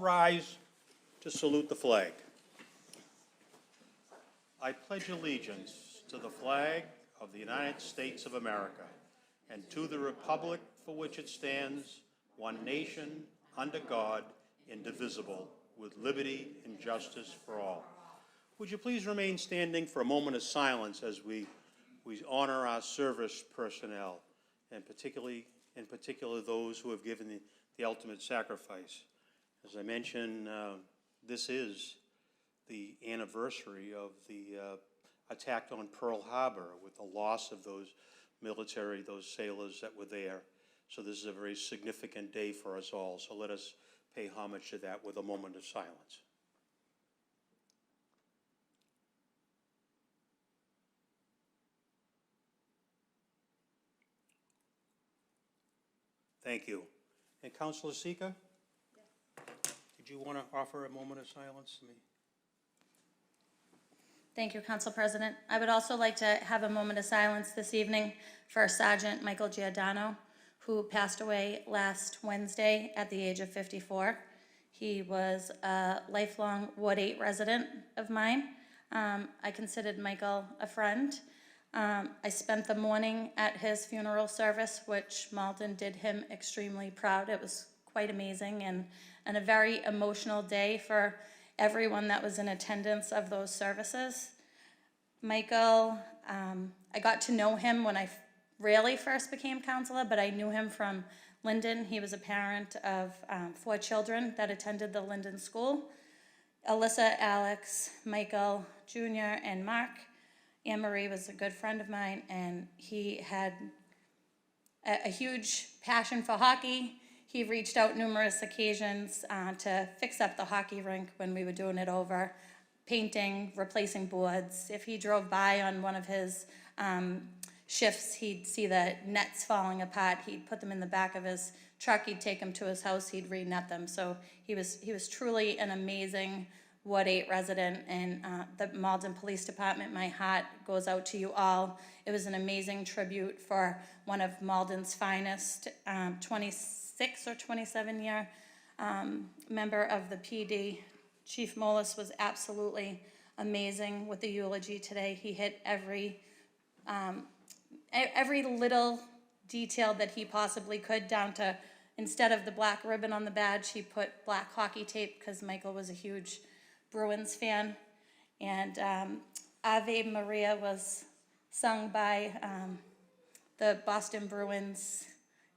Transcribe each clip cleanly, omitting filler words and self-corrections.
Rise to salute the flag. I pledge allegiance to the flag of the United States of America and to the republic for which it stands, one nation, under God, indivisible, with liberty and justice for all. Would you please remain standing for a moment of silence as we honor our service personnel, and in particular those who have given the ultimate sacrifice. As I mentioned, this is the anniversary of the attack on Pearl Harbor, with the loss of those sailors that were there. So this is a very significant day for us all. So let us pay homage to that with a moment of silence. Thank you. And Councilor Sika? Did you want to offer a moment of silence to me? Thank you, Council President. I would also like to have a moment of silence this evening for Sergeant Michael Giordano, who passed away last Wednesday at the age of 54. He was a lifelong Ward 8 resident of mine. I considered Michael a friend. I spent the morning at his funeral service, which Malden did him extremely proud. It was quite amazing and a very emotional day for everyone that was in attendance of those services. Michael, I got to know him when I really first became counselor, but I knew him from Linden. He was a parent of 4 children that attended the Linden School. Alyssa, Alex, Michael Jr., and Mark. Anne Marie was a good friend of mine, and he had a huge passion for hockey. He reached out numerous occasions to fix up the hockey rink when we were doing it over, painting, replacing boards. If he drove by on one of his shifts, he'd see the nets falling apart. He'd put them in the back of his truck. He'd take them to his house. He'd re-net them. So he was truly an amazing Ward 8 resident, and the Malden Police Department, my heart goes out to you all. It was an amazing tribute for one of Malden's finest, 26 or 27-year member of the PD. Chief Molis was absolutely amazing with the eulogy today. He hit every little detail that he possibly could, down to, instead of the black ribbon on the badge, he put black hockey tape, because Michael was a huge Bruins fan. And Ave Maria was sung by the Boston Bruins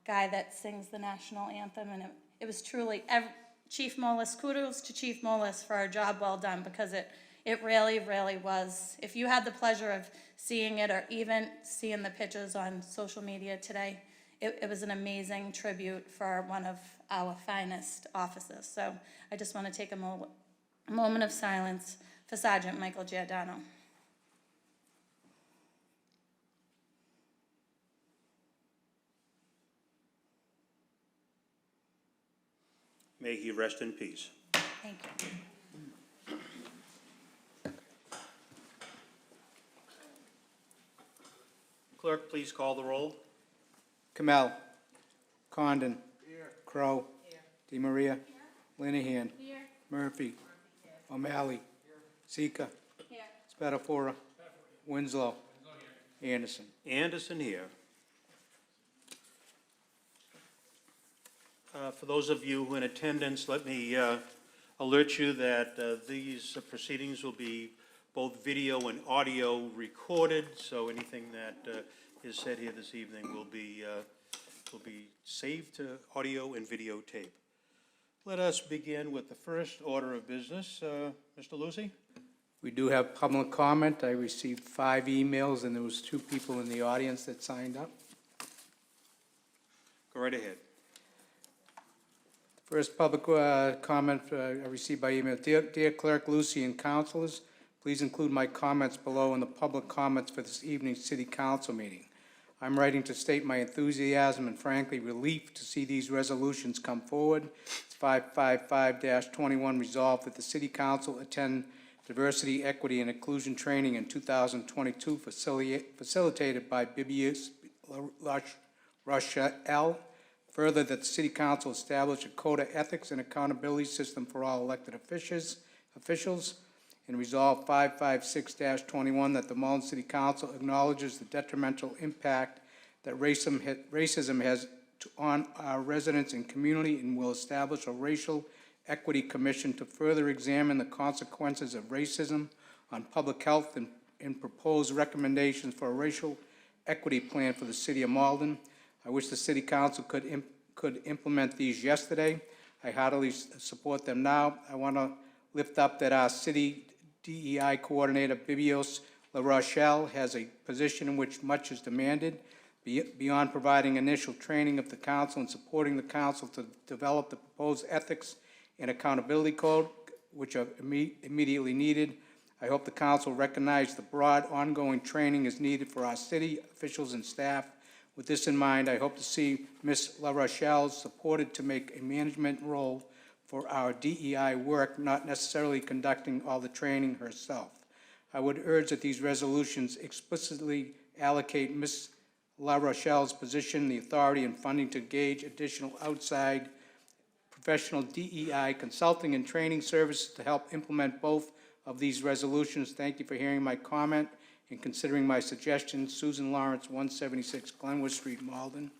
guy that sings the national anthem, and it was truly, Chief Molis, kudos to Chief Molis for a job well done, because it really, really was. If you had the pleasure of seeing it, or even seeing the pictures on social media today, it was an amazing tribute for one of our finest officers. So I just want to take a moment of silence for Sergeant Michael Giordano. May he rest in peace. Thank you. Clerk, please call the roll. Kamel. Condon. Here. Crow. Here. DeMaria. Here. Linehan. Here. Murphy. Here. O'Malley. Here. Sika. Here. Spatafora. Winslow. Here. Anderson. Anderson here. For those of you who are in attendance, let me alert you that these proceedings will be both video and audio recorded, so anything that is said here this evening will be saved to audio and videotape. Let us begin with the first order of business. Mr. Lucy? We do have public comment. I received 5 emails, and there was 2 people in the audience that signed up. Go right ahead. First public comment I received by email. Dear Clerk, Lucy, and councilors, please include my comments below in the public comments for this evening's City Council meeting. I'm writing to state my enthusiasm and frankly relief to see these resolutions come forward. It's 555-21 resolved that the City Council attend Diversity, Equity, and Inclusion Training in 2022 facilitated by Bibius Rochelle Further, that the City Council establish a code of ethics and accountability system for all elected officials. And resolve 556-21 that the Malden City Council acknowledges the detrimental impact that racism has on our residents and community, and will establish a racial equity commission to further examine the consequences of racism on public health and propose recommendations for a racial equity plan for the city of Malden. I wish the City Council could implement these yesterday. I heartily support them now. I want to lift up that our city DEI coordinator, Bibios La Rochelle, has a position in which much is demanded. Beyond providing initial training of the council and supporting the council to develop the proposed ethics and accountability code, which are immediately needed, I hope the council recognize the broad ongoing training is needed for our city officials and staff. With this in mind, I hope to see Ms. La Rochelle supported to make a management role for our DEI work, not necessarily conducting all the training herself. I would urge that these resolutions explicitly allocate Ms. La Rochelle's position, the authority and funding to engage additional outside professional DEI consulting and training services to help implement both of these resolutions. Thank you for hearing my comment and considering my suggestions. Susan Lawrence, 176 Glenwood Street, Malden.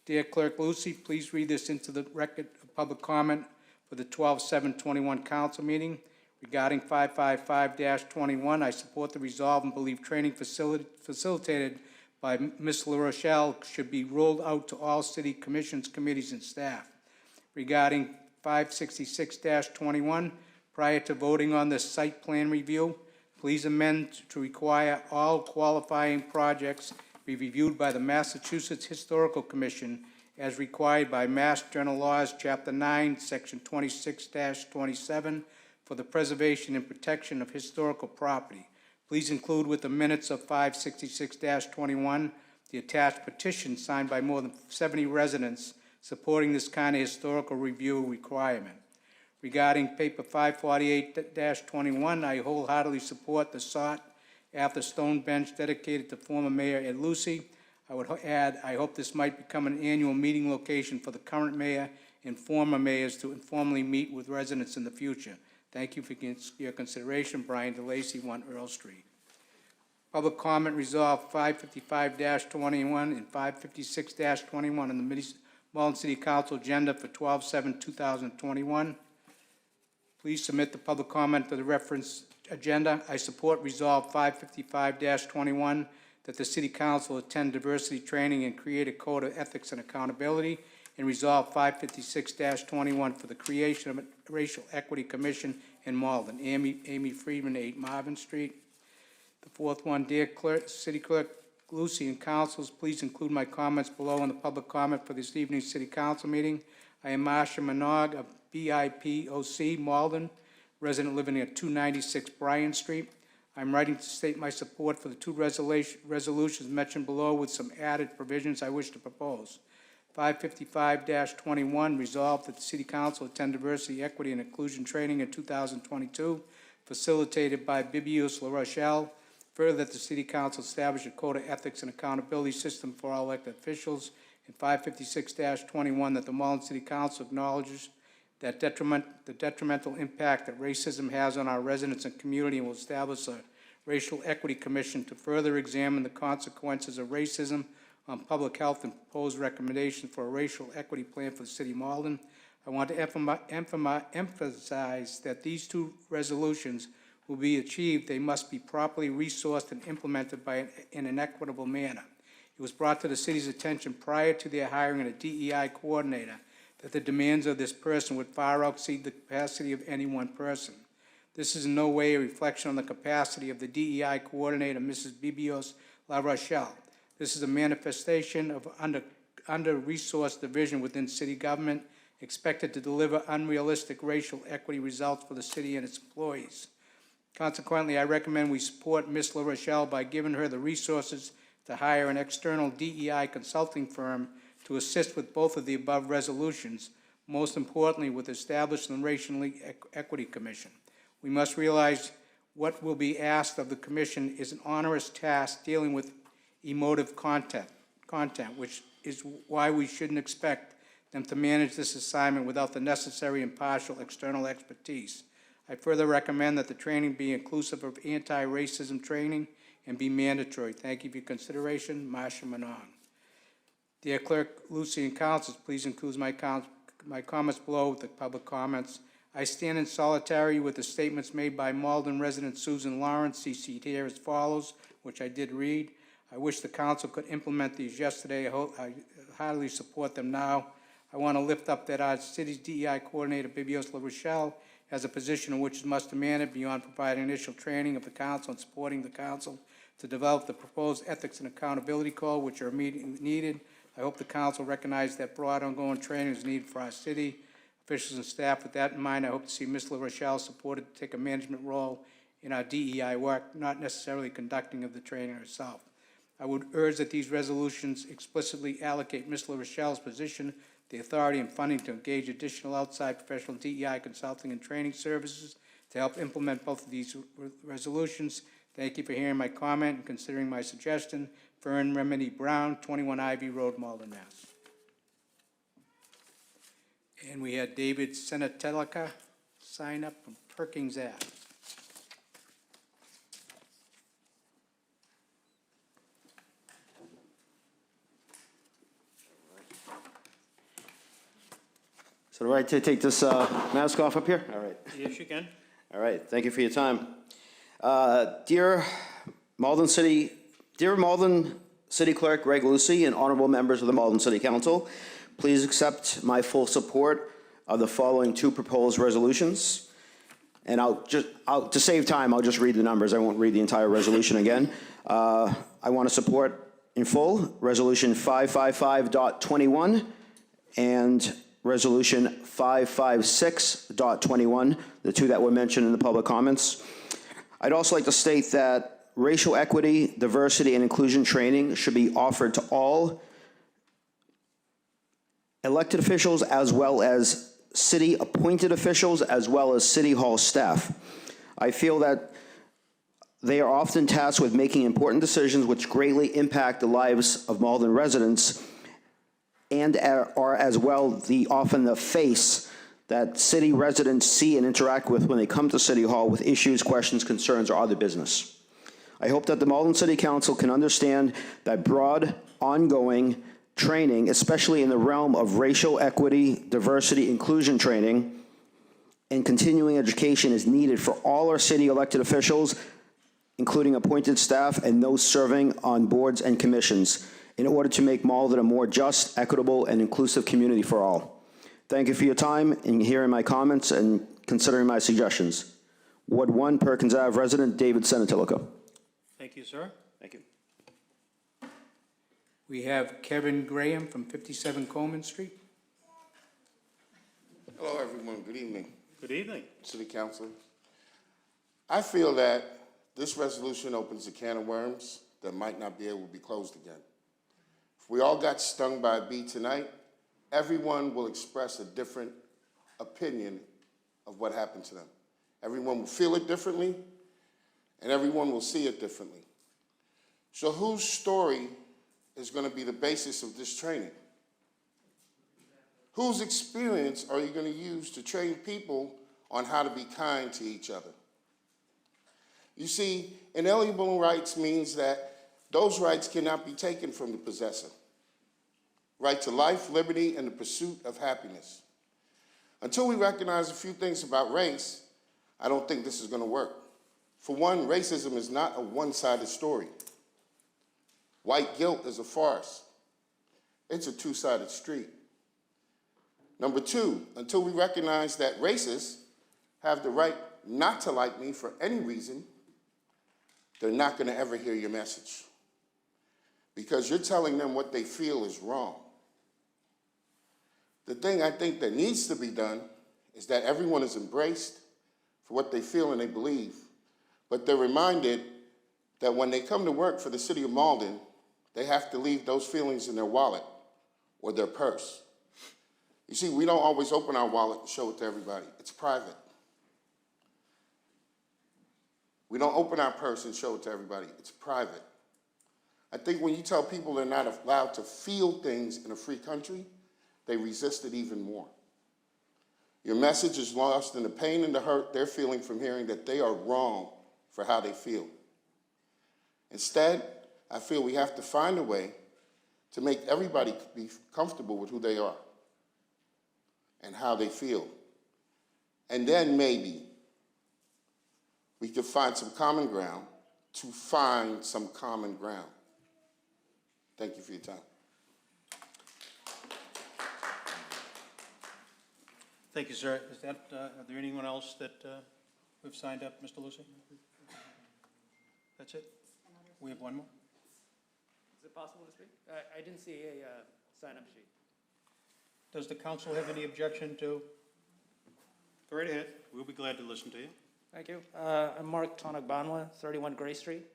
Dear Clerk Lucy, please read this into the record of public comment for the 12/7/21 council meeting. Regarding 555-21, I support the resolve and believe training facilitated by Ms. La Rochelle should be rolled out to all city commissions, committees, and staff. Regarding 566-21, prior to voting on the site plan review, please amend to require all qualifying projects be reviewed by the Massachusetts Historical Commission as required by Mass General Laws, Chapter 9, Section 26-27, for the preservation and protection of historical property. Please include with the minutes of 566-21 the attached petition signed by more than 70 residents supporting this kind of historical review requirement. Regarding paper 548-21, I wholeheartedly support the sought-after stone bench dedicated to former Mayor Ed Lucy. I would add, I hope this might become an annual meeting location for the current mayor and former mayors to informally meet with residents in the future. Thank you for your consideration. Brian DeLacy, 1 Earl Street. Public comment resolved 555-21 and 556-21 on the Malden City Council agenda for 12/7/2021. Please submit the public comment for the reference agenda. I support resolve 555-21 that the City Council attend diversity training and create a code of ethics and accountability, and resolve 556-21 for the creation of a racial equity commission in Malden. Amy Friedman, 8 Marvin Street. The fourth one, dear Clerk, City Clerk Lucy and councils, please include my comments below in the public comment for this evening's City Council meeting. I am Marsha Minogue of BIPOC, Malden, resident living at 296 Bryan Street. I'm writing to state my support for the two resolutions mentioned below with some added provisions I wish to propose. 555-21, resolved that the City Council attend diversity, equity, and inclusion training in 2022, facilitated by Bibios La Rochelle. Further, that the City Council establish a code of ethics and accountability system for all elected officials. And 556-21, that the Malden City Council acknowledges that the detrimental impact that racism has on our residents and community, and will establish a racial equity commission to further examine the consequences of racism on public health and propose recommendations for a racial equity plan for the City of Malden. I want to emphasize that these two resolutions will be achieved. They must be properly resourced and implemented in an equitable manner. It was brought to the city's attention prior to their hiring a DEI coordinator that the demands of this person would far exceed the capacity of any one person. This is in no way a reflection on the capacity of the DEI coordinator, Mrs. Bibios La Rochelle. This is a manifestation of under-resourced division within city government, expected to deliver unrealistic racial equity results for the city and its employees. Consequently, I recommend we support Ms. La Rochelle by giving her the resources to hire an external DEI consulting firm to assist with both of the above resolutions, most importantly with establishing the Racial Equity Commission. We must realize what will be asked of the Commission is an onerous task dealing with emotive content, which is why we shouldn't expect them to manage this assignment without the necessary impartial external expertise. I further recommend that the training be inclusive of anti-racism training and be mandatory. Thank you for your consideration. Marcia Manon. Dear Clerk, Lucy, and Councilors, please include my comments below with the public comments. I stand in solidarity with the statements made by Malden resident Susan Lawrence, CC'd here as follows, which I did read. I wish the Council could implement these yesterday. I heartily support them now. I want to lift up that our city's DEI coordinator, Bibios LaRochelle, has a position in which it must demand it beyond providing initial training of the Council and supporting the Council to develop the proposed ethics and accountability code, which are immediately needed. I hope the Council recognizes that broad ongoing training is needed for our city officials and staff. With that in mind, I hope to see Ms. LaRochelle supported to take a management role in our DEI work, not necessarily conducting of the training herself. I would urge that these resolutions explicitly allocate Ms. LaRochelle's position, the authority and funding to engage additional outside professional DEI consulting and training services to help implement both of these resolutions. Thank you for hearing my comment and considering my suggestion. Fern Remedy Brown, 21 Ivy Road, Malden, Mass. And we had David Senatelica sign up from Perkins Ave. Is it all right to take this mask off up here? All right. Yes, you can. All right. Thank you for your time. Dear Malden City Clerk Greg Lucy and honorable members of the Malden City Council, please accept my full support of the following two proposed resolutions. And to save time, I'll just read the numbers. I won't read the entire resolution again. I want to support in full Resolution 555.21 and Resolution 556.21, the two that were mentioned in the public comments. I'd also like to state that racial equity, diversity, and inclusion training should be offered to all elected officials as well as city appointed officials as well as city hall staff. I feel that they are often tasked with making important decisions which greatly impact the lives of Malden residents and are as well often the face that city residents see and interact with when they come to City Hall with issues, questions, concerns, or other business. I hope that the Malden City Council can understand that broad, ongoing training, especially in the realm of racial equity, diversity, inclusion training, and continuing education is needed for all our city elected officials, including appointed staff and those serving on boards and commissions, in order to make Malden a more just, equitable, and inclusive community for all. Thank you for your time in hearing my comments and considering my suggestions. Ward 1, Perkins Ave resident, David Senatilico. Thank you, sir. Thank you. We have Kevin Graham from 57 Coleman Street. Hello, everyone. Good evening. Good evening. City Council. I feel that this resolution opens a can of worms that might not be able to be closed again. If we all got stung by a bee tonight, everyone will express a different opinion of what happened to them. Everyone will feel it differently, and everyone will see it differently. So whose story is going to be the basis of this training? Whose experience are you going to use to train people on how to be kind to each other? You see, inalienable rights means that those rights cannot be taken from the possessor. Right to life, liberty, and the pursuit of happiness. Until we recognize a few things about race, I don't think this is going to work. For one, racism is not a one-sided story. White guilt is a farce. It's a two-sided street. Number two, until we recognize that racists have the right not to like me for any reason, they're not going to ever hear your message. Because you're telling them what they feel is wrong. The thing I think that needs to be done is that everyone is embraced for what they feel and they believe, but they're reminded that when they come to work for the city of Malden, they have to leave those feelings in their wallet or their purse. You see, we don't always open our wallet and show it to everybody. It's private. We don't open our purse and show it to everybody. It's private. I think when you tell people they're not allowed to feel things in a free country, they resist it even more. Your message is lost in the pain and the hurt they're feeling from hearing that they are wrong for how they feel. Instead, I feel we have to find a way to make everybody be comfortable with who they are and how they feel. And then maybe we could find some common ground to find some common ground. Thank you for your time. Thank you, sir. Is that, are there anyone else that we've signed up, Mr. Lucy? That's it? We have one more? Is it possible to speak? I didn't see a sign-up sheet. Does the council have any objection to? Go right ahead. We'll be glad to listen to you. Thank you. I'm Mark Tonagbanwa, 31 Gray Street.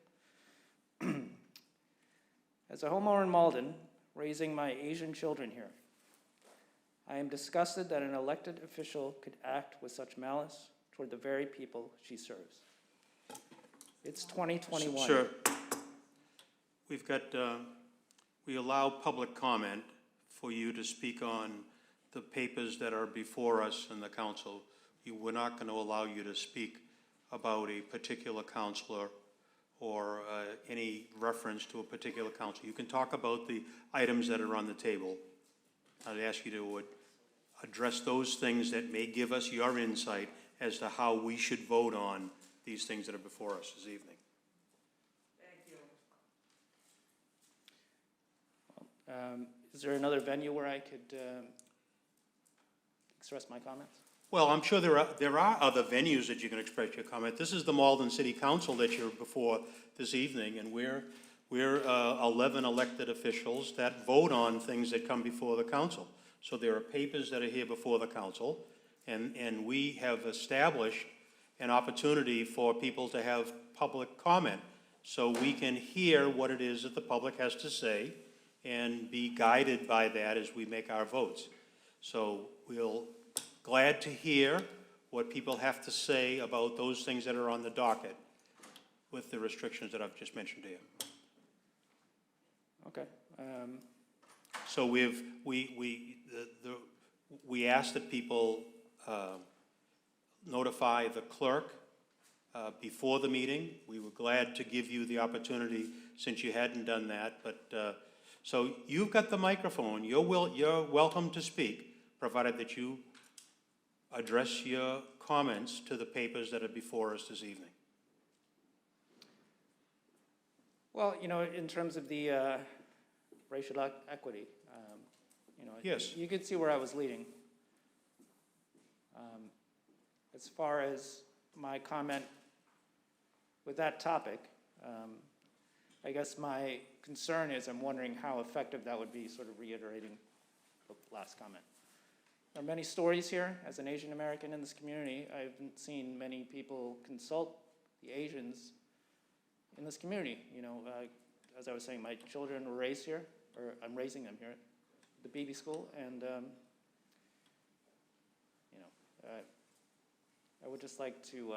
As a homeowner in Malden, raising my Asian children here, I am disgusted that an elected official could act with such malice toward the very people she serves. It's 2021. Sir, we've got, we allow public comment for you to speak on the papers that are before us in the council. We're not going to allow you to speak about a particular councilor or any reference to a particular council. You can talk about the items that are on the table. I'd ask you to address those things that may give us your insight as to how we should vote on these things that are before us this evening. Thank you. Is there another venue where I could express my comments? Well, I'm sure there are other venues that you can express your comment. This is the Malden City Council that you're before this evening, and we're 11 elected officials that vote on things that come before the council. So there are papers that are here before the council, and we have established an opportunity for people to have public comment so we can hear what it is that the public has to say and be guided by that as we make our votes. So we'll glad to hear what people have to say about those things that are on the docket with the restrictions that I've just mentioned to you. Okay. So we ask that people notify the clerk before the meeting. We were glad to give you the opportunity since you hadn't done that, but so you've got the microphone. You're welcome to speak, provided that you address your comments to the papers that are before us this evening. Well, you know, in terms of the racial equity, you know, Yes. you could see where I was leading. As far as my comment with that topic, I guess my concern is I'm wondering how effective that would be, sort of reiterating the last comment. There are many stories here. As an Asian American in this community, I haven't seen many people consult the Asians in this community. You know, as I was saying, my children were raised here, or I'm raising them here at the BB school, and you know, I would just like to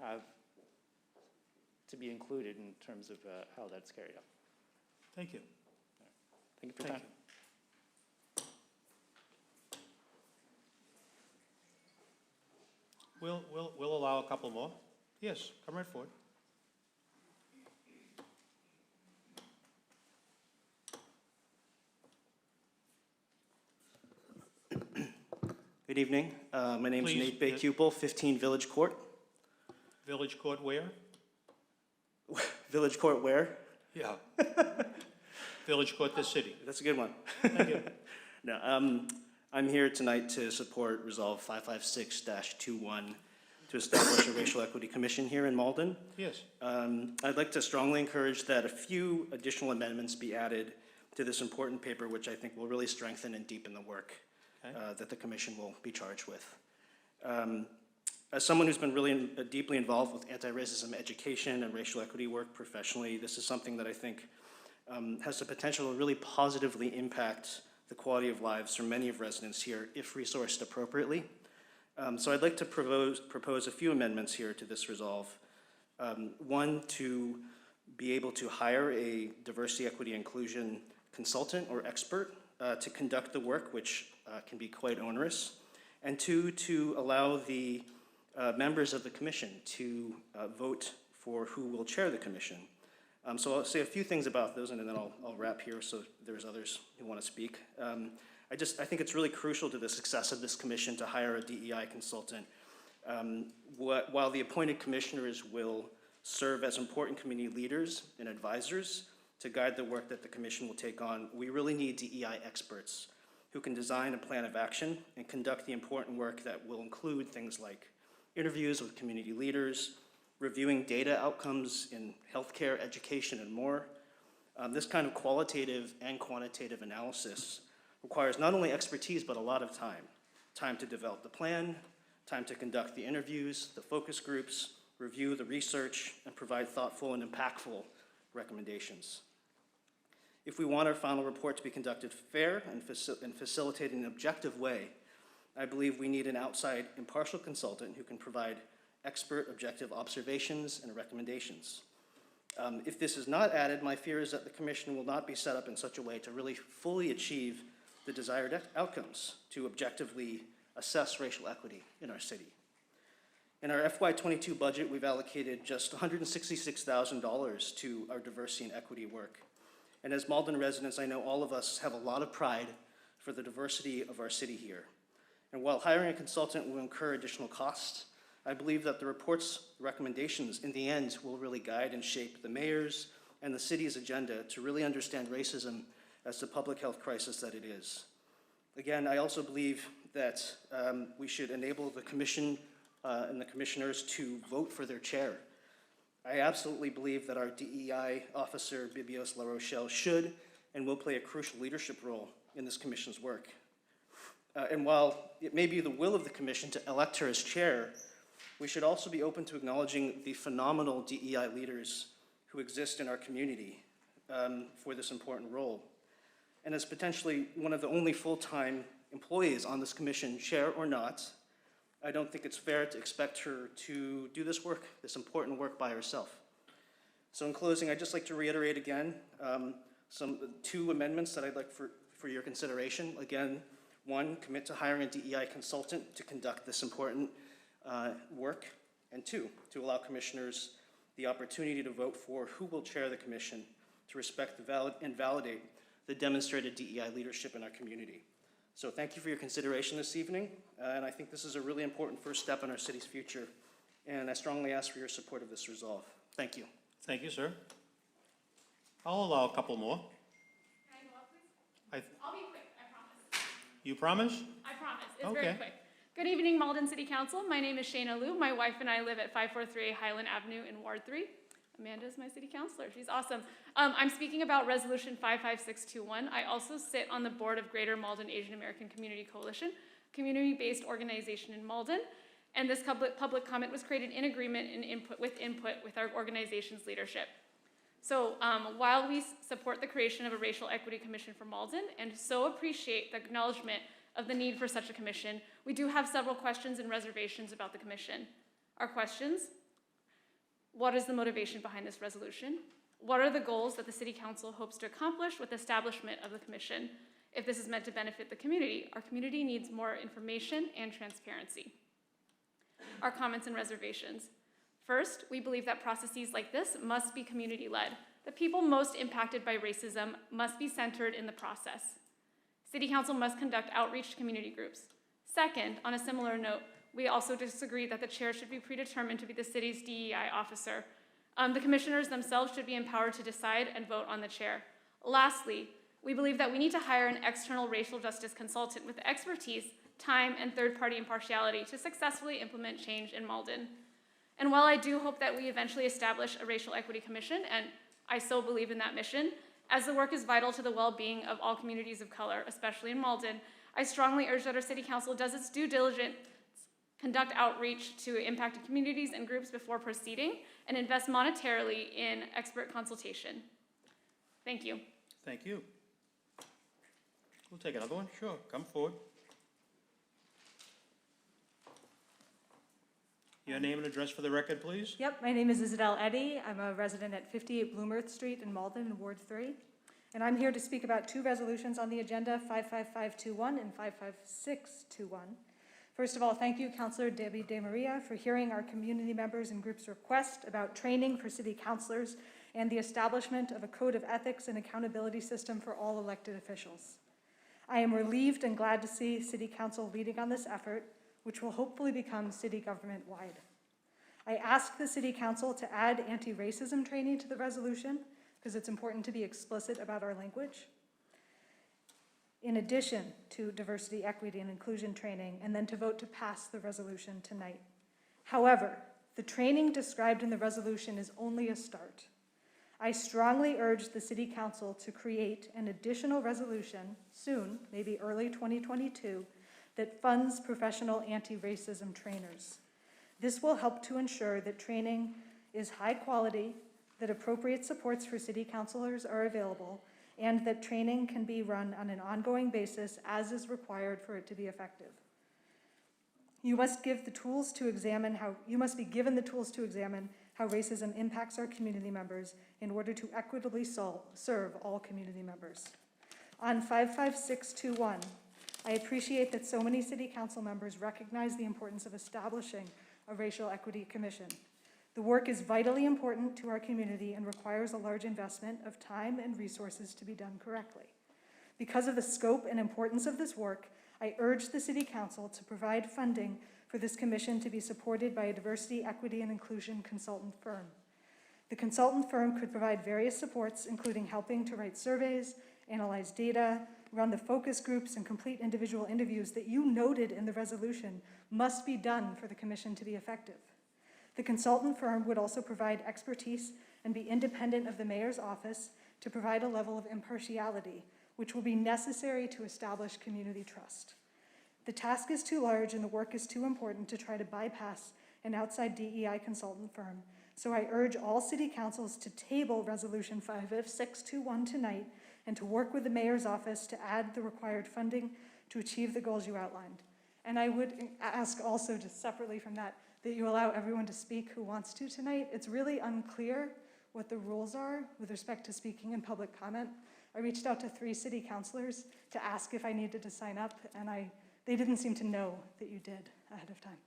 have to be included in terms of how that's carried out. Thank you. Thank you for your time. We'll allow a couple more. Yes, come right forward. Good evening. My name's Please, Nate Bay-Cupel, 15 Village Court. Village Court where? Village Court where? Yeah. Village Court, the city. That's a good one. Thank you. No, I'm here tonight to support Resolve 556-21 to establish a Racial Equity Commission here in Malden. Yes. I'd like to strongly encourage that a few additional amendments be added to this important paper, which I think will really strengthen and deepen the work that the commission will be charged with. As someone who's been really deeply involved with anti-racism education and racial equity work professionally, this is something that I think has the potential to really positively impact the quality of lives for many of residents here if resourced appropriately. So I'd like to propose a few amendments here to this resolve. One, to be able to hire a diversity, equity, inclusion consultant or expert to conduct the work, which can be quite onerous. And two, to allow the members of the commission to vote for who will chair the commission. So I'll say a few things about those, and then I'll wrap here so there's others who want to speak. I think it's really crucial to the success of this commission to hire a DEI consultant. While the appointed commissioners will serve as important community leaders and advisors to guide the work that the commission will take on, we really need DEI experts who can design a plan of action and conduct the important work that will include things like interviews with community leaders, reviewing data outcomes in healthcare, education, and more. This kind of qualitative and quantitative analysis requires not only expertise, but a lot of time. Time to develop the plan, time to conduct the interviews, the focus groups, review the research, and provide thoughtful and impactful recommendations. If we want our final report to be conducted fair and facilitate in an objective way, I believe we need an outside impartial consultant who can provide expert objective observations and recommendations. If this is not added, my fear is that the commission will not be set up in such a way to really fully achieve the desired outcomes to objectively assess racial equity in our city. In our FY22 budget, we've allocated just $166,000 to our diversity and equity work. And as Malden residents, I know all of us have a lot of pride for the diversity of our city here. And while hiring a consultant will incur additional costs, I believe that the report's recommendations in the end will really guide and shape the mayor's and the city's agenda to really understand racism as the public health crisis that it is. Again, I also believe that we should enable the commission and the commissioners to vote for their chair. I absolutely believe that our DEI officer, Bibios La Rochelle, should and will play a crucial leadership role in this commission's work. And while it may be the will of the commission to elect her as chair, we should also be open to acknowledging the phenomenal DEI leaders who exist in our community for this important role. And as potentially one of the only full-time employees on this commission, chair or not, I don't think it's fair to expect her to do this work, this important work by herself. So in closing, I'd just like to reiterate again two amendments that I'd like for your consideration. Again, one, commit to hiring a DEI consultant to conduct this important work. And two, to allow commissioners the opportunity to vote for who will chair the commission to respect and validate the demonstrated DEI leadership in our community. So thank you for your consideration this evening, and I think this is a really important first step in our city's future, and I strongly ask for your support of this resolve. Thank you. Thank you, sir. I'll allow a couple more. Can I go up, please? I'll be quick, I promise. You promise? I promise. It's Okay. very quick. Good evening, Malden City Council. My name is Sheila. My wife and I live at 543 Highland Avenue in Ward 3. Amanda is my city councilor. She's awesome. I'm speaking about Resolution 55621. I also sit on the board of Greater Malden Asian American Community Coalition, community-based organization in Malden. And this public comment was created in agreement and input with our organization's leadership. So while we support the creation of a racial equity commission for Malden and so appreciate the acknowledgement of the need for such a commission, we do have several questions and reservations about the commission. Our questions: what is the motivation behind this resolution? What are the goals that the City Council hopes to accomplish with the establishment of the commission? If this is meant to benefit the community, our community needs more information and transparency. Our comments and reservations. First, we believe that processes like this must be community-led. The people most impacted by racism must be centered in the process. City Council must conduct outreach to community groups. Second, on a similar note, we also disagree that the chair should be predetermined to be the city's DEI officer. The commissioners themselves should be empowered to decide and vote on the chair. Lastly, we believe that we need to hire an external racial justice consultant with expertise, time, and third-party impartiality to successfully implement change in Malden. And while I do hope that we eventually establish a racial equity commission, and I so believe in that mission, as the work is vital to the well-being of all communities of color, especially in Malden, I strongly urge that our City Council does its due diligence, conduct outreach to impacted communities and groups before proceeding, and invest monetarily in expert consultation. Thank you. Thank you. We'll take another one. Sure, come forward. Your name and address for the record, please. Yep, my name is Isabel Eddy. I'm a resident at 58 Bloom Earth Street in Malden in Ward 3. And I'm here to speak about two resolutions on the agenda, 55521 and 55621. First of all, thank you, Councilor Debbie DeMaria, for hearing our community members and groups' request about training for city councilors and the establishment of a code of ethics and accountability system for all elected officials. I am relieved and glad to see City Council leading on this effort, which will hopefully become city government-wide. I asked the City Council to add anti-racism training to the resolution because it's important to be explicit about our language, in addition to diversity, equity, and inclusion training, and then to vote to pass the resolution tonight. However, the training described in the resolution is only a start. I strongly urge the City Council to create an additional resolution soon, maybe early 2022, that funds professional anti-racism trainers. This will help to ensure that training is high quality, that appropriate supports for city councilors are available, and that training can be run on an ongoing basis as is required for it to be effective. You must be given the tools to examine how racism impacts our community members in order to equitably serve all community members. On 55621, I appreciate that so many city council members recognize the importance of establishing a racial equity commission. The work is vitally important to our community and requires a large investment of time and resources to be done correctly. Because of the scope and importance of this work, I urge the City Council to provide funding for this commission to be supported by a diversity, equity, and inclusion consultant firm. The consultant firm could provide various supports, including helping to write surveys, analyze data, run the focus groups, and complete individual interviews that you noted in the resolution must be done for the commission to be effective. The consultant firm would also provide expertise and be independent of the mayor's office to provide a level of impartiality, which will be necessary to establish community trust. The task is too large and the work is too important to try to bypass an outside DEI consultant firm, so I urge all city councils to table Resolution 55621 tonight and to work with the mayor's office to add the required funding to achieve the goals you outlined. And I would ask also, just separately from that you allow everyone to speak who wants to tonight. It's really unclear what the rules are with respect to speaking in public comment. I reached out to 3 city councilors to ask if I needed to sign up, and they didn't seem to know that you did ahead of time.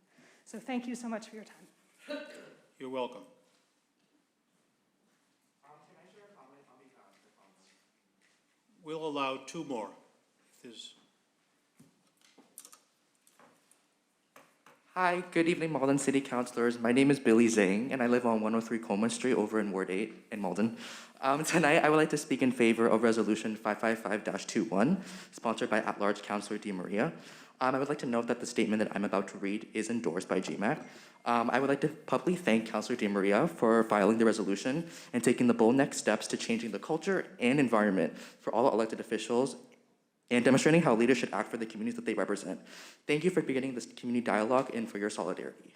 So thank you so much for your time. You're welcome. Can I share a comment on behalf of the council? We'll allow 2 more. If there's Hi, good evening, Malden City Councilors. My name is Billy Zhang, and I live on 103 Coleman Street over in Ward 8 in Malden. Tonight, I would like to speak in favor of Resolution 555-21, sponsored by at-large Councilor DeMaria. I would like to note that the statement that I'm about to read is endorsed by GMAC. I would like to publicly thank Councilor DeMaria for filing the resolution and taking the bold next steps to changing the culture and environment for all elected officials and demonstrating how leaders should act for the communities that they represent. Thank you for beginning this community dialogue and for your solidarity.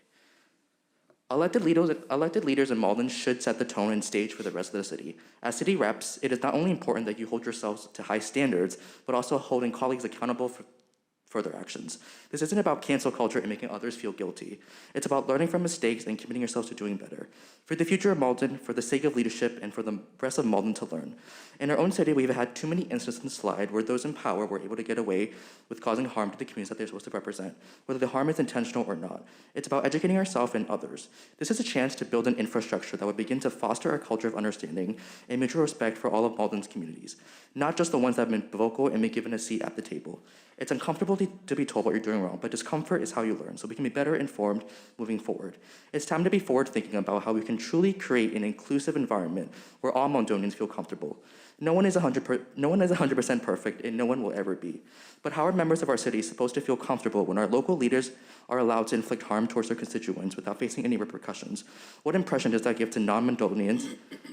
Elected leaders in Malden should set the tone and stage for the rest of the city. As city reps, it is not only important that you hold yourselves to high standards, but also holding colleagues accountable for their actions. This isn't about cancel culture and making others feel guilty. It's about learning from mistakes and committing yourselves to doing better. For the future of Malden, for the sake of leadership, and for the rest of Malden to learn. In our own city, we've had too many instances in slide where those in power were able to get away with causing harm to the communities that they're supposed to represent, whether the harm is intentional or not. It's about educating ourselves and others. This is a chance to build an infrastructure that would begin to foster a culture of understanding and mutual respect for all of Malden's communities, not just the ones that have been vocal and been given a seat at the table. It's uncomfortable to be told what you're doing wrong, but discomfort is how you learn, so we can be better informed moving forward. It's time to be forward-thinking about how we can truly create an inclusive environment where all Maldonians feel comfortable. No one is 100% perfect, and no one will ever be. But how are members of our city supposed to feel comfortable when our local leaders are allowed to inflict harm towards their constituents without facing any repercussions? What impression does that give to non-Maldonians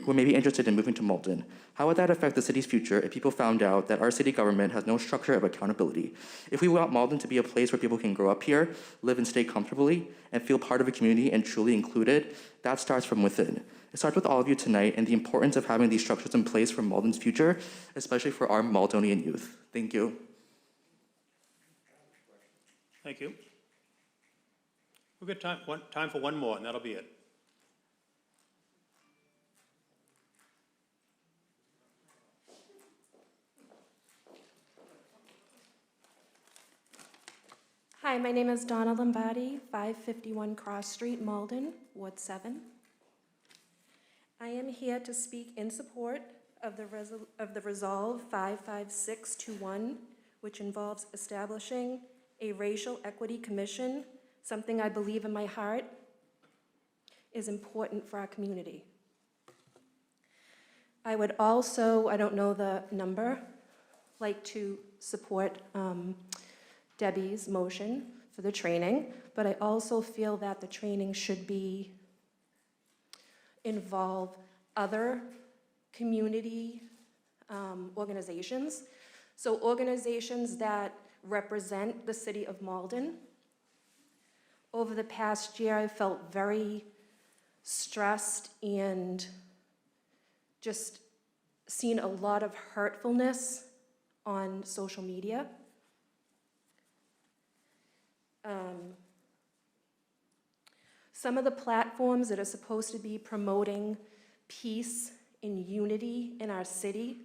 who may be interested in moving to Malden? How would that affect the city's future if people found out that our city government has no structure of accountability? If we want Malden to be a place where people can grow up here, live and stay comfortably, and feel part of a community and truly included, that starts from within. It starts with all of you tonight and the importance of having these structures in place for Malden's future, especially for our Maldonian youth. Thank you. Thank you. We've got time for one more, and that'll be it. Hi, my name is Donna Lombardi, 551 Cross Street, Malden, Ward 7. I am here to speak in support of the Resolve 55621, which involves establishing a racial equity commission, something I believe in my heart is important for our community. I would also, I don't know the number, like to support Debbie's motion for the training, but I also feel that the training should involve other community organizations. So organizations that represent the city of Malden. Over the past year, I felt very stressed and just seen a lot of hurtfulness on social media. Some of the platforms that are supposed to be promoting peace and unity in our city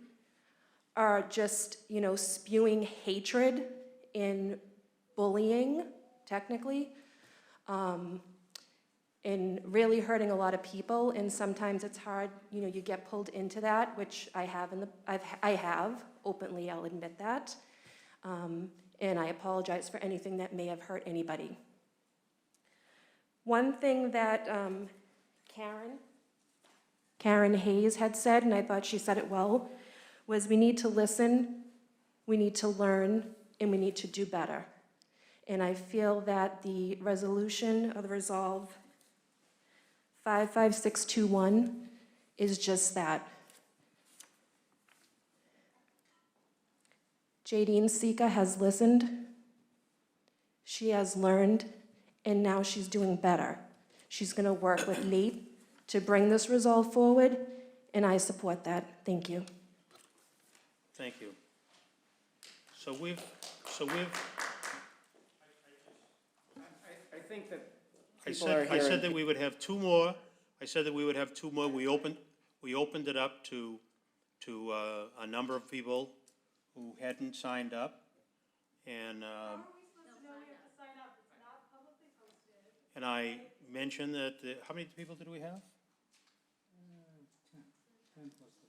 are just, spewing hatred and bullying, technically, and really hurting a lot of people. And sometimes it's hard, you get pulled into that, which I have openly, I'll admit that. And I apologize for anything that may have hurt anybody. One thing that Karen Hayes had said, and I thought she said it well, was we need to listen, we need to learn, and we need to do better. And I feel that the resolution of the Resolve 55621 is just that. Jadine Sika has listened, she has learned, and now she's doing better. She's gonna work with Nate to bring this resolve forward, and I support that. Thank you. Thank you. So we've, I think that I people are said hearing. that we would have two more. I said that we would have two more. We opened it up to a number of people who hadn't signed up, and and I mentioned that, how many people did we have? 10 plus the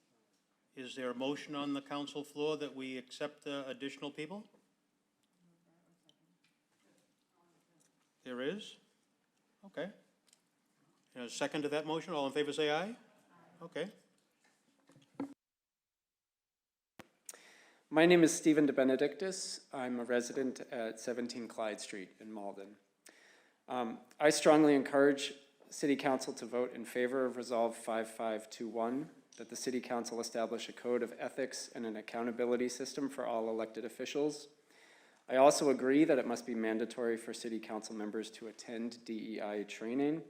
5. Is there a motion on the council floor that we accept additional people? There is? Okay. And a second to that motion? All in favor say aye? Okay. My name is Stephen DeBenedictis. I'm a resident at 17 Clyde Street in Malden. I strongly encourage City Council to vote in favor of Resolve 5521, that the City Council establish a code of ethics and an accountability system for all elected officials. I also agree that it must be mandatory for City Council members to attend DEI training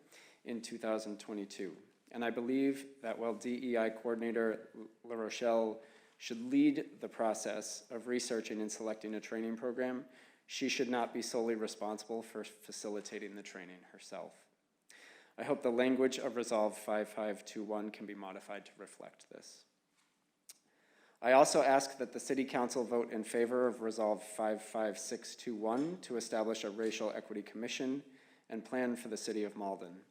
in 2022. And I believe that while DEI Coordinator La Rochelle should lead the process of researching and selecting a training program, she should not be solely responsible for facilitating the training herself. I hope the language of Resolve 5521 can be modified to reflect this. I also ask that the City Council vote in favor of Resolve 55621 to establish a racial equity commission and plan for the City of Malden.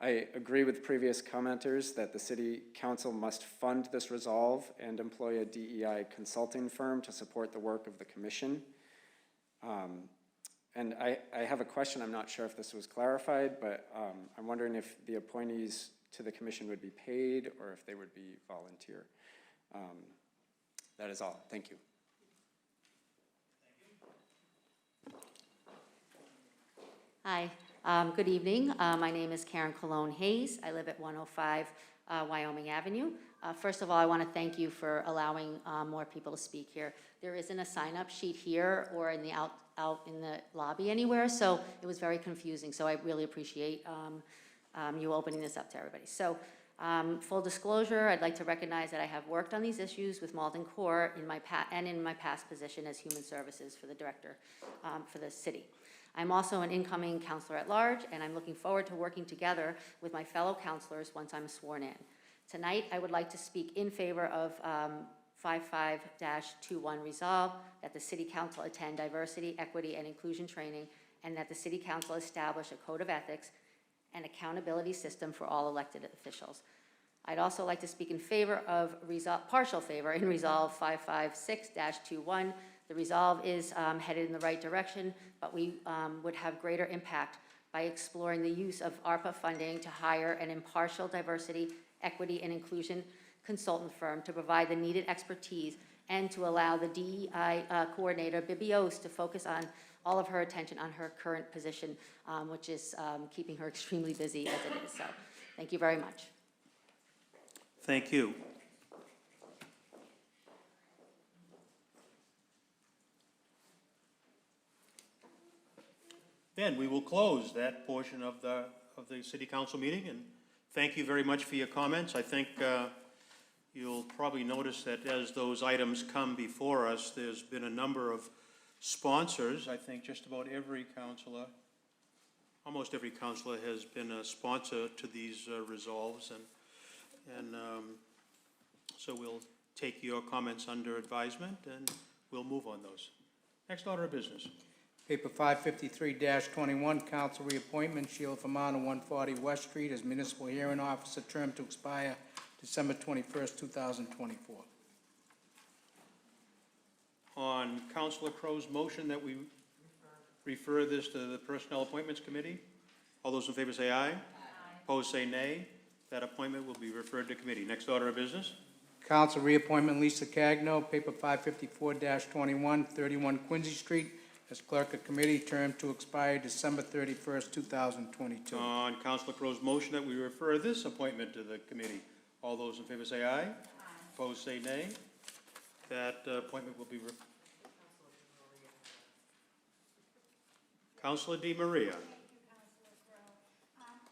I agree with previous commenters that the City Council must fund this resolve and employ a DEI consulting firm to support the work of the commission. And I have a question. I'm not sure if this was clarified, but I'm wondering if the appointees to the commission would be paid or if they would be volunteer. That is all. Thank you. Hi, good evening. My name is Karen Cologne Hayes. I live at 105 Wyoming Avenue. First of all, I want to thank you for allowing more people to speak here. There isn't a sign-up sheet here or in the out in the lobby anywhere, so it was very confusing. So I really appreciate you opening this up to everybody. So full disclosure, I'd like to recognize that I have worked on these issues with Malden Core in my past position as Human Services for the Director for the city. I'm also an incoming counselor at large, and I'm looking forward to working together with my fellow counselors once I'm sworn in. Tonight, I would like to speak in favor of 55-21 resolve that the City Council attend diversity, equity, and inclusion training, and that the City Council establish a code of ethics and accountability system for all elected officials. I'd also like to speak in favor of partial favor in Resolve 556-21. The resolve is headed in the right direction, but we would have greater impact by exploring the use of ARPA funding to hire an impartial diversity, equity, and inclusion consultant firm to provide the needed expertise and to allow the DEI coordinator, Bibios, to focus on all of her attention on her current position, which is keeping her extremely busy as it is. So thank you very much. Thank you. Then we will close that portion of the City Council meeting, and thank you very much for your comments. I think you'll probably notice that as those items come before us, there's been a number of sponsors. I think just about every councilor, almost every councilor has been a sponsor to these resolves, and so we'll take your comments under advisement and we'll move on those. Next order of business. Paper 553-21, council reappointment, Sheila Fermano, 140 West Street, as Municipal Hearing Officer, term to expire December 21st, 2024. On Councilor Crow's motion that we refer this to the Personnel Appointments Committee, all those in favor say aye. Aye. Opposed say nay. That appointment will be referred to committee. Next order of business. Council reappointment, Lisa Cagno, paper 554-21, 31 Quincy Street, as Clerk of Committee, term to expire December 31st, 2022. On Councilor Crow's motion that we refer this appointment to the committee, all those in favor say aye. Aye. Opposed say nay. That appointment will be Councilor Di Maria.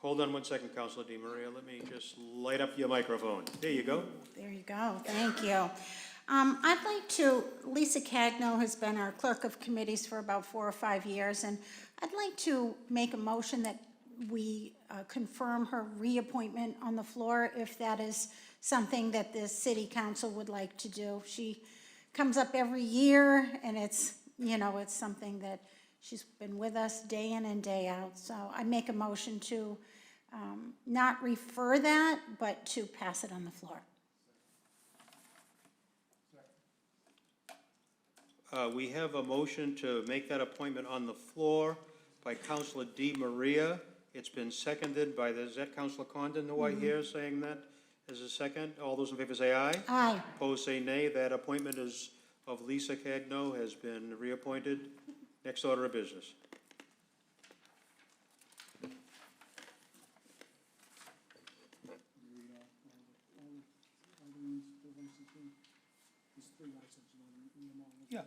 Hold on one second, Councilor Di Maria. Let me just light up your microphone. There you go. There you go. Thank you. I'd like to, Lisa Cagno has been our clerk of committees for about 4 or 5 years, and I'd like to make a motion that we confirm her reappointment on the floor if that is something that the city council would like to do. She comes up every year, and it's, you know, it's something that she's been with us day in and day out. So I make a motion to not refer that, but to pass it on the floor. We have a motion to make that appointment on the floor by Councilor Di Maria. It's been seconded by is that Councilor Condon who I hear saying that as a second? All those in favor say aye. Aye. Opposed say nay. That appointment of Lisa Cagno has been reappointed. Next order of business. Yeah.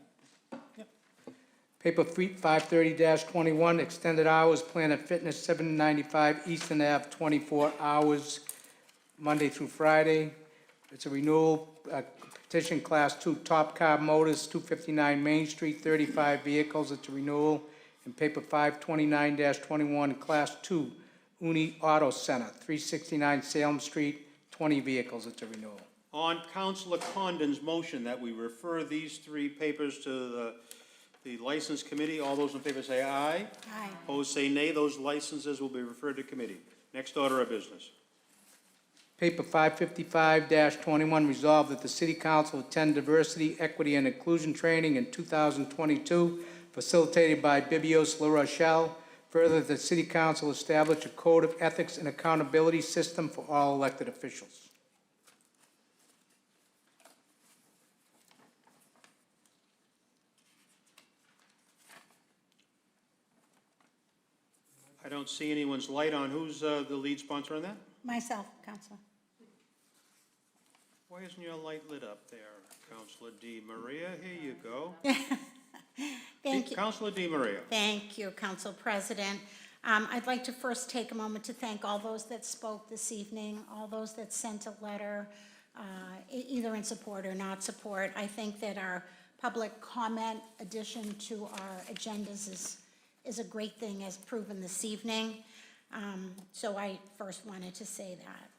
Paper 530-21, extended hours, Planet Fitness, 795 Eastern Ave, 24 hours, Monday through Friday. It's a renewal, petition Class 2 Top Car Motors, 259 Main Street, 35 vehicles. It's a renewal. And paper 529-21, Class 2 Uni Auto Center, 369 Salem Street, 20 vehicles. It's a renewal. On Councilor Condon's motion that we refer these three papers to the License Committee, all those in favor say aye. Aye. Opposed say nay. Those licenses will be referred to committee. Next order of business. Paper 555-21, resolved that the City Council attend diversity, equity, and inclusion training in 2022, facilitated by Bibios La Rochelle. Further, the City Council establish a code of ethics and accountability system for all elected officials. I don't see anyone's light on. Who's the lead sponsor on that? Myself, Councilor. Why isn't your light lit up there, Councilor Di Maria? Here you go. Thank you. Councilor Di Maria. Thank you, Council President. I'd like to first take a moment to thank all those that spoke this evening, all those that sent a letter, either in support or not support. I think that our public comment addition to our agendas is a great thing, as proven this evening. So I first wanted to say that.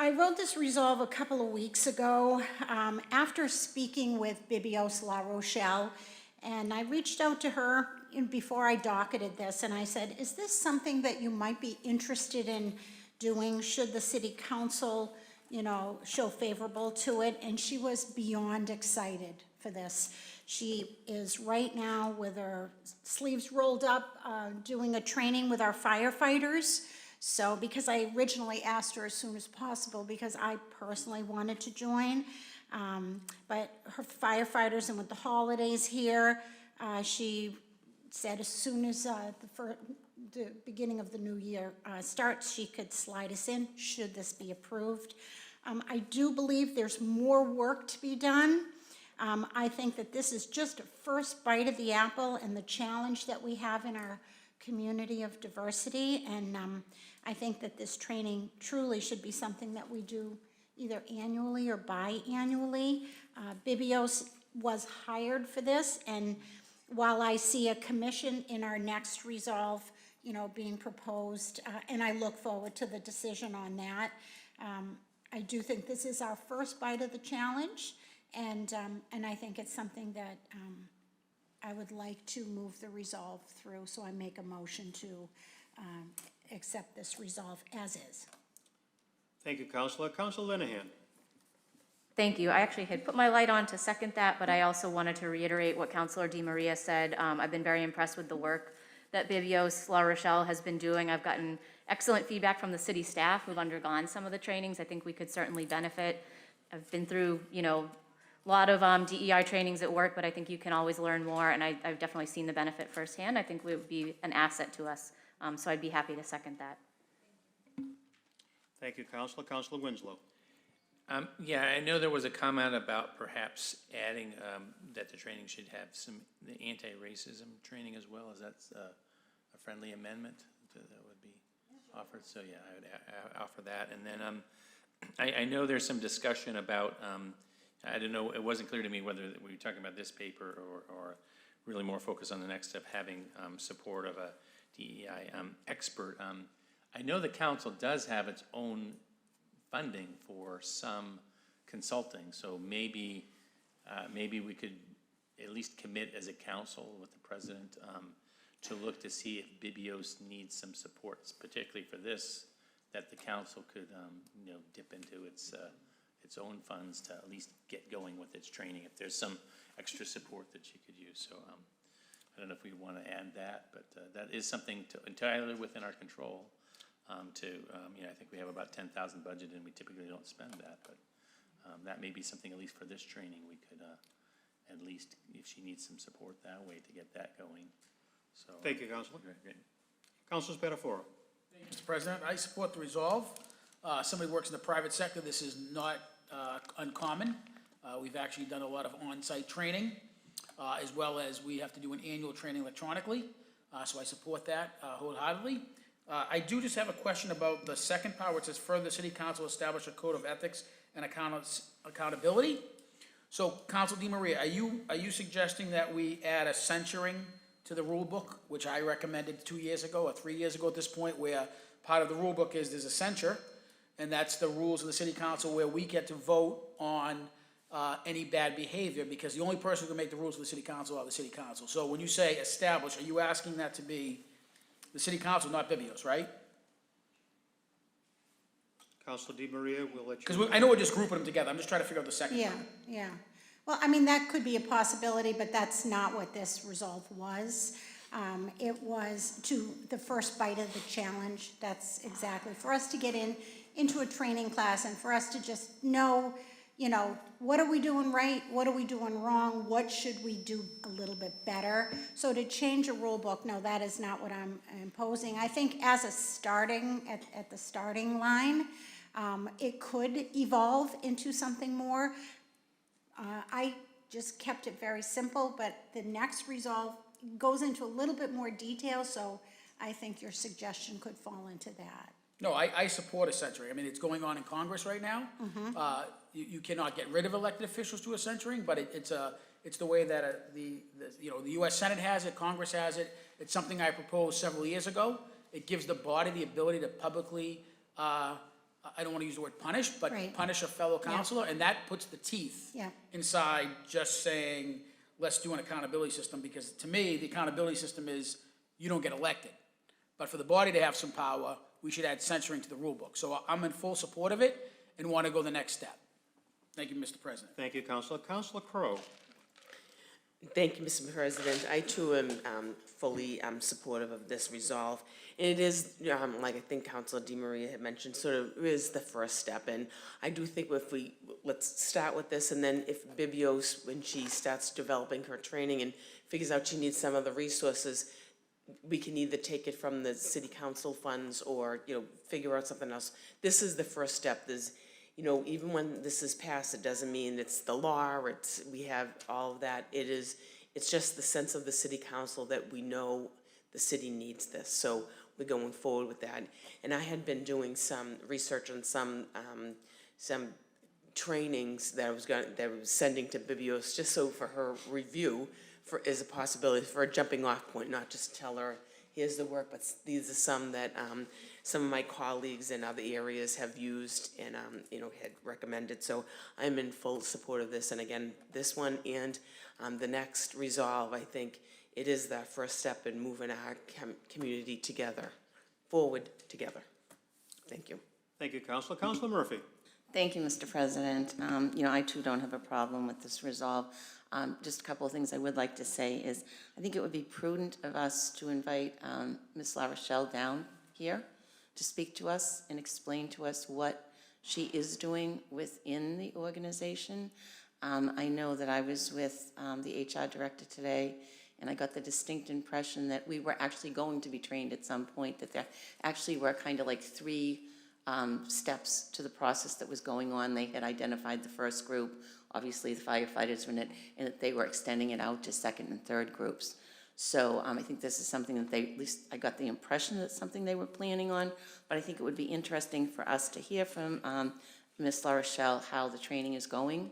I wrote this resolve a couple of weeks ago after speaking with Bibios La Rochelle, and I reached out to her before I docketed this, and I said, is this something that you might be interested in doing should the city council, you know, show favorable to it? And she was beyond excited for this. She is right now with her sleeves rolled up doing a training with our firefighters. So, because I originally asked her as soon as possible because I personally wanted to join, but her firefighters, and with the holidays here, she said as soon as the beginning of the new year starts, she could slide us in should this be approved. I do believe there's more work to be done. I think that this is just a first bite of the apple and the challenge that we have in our community of diversity, and I think that this training truly should be something that we do either annually or biannually. Bibios was hired for this, and while I see a commission in our next resolve, you know, being proposed, and I look forward to the decision on that, I do think this is our first bite of the challenge, and I think it's something that I would like to move the resolve through, so I make a motion to accept this resolve as is. Thank you, Councilor. Councilor Linehan. Thank you. I actually had put my light on to second that, but I also wanted to reiterate what Councilor Di Maria said. I've been very impressed with the work that Bibios La Rochelle has been doing. I've gotten excellent feedback from the city staff who've undergone some of the trainings. I think we could certainly benefit. I've been through, you know, a lot of DEI trainings at work, but I think you can always learn more, and I've definitely seen the benefit firsthand. I think it would be an asset to us, so I'd be happy to second that. Thank you, Councilor. Councilor Winslow. Yeah, I know there was a comment about perhaps adding that the training should have some anti-racism training as well. Is that a friendly amendment that would be offered? So yeah, I would offer that. And then I know there's some discussion about, I don't know, it wasn't clear to me whether we were talking about this paper or really more focused on the next step, having support of a DEI expert. I know the council does have its own funding for some consulting, so maybe we could at least commit as a council with the president to look to see if Bibios needs some supports, particularly for this, that the council could you know, dip into its own funds to at least get going with its training if there's some extra support that you could use. So I don't know if we want to add that, but that is something entirely within our control. You know, I think we have about 10,000 budget, and we typically don't spend that, but that may be something, at least for this training, we could at least, if she needs some support that way, to get that going. So Thank you, Councilor. Great. Councilor Spatafora. Thank you, Mr. President. I support the resolve. Somebody works in the private sector. This is not uncommon. We've actually done a lot of on-site training, as well as we have to do an annual training electronically. So I support that wholeheartedly. I do just have a question about the second part, which says further the city council establish a code of ethics and accountability. So, Councilor Di Maria, are you suggesting that we add a censuring to the rule book, which I recommended 2 years ago or 3 years ago at this point, where part of the rule book is there's a censure, and that's the rules of the city council where we get to vote on any bad behavior, because the only person who can make the rules of the city council are the city council. So when you say establish, are you asking that to be the city council, not Bibios, right? Councilor Di Maria, we'll let you. Because I know we're just grouping them together. I'm just trying to figure out the second Yeah, one. yeah. Well, I mean, that could be a possibility, but that's not what this resolve was. It was to the first bite of the challenge. That's exactly, for us to get into a training class and for us to just know, you know, what are we doing right? What are we doing wrong? What should we do a little bit better? So to change a rule book, no, that is not what I'm imposing. I think as a starting, at the starting line, it could evolve into something more. I just kept it very simple, but the next resolve goes into a little bit more detail, so I think your suggestion could fall into that. No, I support a censuring. I mean, it's going on in Congress right now. You cannot get rid of elected officials to a censuring, but it's the way that the U.S. Senate has it, Congress has it. It's something I proposed several years ago. It gives the body the ability to publicly I don't want to use the word punish, but Right. punish a fellow counselor, and that puts the teeth Yeah. inside just saying, let's do an accountability system, because to me, the accountability system is you don't get elected. But for the body to have some power, we should add censoring to the rule book. So I'm in full support of it and want to go the next step. Thank you, Mr. President. Thank you, Counselor. Counselor Crowe. Thank you, Mr. President. I too am fully supportive of this resolve. And it is, like I think Councilor DiMaria had mentioned, sort of is the first step. And I do think let's start with this, and then if Bibios, when she starts developing her training and figures out she needs some of the resources, we can either take it from the city council funds or, figure out something else. This is the first step. There's, even when this is passed, it doesn't mean it's the law, we have all of that. It's just the sense of the city council that we know the city needs this. So we're going forward with that. And I had been doing some research on some trainings that I was sending to Bibios, just so for her review, is a possibility for a jumping off point, not just tell her, here's the work, but these are some that some of my colleagues in other areas have used and, had recommended. So I'm in full support of this. And again, this one and the next resolve, I think it is the first step in moving our community forward together. Thank you. Thank you, Counselor. Counselor Murphy. Thank you, Mr. President. I too don't have a problem with this resolve. Just a couple of things I would like to say is, I think it would be prudent of us to invite Ms. La Rochelle down here to speak to us and explain to us what she is doing within the organization. I know that I was with the HR director today, and I got the distinct impression that we were actually going to be trained at some point, that there actually were kind of like 3 steps to the process that was going on. They had identified the first group, obviously the firefighters were in it, and that they were extending it out to second and third groups. So I think this is something that at least I got the impression that it's something they were planning on, but I think it would be interesting for us to hear from Ms. La Rochelle how the training is going,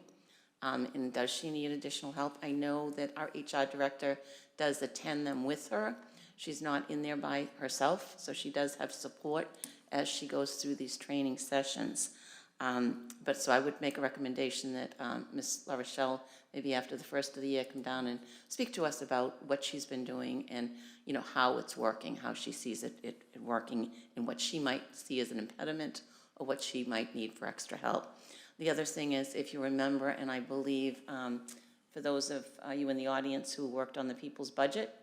and does she need additional help? I know that our HR director does attend them with her. She's not in there by herself, so she does have support as she goes through these training sessions. But so I would make a recommendation that Ms. La Rochelle, maybe after the first of the year, come down and speak to us about what she's been doing and, how it's working, how she sees it working, and what she might see as an impediment or what she might need for extra help. The other thing is, if you remember, and I believe for those of you in the audience who worked on the people's budget,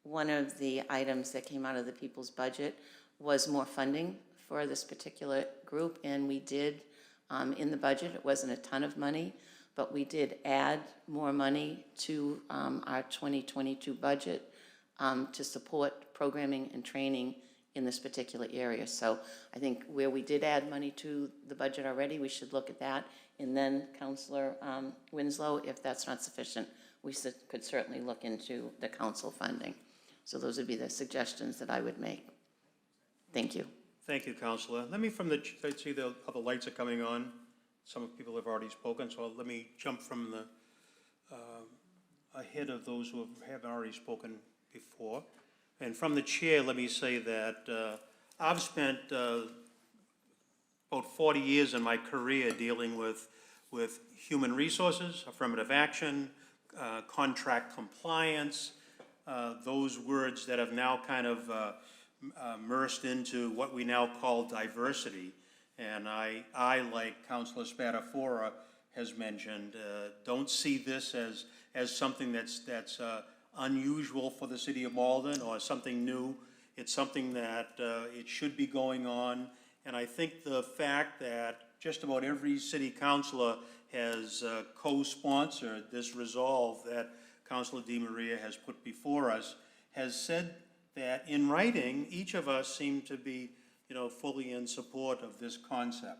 one of the items that came out of the people's budget was more funding for this particular group, and we did, in the budget, it wasn't a ton of money, but we did add more money to our 2022 budget to support programming and training in this particular area. So I think where we did add money to the budget already, we should look at that. And then, Councilor Winslow, if that's not sufficient, we could certainly look into the council funding. So those would be the suggestions that I would make. Thank you. Thank you, Counselor. Let me I see the other lights are coming on. Some people have already spoken, so let me jump from the ahead of those who haven't already spoken before. And from the chair, let me say that I've spent about 40 years in my career dealing with human resources, affirmative action, contract compliance, those words that have now kind of immersed into what we now call diversity. And I like Councilor Spadafora has mentioned, don't see this as something that's unusual for the city of Malden or something new. It's something that it should be going on. And I think the fact that just about every city councilor has co-sponsored this resolve that Councilor DiMaria has put before us has said that in writing, each of us seem to be, fully in support of this concept.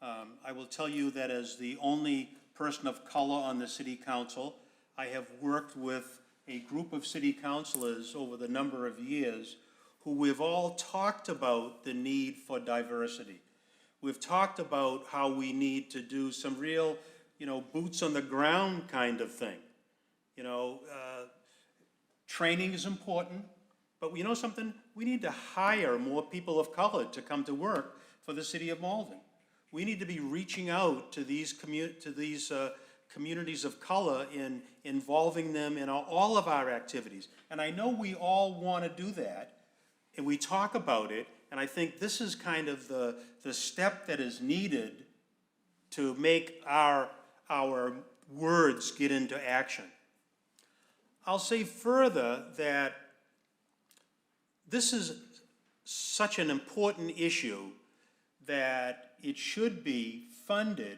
I will tell you that as the only person of color on the city council, I have worked with a group of city councilors over the number of years who we've all talked about the need for diversity. We've talked about how we need to do some real, boots on the ground kind of thing. Training is important, but something? we need to hire more people of color to come to work for the city of Malden. We need to be reaching out to these communities of color and involving them in all of our activities. And I know we all want to do that, and we talk about it, and I think this is kind of the step that is needed to make our words get into action. I'll say further that this is such an important issue that it should be funded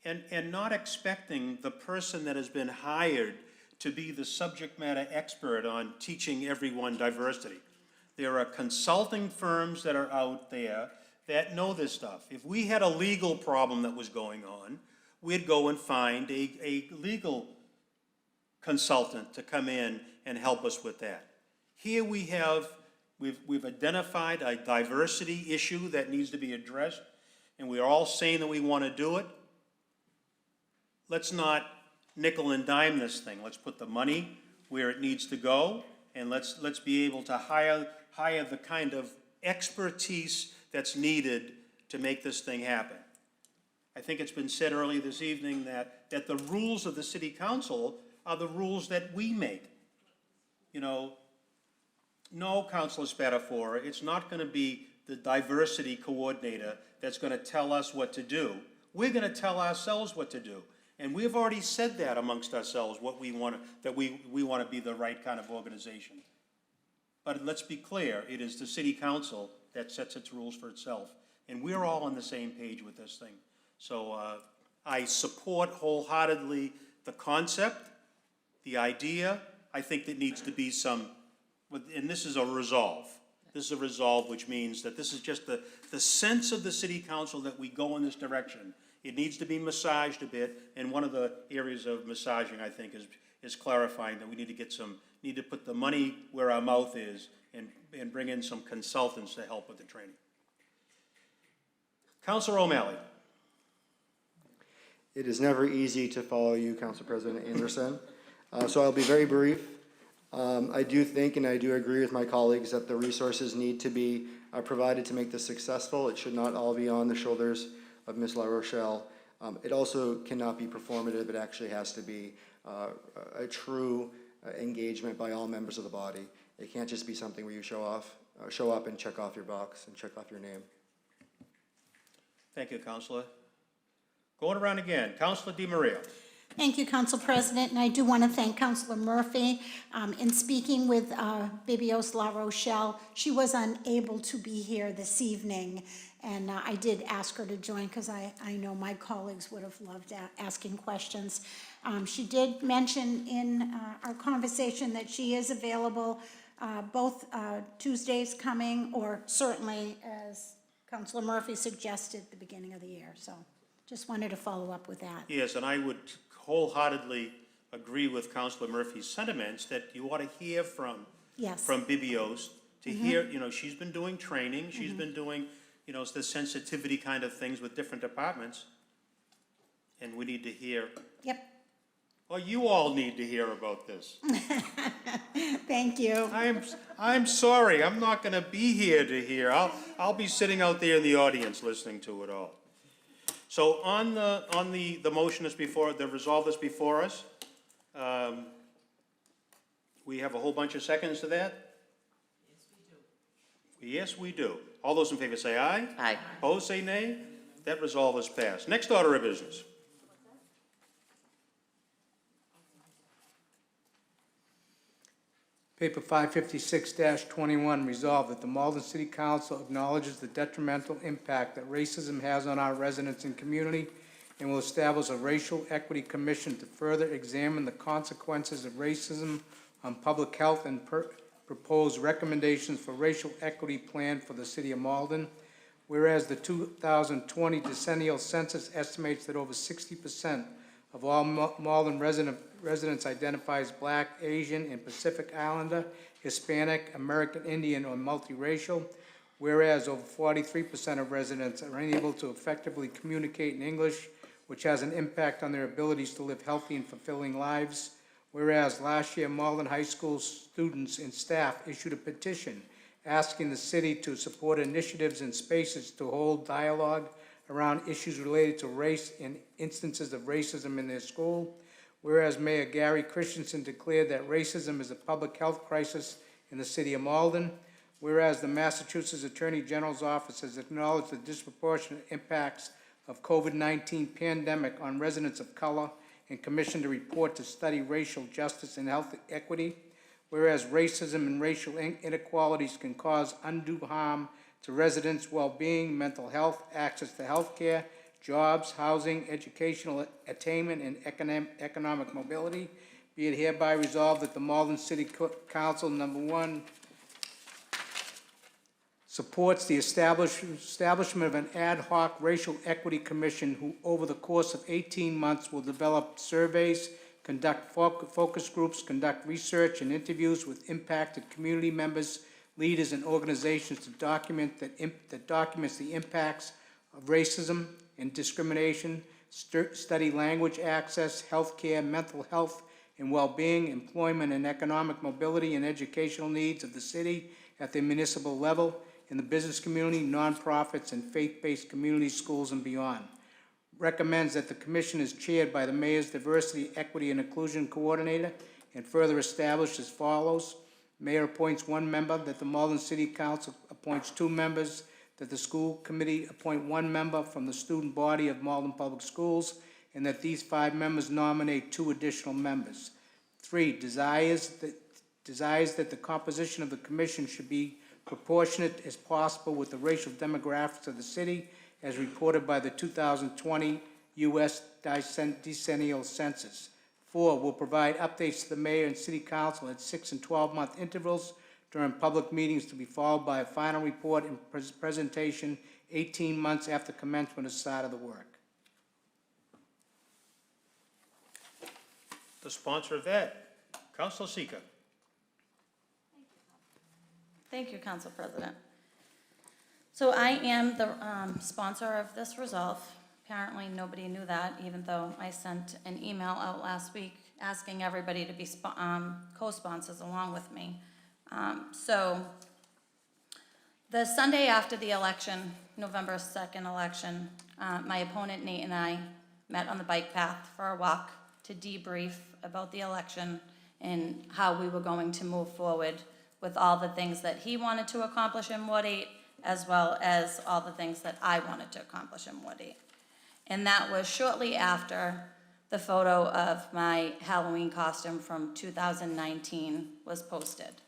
and not expecting the person that has been hired to be the subject matter expert on teaching everyone diversity. There are consulting firms that are out there that know this stuff. If we had a legal problem that was going on, we'd go and find a legal consultant to come in and help us with that. Here we've identified a diversity issue that needs to be addressed, and we're all saying that we want to do it. Let's not nickel and dime this thing. Let's put the money where it needs to go, and let's be able to hire the kind of expertise that's needed to make this thing happen. I think it's been said earlier this evening that the rules of the city council are the rules that we make. You know, no, Councilor Spatafora, it's not going to be the diversity coordinator that's going to tell us what to do. We're going to tell ourselves what to do. And we've already said that amongst ourselves, what we want to, that we want to be the right kind of organization. But let's be clear, it is the city council that sets its rules for itself. And we're all on the same page with this thing. So I support wholeheartedly the concept, the idea. I think there needs to be some, and this is a resolve. This is a resolve, which means that this is just the sense of the city council that we go in this direction. It needs to be massaged a bit, and one of the areas of massaging, I think, is clarifying that we need to put the money where our mouth is and bring in some consultants to help with the training. Councilor O'Malley. It is never easy to follow you, Council President Anderson, so I'll be very brief. I do think, and I do agree with my colleagues, that the resources need to be provided to make this successful. It should not all be on the shoulders of Ms. La Rochelle. It also cannot be performative. It actually has to be a true engagement by all members of the body. It can't just be something where you show up and check off your box and check off your name. Thank you, Councilor. Going around again, Councilor DiMaria. Thank you, Council President, and I do want to thank Councilor Murphy. In speaking with Bibios La Rochelle, she was unable to be here this evening, and I did ask her to join because I know my colleagues would have loved asking questions. She did mention in our conversation that she is available both Tuesdays coming, or certainly, as Councilor Murphy suggested, the beginning of the year. So just wanted to follow up with that. Yes, and I would wholeheartedly agree with Councilor Murphy's sentiments that you ought to hear from Bibios to hear, you know, she's been doing training, she's been doing, you know, the sensitivity kind of things with different departments, and we need to hear. Yep. Well, you all need to hear about this. Thank you. I'm sorry, I'm not going to be here to hear. I'll be sitting out there in the audience listening to it all. So on the motion that's before, the resolve that's before us, we have a whole bunch of seconds to that? Yes, we do. All those in favor say aye. Aye. Opposed, say nay. That resolve is passed. Next order of business. Paper 556-21, resolved that the Malden City Council acknowledges the detrimental impact that racism has on our residents and community and will establish a racial equity commission to further examine the consequences of racism on public health and propose recommendations for racial equity plan for the city of Malden. Whereas the 2020 decennial census estimates that over 60% of all Malden residents identify as Black, Asian, and Pacific Islander, Hispanic, American Indian, or multiracial, whereas over 43% of residents are unable to effectively communicate in English, which has an impact on their abilities to live healthy and fulfilling lives, whereas last year Malden High School students and staff issued a petition asking the city to support initiatives and spaces to hold dialogue around issues related to race and instances of racism in their school. Whereas Mayor Gary Christensen declared that racism is a public health crisis in the city of Malden. Whereas the Massachusetts Attorney General's Office has acknowledged the disproportionate impacts of COVID-19 pandemic on residents of color and commissioned a report to study racial justice and health equity. Whereas racism and racial inequalities can cause undue harm to residents' well-being, mental health, access to health care, jobs, housing, educational attainment, and economic mobility. Be it hereby resolved that the Malden City Council, number one, supports the establishment of an ad hoc racial equity commission who, over the course of 18 months, will develop surveys, conduct focus groups, conduct research and interviews with impacted community members, leaders, and organizations to document that documents the impacts of racism and discrimination, study language access, healthcare, mental health and well-being, employment and economic mobility, and educational needs of the city at the municipal level, in the business community, nonprofits, and faith-based community schools and beyond. Recommends that the commission is chaired by the Mayor's Diversity, Equity, and Inclusion Coordinator, and further established as follows. Mayor appoints one member, that the Malden City Council appoints 2 members, that the school committee appoint 1 member from the student body of Malden Public Schools, and that these 5 members nominate 2 additional members. 3, desires that the composition of the commission should be proportionate as possible with the racial demographics of the city as reported by the 2020 U.S. Decennial Census. 4, will provide updates to the mayor and city council at 6 and 12-month intervals during public meetings to be followed by a final report and presentation 18 months after commencement of start of the work. The sponsor of that, Councilor Seeker. Thank you, Council President. So I am the sponsor of this resolve. Apparently nobody knew that, even though I sent an email out last week asking everybody to be co-sponsors along with me. So the Sunday after the election, November 2nd election, my opponent Nate and I met on the bike path for a walk to debrief about the election and how we were going to move forward with all the things that he wanted to accomplish in Ward 8, as well as all the things that I wanted to accomplish in Ward 8. And that was shortly after the photo of my Halloween costume from 2019 was posted.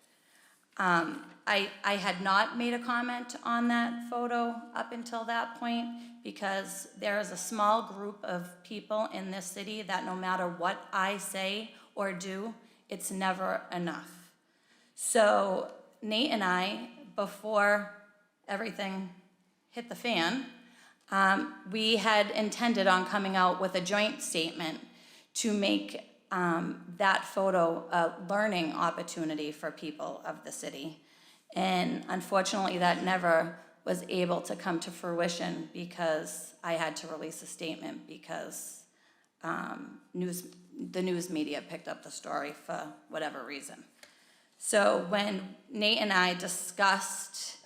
I had not made a comment on that photo up until that point because there is a small group of people in this city that no matter what I say or do, it's never enough. So Nate and I, before everything hit the fan, we had intended on coming out with a joint statement to make that photo a learning opportunity for people of the city. And unfortunately, that never was able to come to fruition because I had to release a statement because the news media picked up the story for whatever reason. So when Nate and I discussed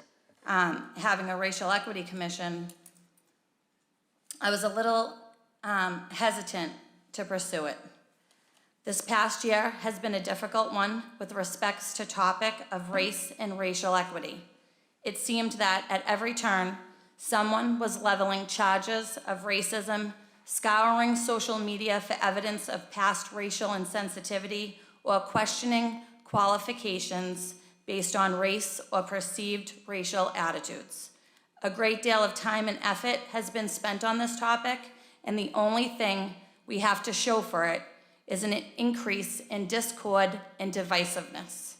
having a racial equity commission, I was a little hesitant to pursue it. This past year has been a difficult one with respects to topic of race and racial equity. It seemed that at every turn, someone was leveling charges of racism, scouring social media for evidence of past racial insensitivity, or questioning qualifications based on race or perceived racial attitudes. A great deal of time and effort has been spent on this topic, and the only thing we have to show for it is an increase in discord and divisiveness.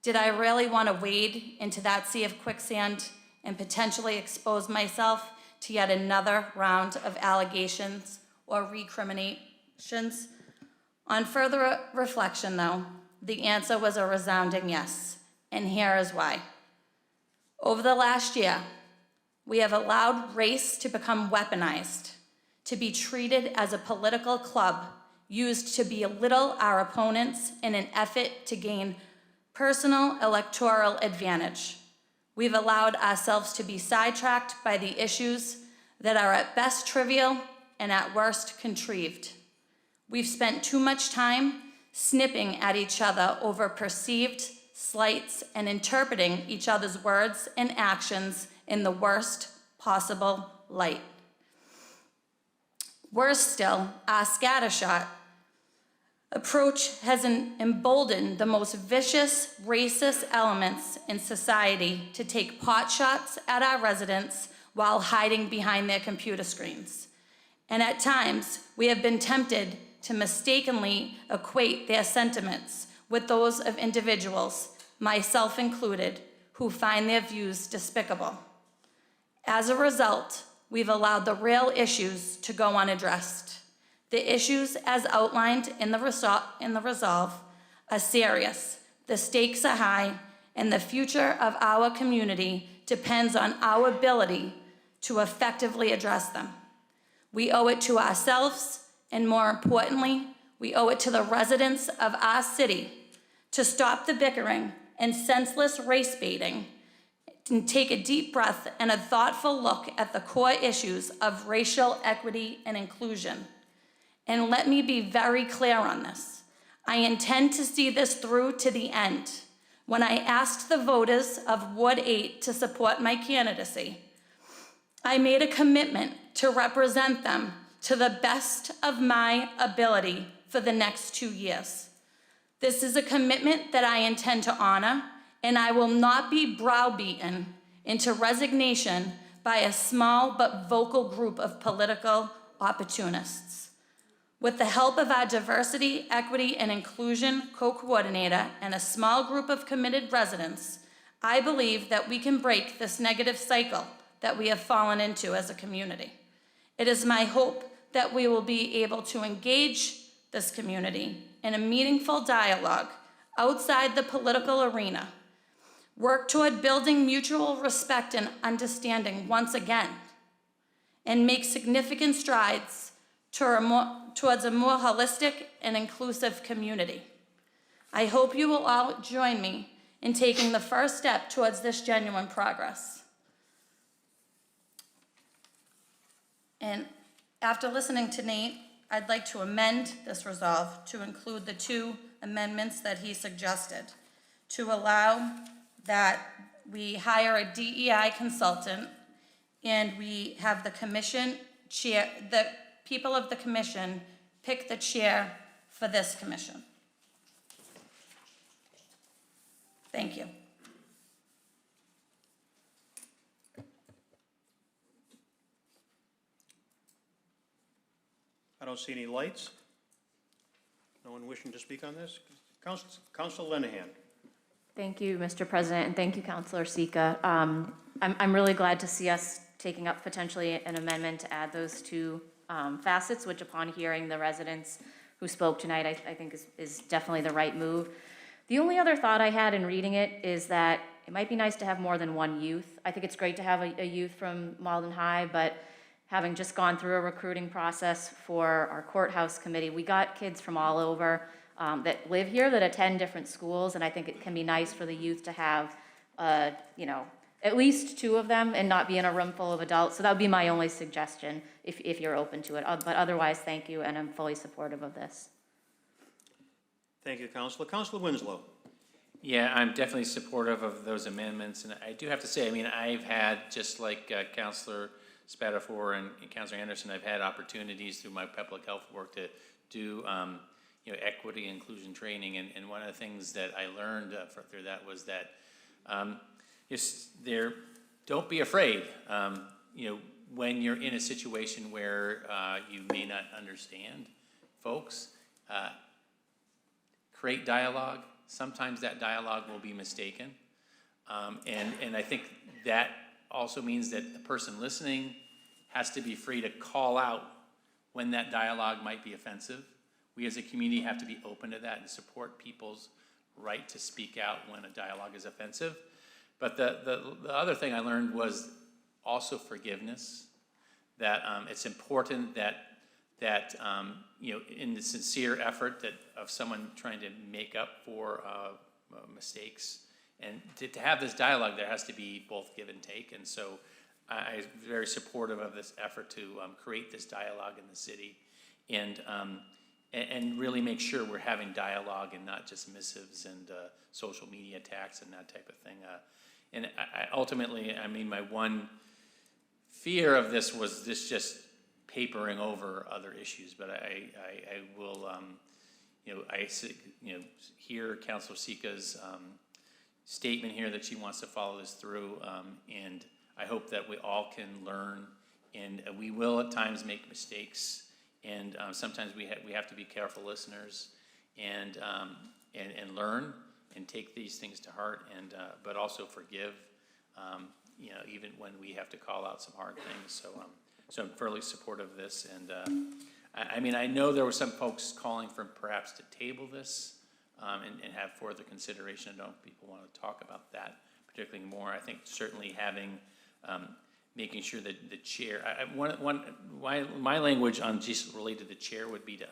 Did I really want to wade into that sea of quicksand and potentially expose myself to yet another round of allegations or recriminations? On further reflection, though, the answer was a resounding yes, and here is why. Over the last year, we have allowed race to become weaponized, to be treated as a political club used to belittle our opponents in an effort to gain personal electoral advantage. We've allowed ourselves to be sidetracked by the issues that are at best trivial and at worst contrived. We've spent too much time snipping at each other over perceived slights and interpreting each other's words and actions in the worst possible light. Worse still, our scattershot approach has emboldened the most vicious, racist elements in society to take potshots at our residents while hiding behind their computer screens. And at times, we have been tempted to mistakenly equate their sentiments with those of individuals, myself included, who find their views despicable. As a result, we've allowed the real issues to go unaddressed. The issues, as outlined in the resolve, are serious. The stakes are high, and the future of our community depends on our ability to effectively address them. We owe it to ourselves, and more importantly, we owe it to the residents of our city to stop the bickering and senseless race baiting and take a deep breath and a thoughtful look at the core issues of racial equity and inclusion. And let me be very clear on this. I intend to see this through to the end. When I asked the voters of Ward 8 to support my candidacy, I made a commitment to represent them to the best of my ability for the next 2 years. This is a commitment that I intend to honor, and I will not be browbeaten into resignation by a small but vocal group of political opportunists. With the help of our diversity, equity, and inclusion co-coordinator and a small group of committed residents, I believe that we can break this negative cycle that we have fallen into as a community. It is my hope that we will be able to engage this community in a meaningful dialogue outside the political arena, work toward building mutual respect and understanding once again, and make significant strides towards a more holistic and inclusive community. I hope you will all join me in taking the first step towards this genuine progress. And after listening to Nate, I'd like to amend this resolve to include the 2 amendments that he suggested, to allow that we hire a DEI consultant and we have the commission chair, the people of the commission pick the chair for this commission. Thank you. I don't see any lights. No one wishing to speak on this? Councilor Linehan. Thank you, Mr. President, and thank you, Councilor Sika. I'm really glad to see us taking up potentially an amendment to add those 2 facets, which upon hearing the residents who spoke tonight, I think is definitely the right move. The only other thought I had in reading it is that it might be nice to have more than 1 youth. I think it's great to have a youth from Malden High, but having just gone through a recruiting process for our courthouse committee, we got kids from all over that live here, that attend different schools, and I think it can be nice for the youth to have, at least 2 of them and not be in a room full of adults. So that would be my only suggestion if you're open to it. But otherwise, thank you, and I'm fully supportive of this. Thank you, Councilor. Councilor Winslow. Yeah, I'm definitely supportive of those amendments, and I do have to say, I mean, I've had, just like Councilor Spatafor and Councilor Anderson, I've had opportunities through my public health work to do equity and inclusion training, and one of the things that I learned through that was that don't be afraid. When you're in a situation where you may not understand folks, create dialogue. Sometimes that dialogue will be mistaken, and I think that also means that the person listening has to be free to call out when that dialogue might be offensive. We as a community have to be open to that and support people's right to speak out when a dialogue is offensive. But the other thing I learned was also forgiveness, that it's important that in the sincere effort of someone trying to make up for mistakes And to have this dialogue, there has to be both give and take. And so I'm very supportive of this effort to create this dialogue in the city and really make sure we're having dialogue and not just missives and social media attacks and that type of thing. And ultimately, I mean, my one fear of this was this just papering over other issues, but I will, hear Councilor Sika's statement here that she wants to follow this through, and I hope that we all can learn, and we will at times make mistakes, and sometimes we have to be careful listeners, and learn and take these things to heart, and but also forgive, even when we have to call out some hard things. So I'm fairly supportive of this, and I mean, I know there were some folks calling for perhaps to table this and have further consideration. I don't know if people want to talk about that particularly more. I think certainly having, making sure that the chair, my language on just related to the chair would be to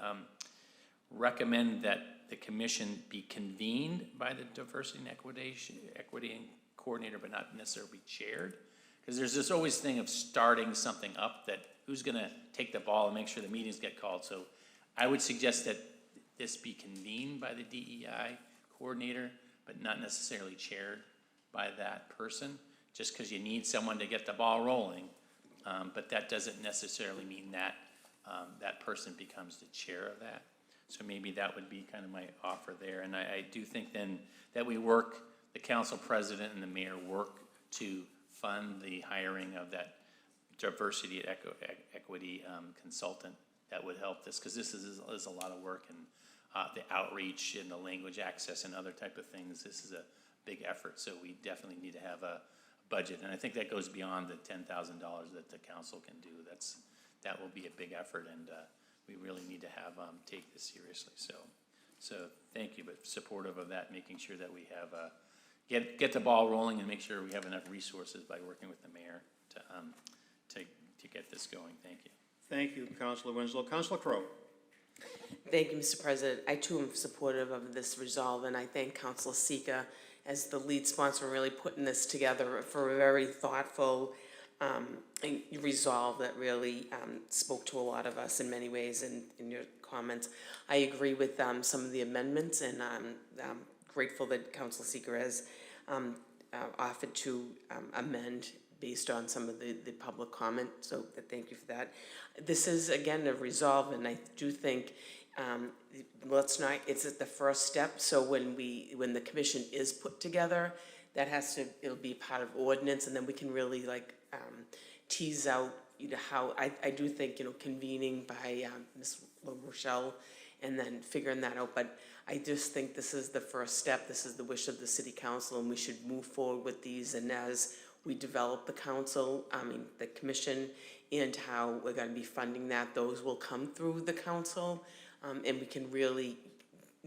recommend that the commission be convened by the diversity and equity and coordinator, but not necessarily be chaired. Because there's this always thing of starting something up that who's going to take the ball and make sure the meetings get called. So I would suggest that this be convened by the DEI coordinator, but not necessarily chaired by that person, just because you need someone to get the ball rolling. But that doesn't necessarily mean that that person becomes the chair of that. So maybe that would be kind of my offer there. And I do think then that we work, the council president and the mayor work to fund the hiring of that diversity and equity consultant that would help this, because this is a lot of work, and the outreach and the language access and other type of things. This is a big effort, so we definitely need to have a budget, and I think that goes beyond the $10,000 that the council can do. That will be a big effort, and we really need to have take this seriously. So thank you, but supportive of that, making sure that we have get the ball rolling and make sure we have enough resources by working with the mayor to get this going. Thank you. Thank you, Councilor Winslow. Councilor Crowe. Thank you, Mr. President. I too am supportive of this resolve, and I thank Councilor Sika as the lead sponsor really putting this together for a very thoughtful resolve that really spoke to a lot of us in many ways in your comments. I agree with some of the amendments, and I'm grateful that Councilor Sika has offered to amend based on some of the public comment, so thank you for that. This is, again, a resolve, and I do think, it's at the first step, so when the commission is put together, it'll be part of ordinance, and then we can really tease out, how, I do think, convening by Ms. Rochelle, and then figuring that out, but I just think this is the first step. This is the wish of the city council, and we should move forward with these, and as we develop the the commission, and how we're going to be funding that, those will come through the council, and we can really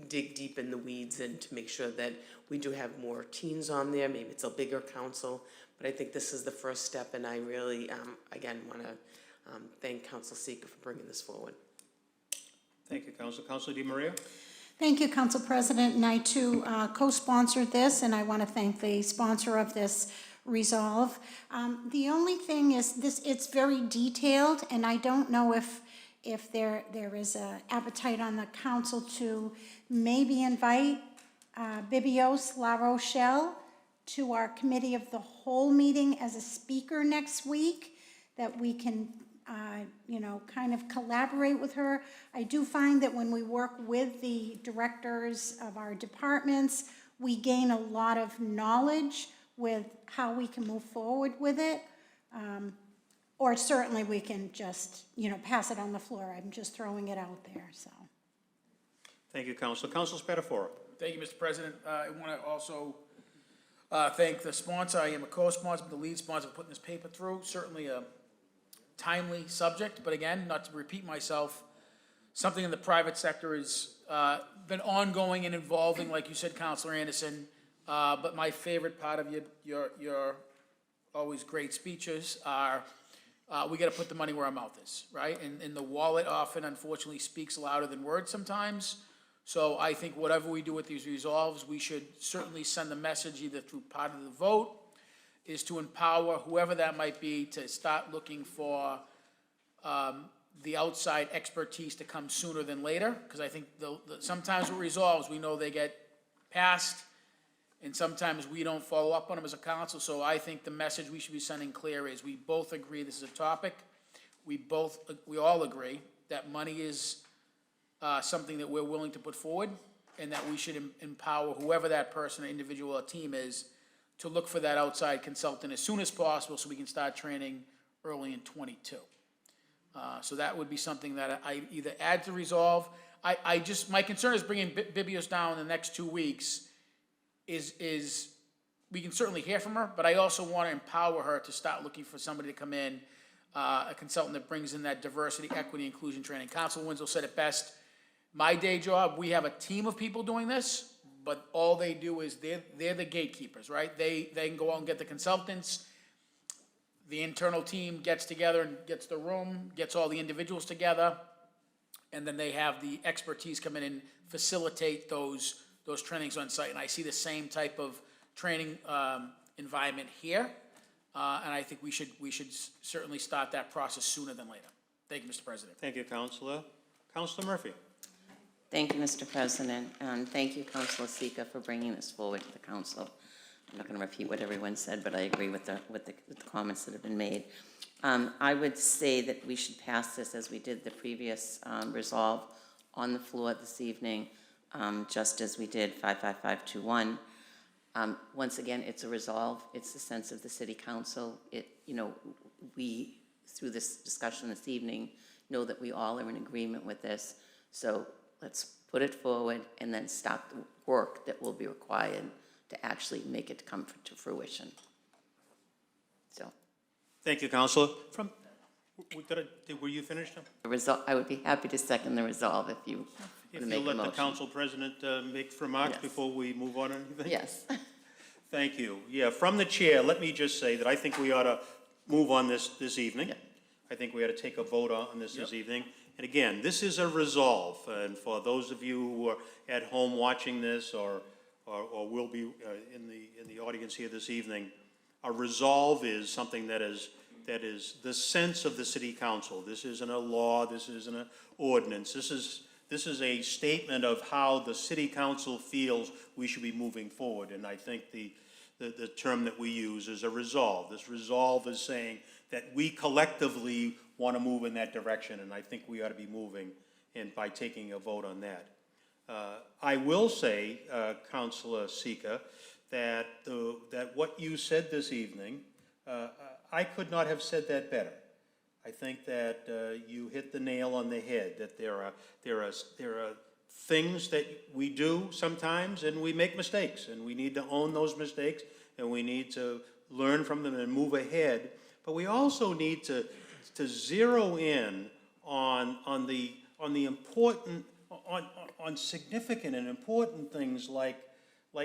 dig deep in the weeds and to make sure that we do have more teens on there. Maybe it's a bigger council, but I think this is the first step, and I really, again, want to thank Councilor Sika for bringing this forward. Thank you, Councilor. Councilor DiMaria. Thank you, Council President, and I too co-sponsored this, and I want to thank the sponsor of this resolve. The only thing is it's very detailed, and I don't know if there is an appetite on the council to maybe invite Bibios La Rochelle to our committee of the whole meeting as a speaker next week, that we can kind of collaborate with her. I do find that when we work with the directors of our departments, we gain a lot of knowledge with how we can move forward with it. Or certainly we can just, pass it on the floor. I'm just throwing it out there, so. Thank you, Councilor. Councilor Spatafora. Thank you, Mr. President. I want to also thank the sponsor. I am a co-sponsor, but the lead sponsor for putting this paper through. Certainly a timely subject, but again, not to repeat myself, something in the private sector has been ongoing and involving, like you said, Councilor Anderson. But my favorite part of your always great speeches are we got to put the money where our mouth is, right? And the wallet often, unfortunately, speaks louder than words sometimes. So I think whatever we do with these resolves, we should certainly send a message either through part of the vote, is to empower whoever that might be to start looking for the outside expertise to come sooner than later, because I think sometimes with resolves, we know they get passed, and sometimes we don't follow up on them as a council. So I think the message we should be sending clear is we both agree this is a topic. We all agree that money is something that we're willing to put forward, and that we should empower whoever that person, individual, or team is, to look for that outside consultant as soon as possible so we can start training early in '22. So that would be something that I either add to resolve. My concern is bringing Bibios down in the next 2 weeks is we can certainly hear from her, but I also want to empower her to start looking for somebody to come in, a consultant that brings in that diversity, equity, inclusion training. Council Winslow said it best. My day job, we have a team of people doing this, but all they do is they're the gatekeepers, right? They can go out and get the consultants. The internal team gets together and gets the room, gets all the individuals together, and then they have the expertise come in and facilitate those trainings on site. And I see the same type of training environment here, and I think we should certainly start that process sooner than later. Thank you, Mr. President. Thank you, Councilor. Councilor Murphy. Thank you, Mr. President, and thank you, Councilor Sika, for bringing this forward to the council. I'm not going to repeat what everyone said, but I agree with the comments that have been made. I would say that we should pass this as we did the previous resolve on the floor this evening, just as we did 55521. Once again, it's a resolve. It's the sense of the City Council. We, through this discussion this evening, know that we all are in agreement with this. So let's put it forward and then start the work that will be required to actually make it come to fruition. So. Thank you, Councilor. Were you finished? I would be happy to second the resolve if you want to make a motion. If you'll let the Council President make remarks before we move on anything? Yes. Thank you. Yeah, from the chair, let me just say that I think we ought to move on this evening. I think we ought to take a vote on this evening. And again, this is a resolve, and for those of you who are at home watching this or will be in the audience here this evening, a resolve is something that is the sense of the City Council. This isn't a law. This isn't an ordinance. This is a statement of how the City Council feels we should be moving forward. And I think the term that we use is a resolve. This resolve is saying that we collectively want to move in that direction, and I think we ought to be moving in by taking a vote on that. I will say, Councilor Sika, that what you said this evening, I could not have said that better. I think that you hit the nail on the head. That there are things that we do sometimes, and we make mistakes, and we need to own those mistakes, and we need to learn from them and move ahead. But we also need to zero in on the important, on significant and important things like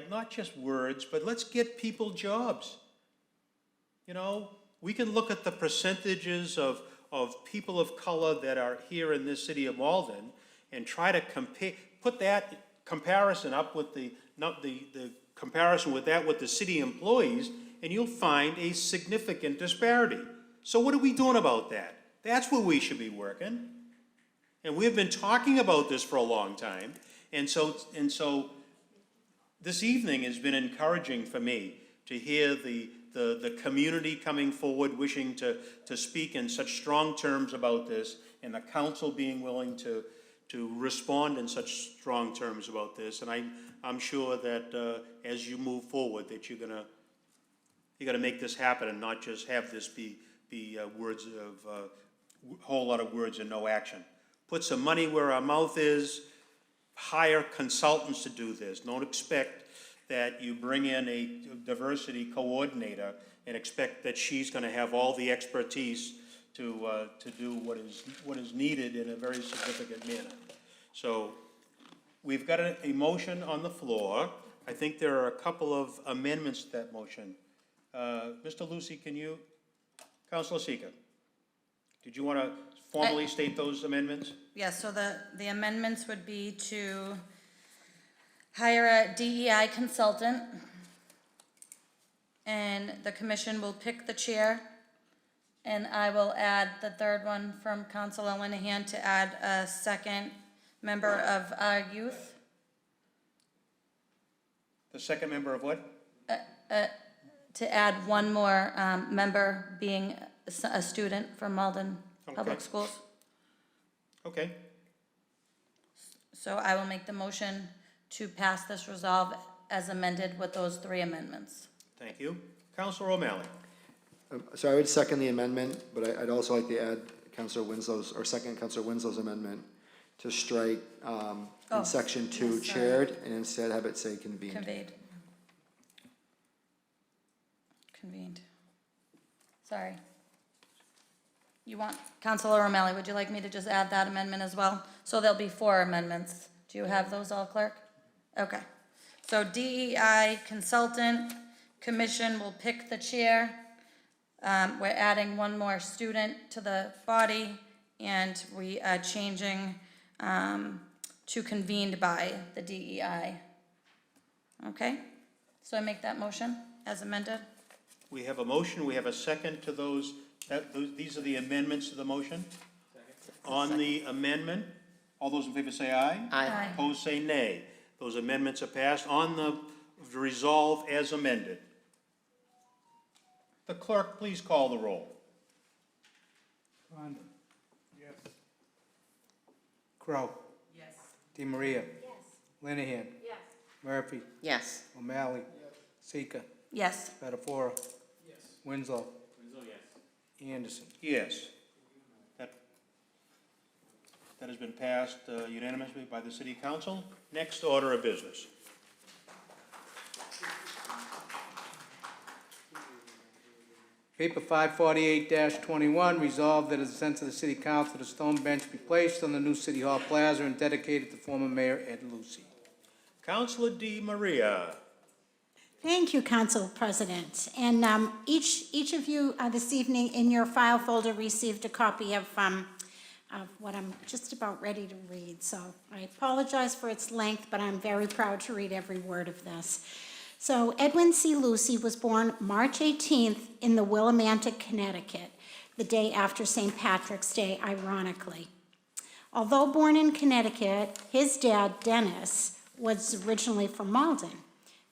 not just words, but let's get people jobs. You know, we can look at the percentages of people of color that are here in this city of Malden and try to put that comparison up with the comparison with that with the city employees, and you'll find a significant disparity. So what are we doing about that? That's where we should be working. And we've been talking about this for a long time. And so this evening has been encouraging for me to hear the community coming forward, wishing to speak in such strong terms about this, and the council being willing to respond in such strong terms about this. And I'm sure that as you move forward, that you're gonna make this happen and not just have this be words of a whole lot of words and no action. Put some money where our mouth is. Hire consultants to do this. Don't expect that you bring in a diversity coordinator and expect that she's going to have all the expertise to do what is needed in a very significant manner. So we've got a motion on the floor. I think there are a couple of amendments to that motion. Mr. Lucy, Councilor Sika, did you want to formally state those amendments? Yes, so the amendments would be to hire a DEI consultant, and the commission will pick the chair. And I will add the third one from Councilor Linehan to add a second member of our youth. The second member of what? To add one more member being a student from Malden Public Okay. Schools. Okay. So I will make the motion to pass this resolve as amended with those 3 amendments. Thank you. Councilor O'Malley. So I would second the amendment, but I'd also like to add Councilor Winslow's, or second Councilor Winslow's amendment to strike in section 2, yes, sorry. chaired, and instead have it say convened. Convened. Sorry. You want, Councilor O'Malley, would you like me to just add that amendment as well? So there'll be 4 amendments. Do you have those all, Clerk? Okay. So DEI consultant, commission will pick the chair. We're adding 1 more student to the body, and we are changing to convened by the DEI. Okay? So I make that motion as amended? We have a motion, we have a second to those, these are the amendments to the motion. On the amendment, all those in favor say aye. Aye. Opposed say nay. Those amendments are passed. On the resolve as amended. The clerk, please call the roll. Condon. Yes. Crowe. Yes. DeMaria. Yes. Linehan. Yes. Murphy. Yes. O'Malley. Seeker. Yes. Spatafora. Yes. Winslow. Winslow, yes. Anderson. Yes. That has been passed unanimously by the City Council. Next order of business. Paper 548-21, resolved that as a sense of the City Council, the stone bench be placed on the new City Hall Plaza and dedicated to former Mayor Ed Lucy. Councilor Di Maria. Thank you, Council President. And each of you this evening in your file folder received a copy of what I'm just about ready to read. So I apologize for its length, but I'm very proud to read every word of this. So Edwin C. Lucy was born March 18th in the Willimantic, Connecticut, the day after St. Patrick's Day, ironically. Although born in Connecticut, his dad, Dennis, was originally from Malden.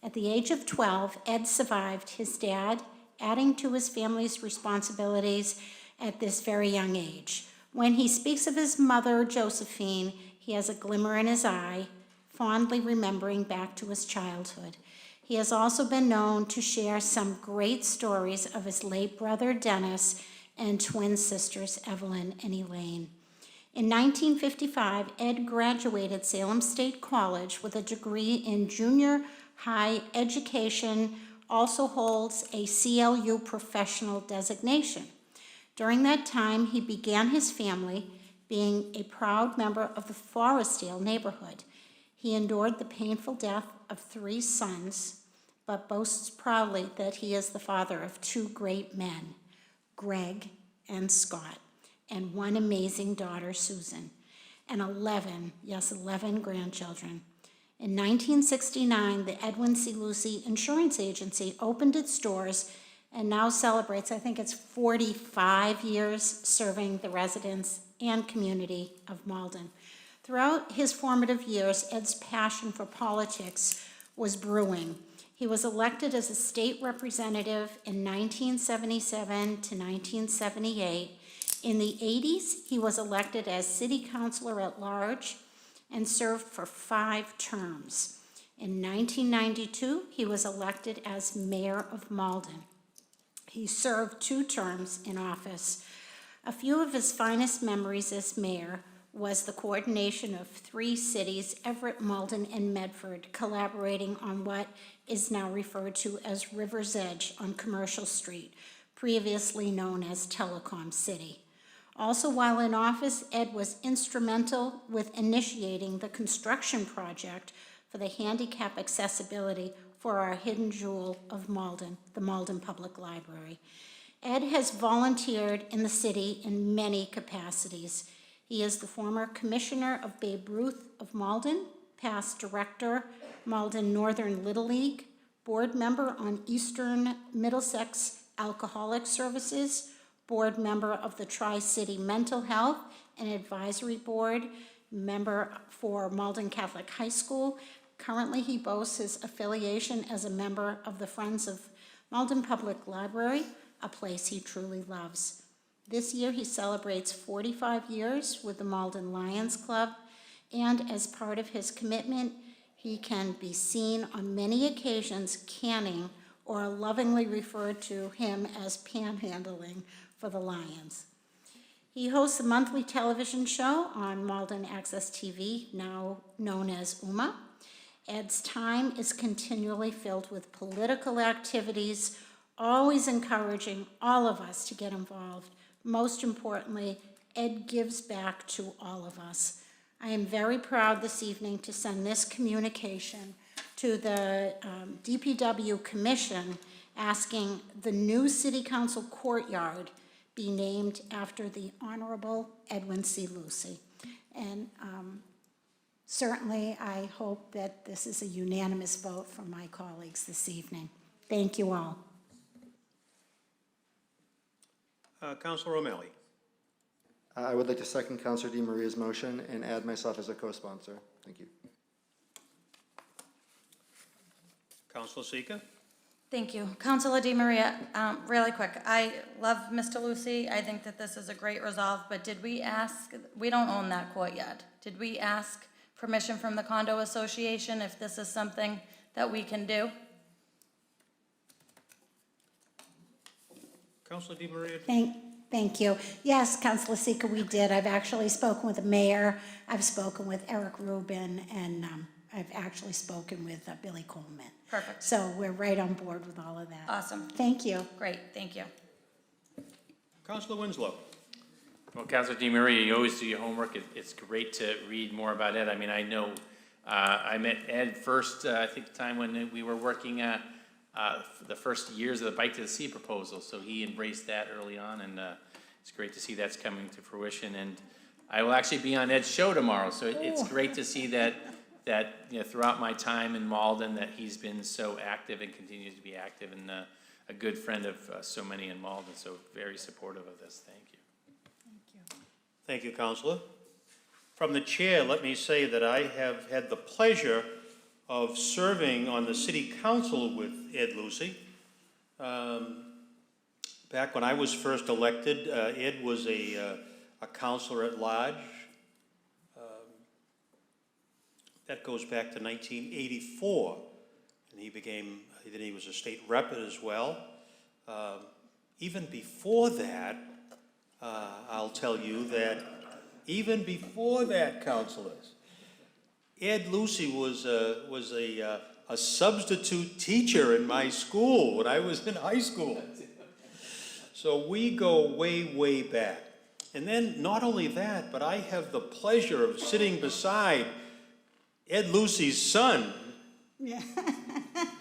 At the age of 12, Ed survived his dad, adding to his family's responsibilities at this very young age. When he speaks of his mother, Josephine, he has a glimmer in his eye, fondly remembering back to his childhood. He has also been known to share some great stories of his late brother, Dennis, and twin sisters, Evelyn and Elaine. In 1955, Ed graduated Salem State College with a degree in junior high education, also holds a CLU professional designation. During that time, he began his family, being a proud member of the Forestdale neighborhood. He endured the painful death of 3 sons, but boasts proudly that he is the father of 2 great men, Greg and Scott, and 1 amazing daughter, Susan, and 11 grandchildren. In 1969, the Edwin C. Lucy Insurance Agency opened its doors and now celebrates, I think it's 45 years serving the residents and community of Malden. Throughout his formative years, Ed's passion for politics was brewing. He was elected as a state representative in 1977 to 1978. In the 80s, he was elected as city councilor at large and served for 5 terms. In 1992, he was elected as mayor of Malden. He served 2 terms in office. A few of his finest memories as mayor was the coordination of 3 cities, Everett, Malden, and Medford, collaborating on what is now referred to as River's Edge on Commercial Street, previously known as Telecom City. Also, while in office, Ed was instrumental with initiating the construction project for the handicap accessibility for our hidden jewel of Malden, the Malden Public Library. Ed has volunteered in the city in many capacities. He is the former commissioner of Babe Ruth of Malden, past director, Malden Northern Little League, board member on Eastern Middlesex Alcoholic Services, board member of the Tri-City Mental Health and Advisory Board, member for Malden Catholic High School. Currently, he boasts his affiliation as a member of the Friends of Malden Public Library, a place he truly loves. This year, he celebrates 45 years with the Malden Lions Club, and as part of his commitment, he can be seen on many occasions canning, or lovingly referred to him as panhandling, for the Lions. He hosts a monthly television show on Malden Access TV, now known as UMA. Ed's time is continually filled with political activities, always encouraging all of us to get involved. Most importantly, Ed gives back to all of us. I am very proud this evening to send this communication to the DPW Commission asking the new City Council courtyard be named after the Honorable Edwin C. Lucy. And certainly I hope that this is a unanimous vote from my colleagues this evening. Thank you all. Councilor O'Malley. I would like to second Councilor DiMaria's motion and add myself as a co-sponsor. Thank you. Councilor Seeker. Thank you. Councilor DiMaria, really quick, I love Mr. Lucy. I think that this is a great resolve, but did we ask, we don't own that courtyard. Did we ask permission from the condo association if this is something that we can do? Councilor DiMaria. Thank you. Yes, Councilor Seeker, we did. I've actually spoken with the mayor. I've spoken with Eric Rubin, and I've actually spoken with Billy Coleman. Perfect. So we're right on board with all of that. Awesome. Thank you. Great, thank you. Councilor Winslow. Well, Councilor DiMaria, you always do your homework. It's great to read more about Ed. I mean, I know I met Ed first, I think the time when we were working the first years of the Bike to the Sea proposal. So he embraced that early on, and it's great to see that's coming to fruition. And I will actually be on Ed's show tomorrow. So it's great to see that you know, throughout my time in Malden, that he's been so active and continues to be active, and a good friend of so many in Malden. So very supportive of this. Thank you. Thank you, Councilor. From the chair, let me say that I have had the pleasure of serving on the City Council with Ed Lucy. Back when I was first elected, Ed was a councilor at large. That goes back to 1984, and then he was a state rep as well. Even before that, I'll tell you that even before that, councilors, Ed Lucy was a substitute teacher in my school when I was in high school. So we go way, way back. And then not only that, but I have the pleasure of sitting beside Ed Lucy's son,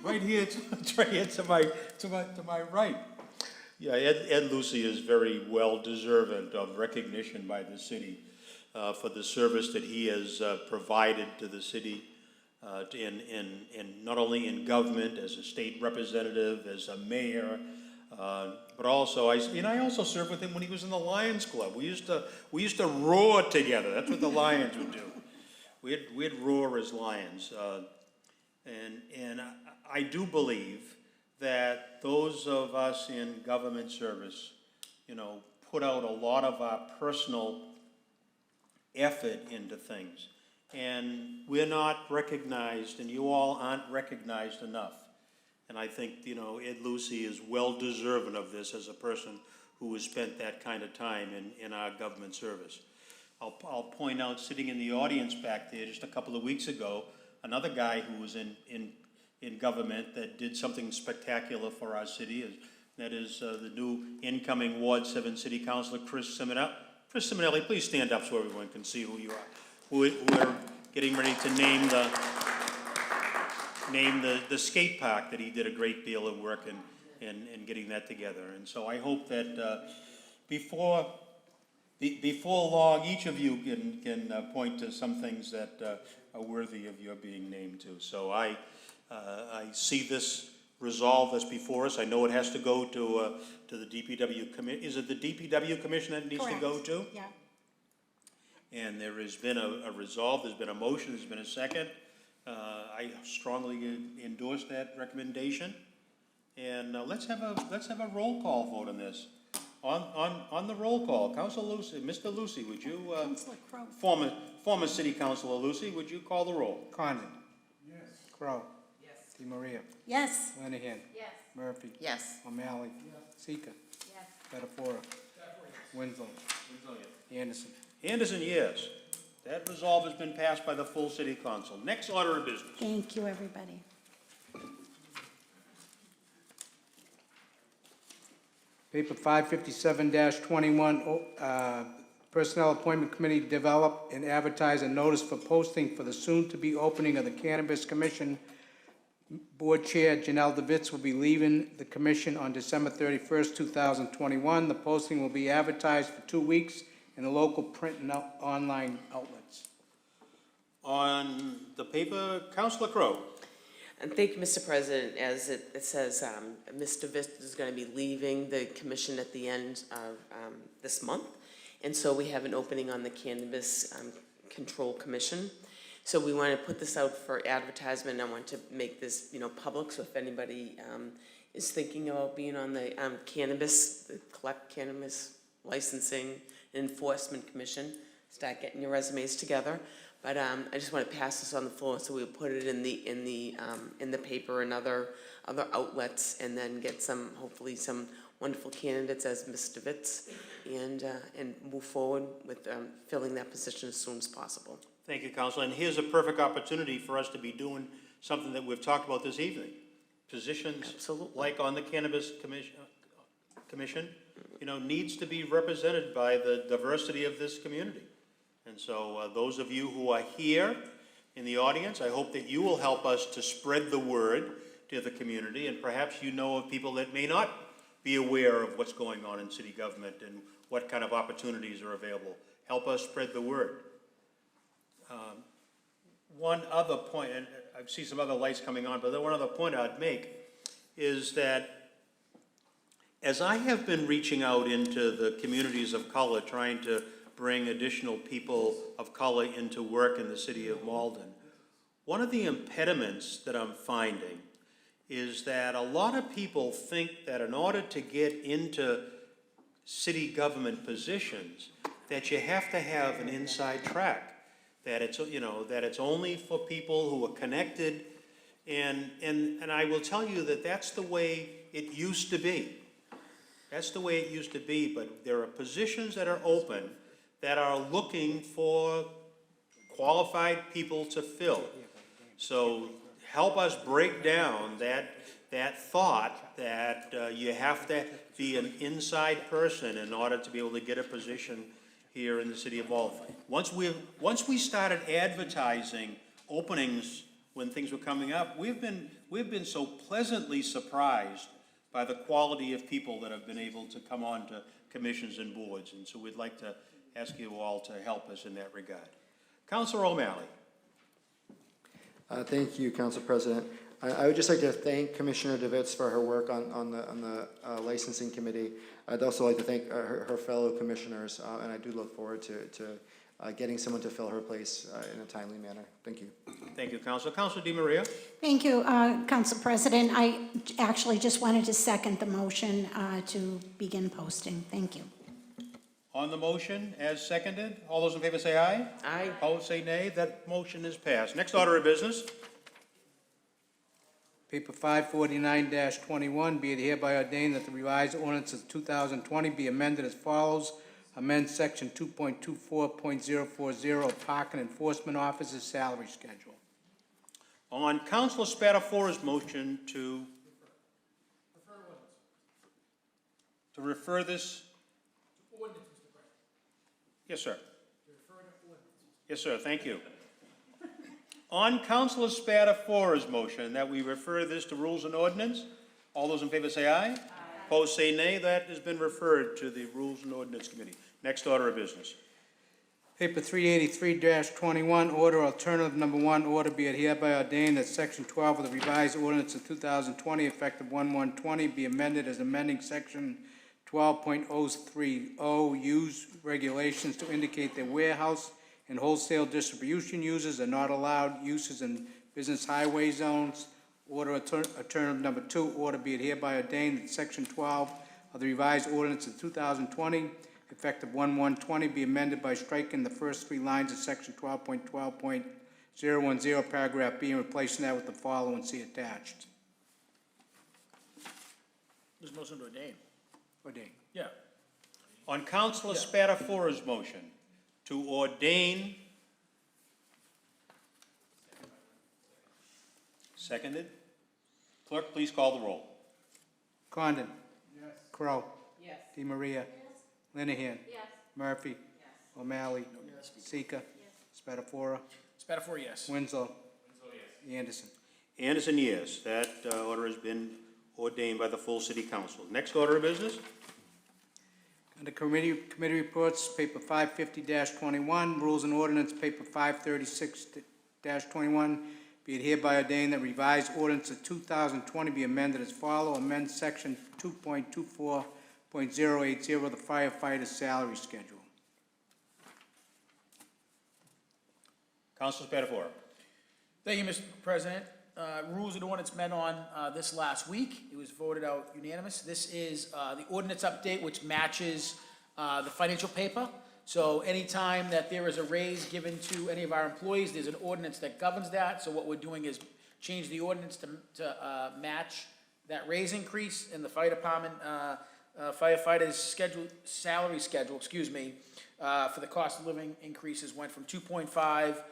right here, right here to my right. Yeah, Ed Lucy is very well deserved of recognition by the city for the service that he has provided to the city, in not only in government as a state representative, as a mayor, but also I also served with him when he was in the Lions Club. We used to roar together. That's what the Lions would do. We'd roar as lions, and I do believe that those of us in government service, you know, put out a lot of our personal effort into things, and we're not recognized, and you all aren't recognized enough. And I think, you know, Ed Lucy is well deserving of this as a person who has spent that kind of time in our government service. I'll point out, sitting in the audience back there just a couple of weeks ago, another guy who was in government that did something spectacular for our city. That is the new incoming Ward 7 City Councilor, Chris Simonelli. Chris Simonelli, please stand up so everyone can see who you are. We're getting ready to name the skate park that he did a great deal of work in getting that together. And so I hope that before long, each of you can point to some things that are worthy of your being named too. So I see this resolve that's before us. I know it has to go to the DPW committee. Is it the DPW commission that it needs to go to? Yeah. And there has been a resolve, there's been a motion, there's been a second. I strongly endorse that recommendation. And let's have a roll call vote on this. On the roll call, Councilor Lucy, Mr. Lucy, would you, Councilor Crowe. former City Councilor Lucy, would you call the roll? Condon. Yes. Crowe. Yes. DiMaria. Yes. Lenihan. Yes. Murphy. Yes. O'Malley. Seeker. Yes. Spatafora. Winslow. Anderson. Anderson, yes. That resolve has been passed by the full City Council. Next order of business. Thank you, everybody. Paper 557-21, Personnel Appointment Committee develop and advertise a notice for posting for the soon-to-be opening of the Cannabis Commission. Board Chair Janelle DeVitz will be leaving the commission on December 31st, 2021. The posting will be advertised for 2 weeks in the local print and online outlets. On the paper, Councilor Crowe. And thank you, Mr. President. As it says, Mr. Vist is going to be leaving the commission at the end of this month. And so we have an opening on the Cannabis Control Commission. So we want to put this out for advertisement. I want to make this, public. So if anybody is thinking about being on the collect cannabis licensing and enforcement commission, start getting your resumes together. But I just want to pass this on the floor, so we'll put it in the paper and other outlets, and then get hopefully some wonderful candidates as Ms. DeVitz, and move forward with filling that position as soon as possible. Thank you, Councilor. And here's a perfect opportunity for us to be doing something that we've talked about this evening. Positions like on the Cannabis Commission, needs to be represented by the diversity of this community. And so those of you who are here in the audience, I hope that you will help us to spread the word to the community, and perhaps you know of people that may not be aware of what's going on in city government and what kind of opportunities are available. Help us spread the word. One other point, and I see some other lights coming on, but one other point I'd make is that as I have been reaching out into the communities of color, trying to bring additional people of color into work in the city of Malden, one of the impediments that I'm finding is that a lot of people think that in order to get into city government positions, that you have to have an inside track, that it's, that it's only for people who are connected, and I will tell you that that's the way it used to be. That's the way it used to be, but there are positions that are open that are looking for qualified people to fill. So help us break down that thought that you have to be an inside person in order to be able to get a position here in the city of Malden. Once we started advertising openings when things were coming up, we've been so pleasantly surprised by the quality of people that have been able to come on to commissions and boards, and so we'd like to ask you all to help us in that regard. Councilor O'Malley. Thank you, Council President. I would just like to thank Commissioner DeVitz for her work on the licensing committee. I'd also like to thank her fellow commissioners, and I do look forward to getting someone to fill her place in a timely manner. Thank you. Thank you, Councilor. Councilor DiMaria. Thank you, Council President. I actually just wanted to second the motion to begin posting. Thank you. On the motion, as seconded, all those in favor say aye. Aye. Opposed say nay. That motion is passed. Next order of business. Paper 549-21, be it hereby ordained that the revised ordinance of 2020 be amended as follows. Amend section 2.24.040 of Park and Enforcement Officer's salary schedule. On Councilor Spatafora's motion to refer this. Yes, sir. Yes, sir. Thank you. On Councilor Spatafora's motion that we refer this to Rules and Ordinance, all those in favor say aye. Aye. Opposed say nay. That has been referred to the Rules and Ordinance Committee. Next order of business. Paper 383-21, order alternative number 1, order be it hereby ordained that section 12 of the revised ordinance of 2020, effective 1/1/20, be amended as amending section 12.030 use regulations to indicate that warehouse and wholesale distribution uses are not allowed uses in business highway zones. Order alternative number 2, order be it hereby ordained that section 12 of the revised ordinance of 2020, effective 1/1/20, be amended by striking the first 3 lines of section 12.12.010, paragraph B, and replacing that with the following, see attached. There's a motion to ordain. Ordain. Yeah. On Councilor Spatafora's motion to ordain, seconded. Clerk, please call the roll. Condon. Yes. Crowe. Yes. DeMaria. Yes. Linehan. Yes. Murphy. Yes. O'Malley. Yes. Sika. Yes. Spatafora. Spatafora, yes. Winslow. Anderson. Anderson, yes. That order has been ordained by the full City Council. Next order of business? Under committee reports, paper 550-21, rules and ordinance, paper 536-21, be it hereby ordained that revised ordinance of 2020 be amended as follows. Amend section 2.24.080 of the firefighter's salary schedule. Councilor Spatafora. Thank you, Mr. President. Rules and ordinance met on this last week. It was voted out unanimous. This is the ordinance update, which matches the financial paper. So anytime that there is a raise given to any of our employees, there's an ordinance that governs that. So what we're doing is change the ordinance to match that raise increase in the fire department firefighters' salary schedule, for the cost of living increases went from 2.5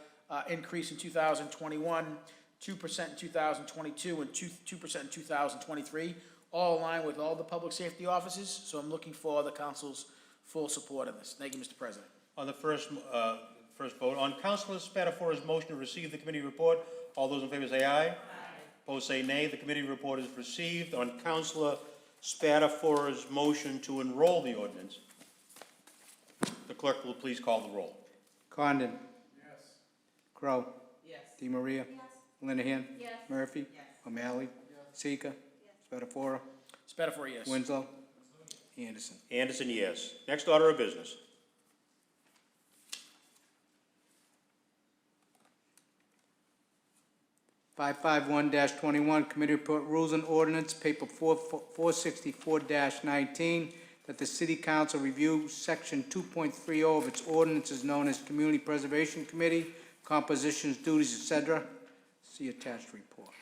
increase in 2021, 2% in 2022, and 2% in 2023, all aligned with all the public safety offices. So I'm looking for the council's full support of this. Thank you, Mr. President. On the first vote, on Councilor Spatafora's motion to receive the committee report, all those in favor say aye. Aye. Opposed say nay. The committee report is received. On Councilor Spatafora's motion to enroll the ordinance, the clerk will please call the roll. Condon. Yes. Crowe. Yes. DeMaria. Yes. Linehan. Yes. Murphy. Yes. O'Malley. Yes. Sika. Yes. Spatafora. Spatafora, yes. Winslow. Anderson. Anderson, yes. Next order of business. (551-21) Committee Report Rules and Ordinance, paper 464-19, that the City Council review section 2.30 of its ordinances known as Community Preservation Committee, compositions, duties, etc. See attached report.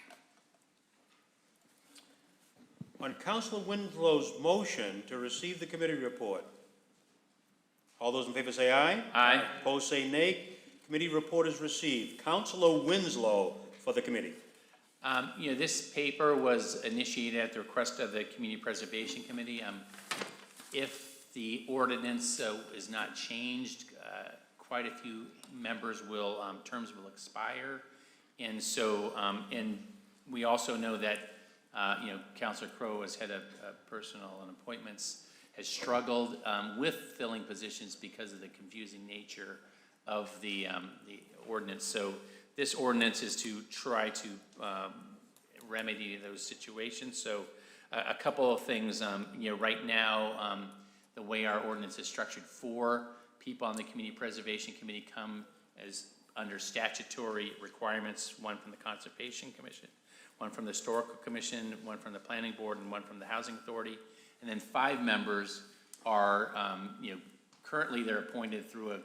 On Councilor Winslow's motion to receive the committee report, all those in favor say aye. Aye. Opposed say nay. Committee report is received. Councilor Winslow for the committee. This paper was initiated at the request of the Community Preservation Committee. If the ordinance is not changed, quite a few members will, terms will expire. And so, and we also know that Councilor Crowe, as head of personnel and appointments, has struggled with filling positions because of the confusing nature of the ordinance. So this ordinance is to try to remedy those situations. So a couple of things, right now, the way our ordinance is structured, 4 people on the Community Preservation Committee come as under statutory requirements, 1 from the Conservation Commission, 1 from the Historical Commission, 1 from the Planning Board, and 1 from the Housing Authority. And then 5 members are, currently they're appointed through a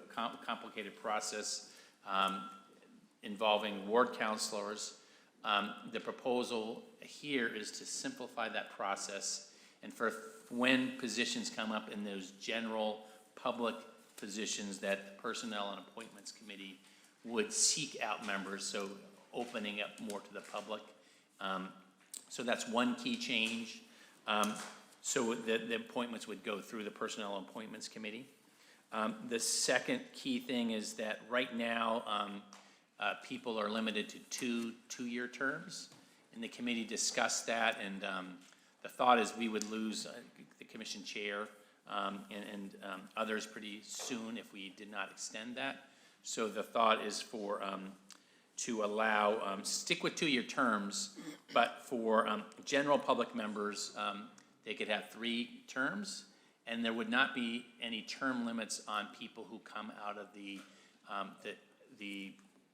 complicated process involving ward councilors. The proposal here is to simplify that process, and for when positions come up in those general public positions, that the Personnel and Appointments Committee would seek out members, so opening up more to the public. So that's one key change. So the appointments would go through the Personnel and Appointments Committee. The second key thing is that right now, people are limited to 2-year terms, and the committee discussed that, and the thought is we would lose the commission chair and others pretty soon if we did not extend that. So the thought is for, to allow, stick with 2-year terms, but for general public members, they could have 3 terms, and there would not be any term limits on people who come out of the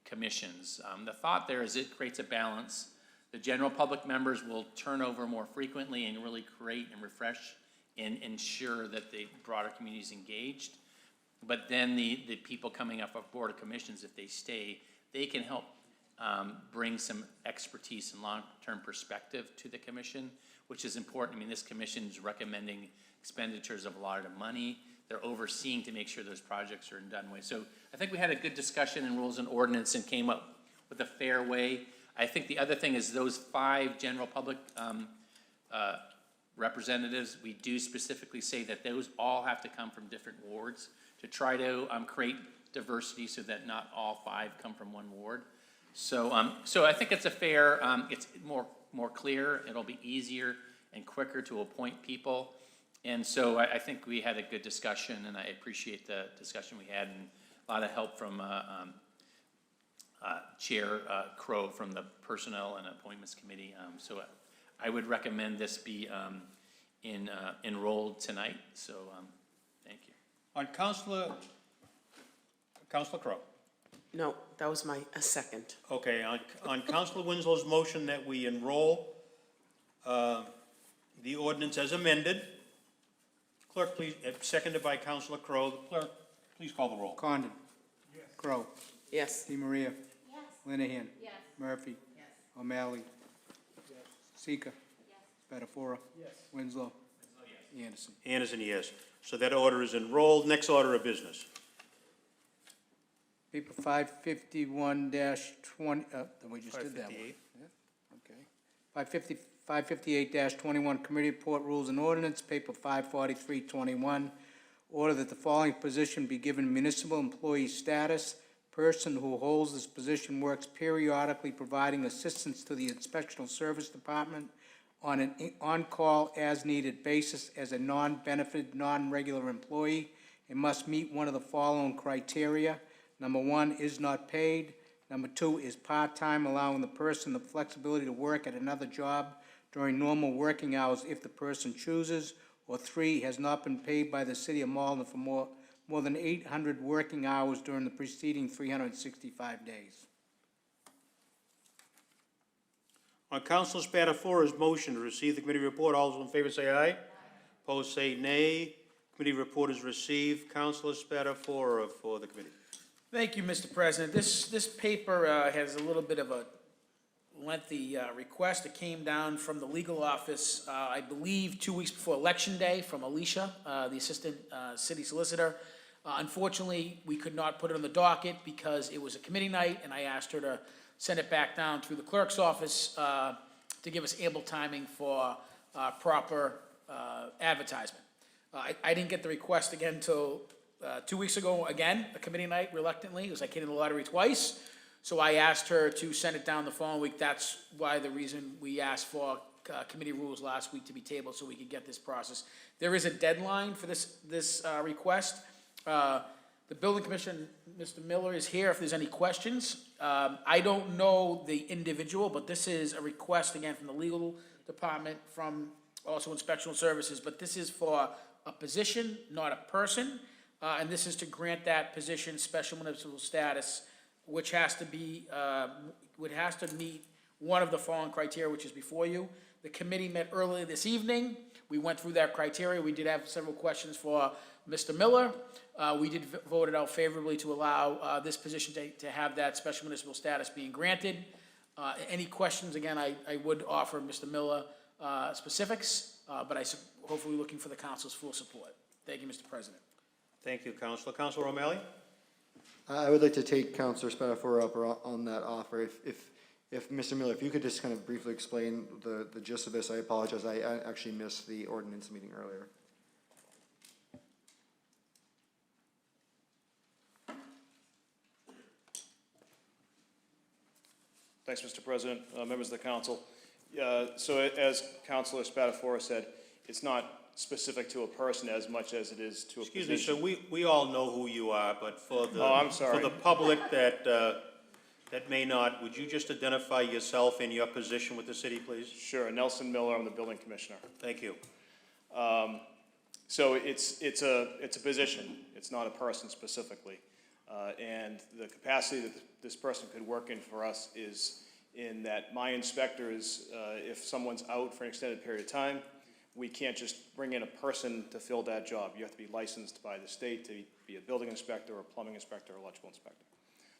commissions. The thought there is it creates a balance. The general public members will turn over more frequently and really create and refresh and ensure that the broader community is engaged. But then the people coming up of Board of Commissions, if they stay, they can help bring some expertise and long-term perspective to the commission, which is important. I mean, this commission is recommending expenditures of a lot of money. They're overseeing to make sure those projects are done well. So I think we had a good discussion in rules and ordinance and came up with a fair way. I think the other thing is those 5 general public representatives, we do specifically say that those all have to come from different wards to try to create diversity so that not all 5 come from one ward. So, so I think it's a fair, it's more clear, it'll be easier and quicker to appoint people. And so I think we had a good discussion, and I appreciate the discussion we had, and a lot of help from Chair Crow from the Personnel and Appointments Committee. So I would recommend this be enrolled tonight, so thank you. On Councilor Crowe. No, that was my second. Okay, on Councilor Winslow's motion that we enroll the ordinance as amended, Clerk, please, seconded by Councilor Crowe. The Clerk, please call the roll. Condon. Yes. Crowe. Yes. DeMaria. Yes. Linehan. Yes. Murphy. Yes. O'Malley. Yes. Seeker. Yes. Spatafora. Yes. Winslow. Anderson. Anderson, yes. So that order is enrolled. Next order of business. Paper 551-20, we just did that one. 558. Yeah, okay. 558-21, Committee Report Rules and Ordinance, paper 543-21. Order that the following position be given municipal employee status. Person who holds this position works periodically providing assistance to the Inspectional Service Department on an on-call as-needed basis as a non-benefited, non-regular employee and must meet one of the following criteria. Number 1, is not paid. Number 2, is part-time, allowing the person the flexibility to work at another job during normal working hours if the person chooses. Or 3, has not been paid by the city of Malden for more than 800 working hours during the preceding 365 days. On Councilor Spatafora's motion to receive the committee report, all those in favor say aye. Opposed say nay. Committee report is received. Councilor Spatafora for the committee. Thank you, Mr. President. This paper has a little bit of a lengthy request. It came down from the legal office, I believe, 2 weeks before Election Day from Alicia, the Assistant City Solicitor. Unfortunately, we could not put it on the docket because it was a committee night, and I asked her to send it back down through the clerk's office to give us ample timing for proper advertisement. I didn't get the request again until 2 weeks ago, again, a committee night, reluctantly. It was like hitting the lottery twice. So I asked her to send it down the following week. That's why the reason we asked for committee rules last week to be tabled so we could get this process. There is a deadline for this request. The building commissioner, Mr. Miller, is here if there's any questions. I don't know the individual, but this is a request again from the legal department, from also inspectional services, but this is for a position, not a person. And this is to grant that position special municipal status, which has to be, has to meet one of the following criteria, which is before you. The committee met earlier this evening. We went through that criteria. We did have several questions for Mr. Miller. We did vote it out favorably to allow this position to have that special municipal status being granted. Any questions, again, I would offer Mr. Miller specifics, but hopefully looking for the council's full support. Thank you, Mr. President. Thank you, Councilor. Councilor O'Malley? I would like to take Councilor Spatafora up on that offer. If Mr. Miller, if you could just kind of briefly explain the gist of this. I apologize. I actually missed the ordinance meeting earlier. Thanks, Mr. President, members of the council. So as Councilor Spatafora said, it's not specific to a person as much as it is to a position. Excuse me, sir, we all know who you are, but for the, Oh, I'm sorry. for the public that may not, would you just identify yourself and your position with the city, please? Sure, Nelson Miller, I'm the building commissioner. Thank you. So it's a position, it's not a person specifically. And the capacity that this person could work in for us is in that my inspectors, if someone's out for an extended period of time, we can't just bring in a person to fill that job. You have to be licensed by the state to be a building inspector or plumbing inspector or electrical inspector.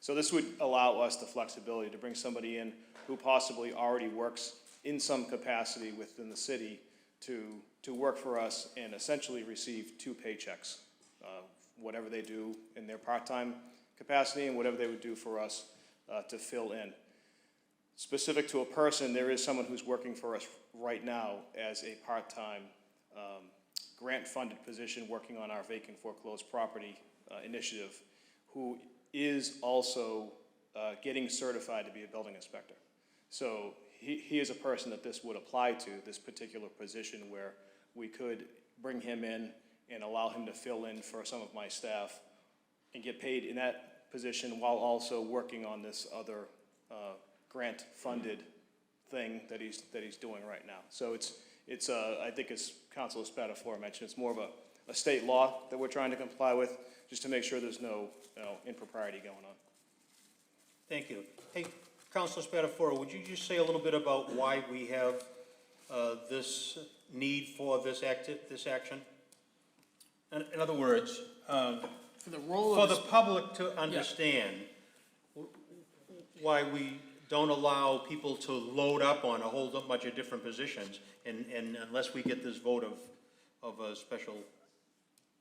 So this would allow us the flexibility to bring somebody in who possibly already works in some capacity within the city to work for us and essentially receive 2 paychecks, whatever they do in their part-time capacity and whatever they would do for us to fill in. Specific to a person, there is someone who's working for us right now as a part-time grant-funded position working on our vacant foreclosed property initiative, who is also getting certified to be a building inspector. So he is a person that this would apply to, this particular position, where we could bring him in and allow him to fill in for some of my staff and get paid in that position while also working on this other grant-funded thing that he's doing right now. So it's I think as Councilor Spatafora mentioned, it's more of a state law that we're trying to comply with, just to make sure there's no impropriety going on. Thank you. Hey, Councilor Spatafora, would you just say a little bit about why we have this need for this action? In other words, for the role for of... the public to understand why we don't allow people to load up on a whole bunch of different positions, and unless we get this vote of a special.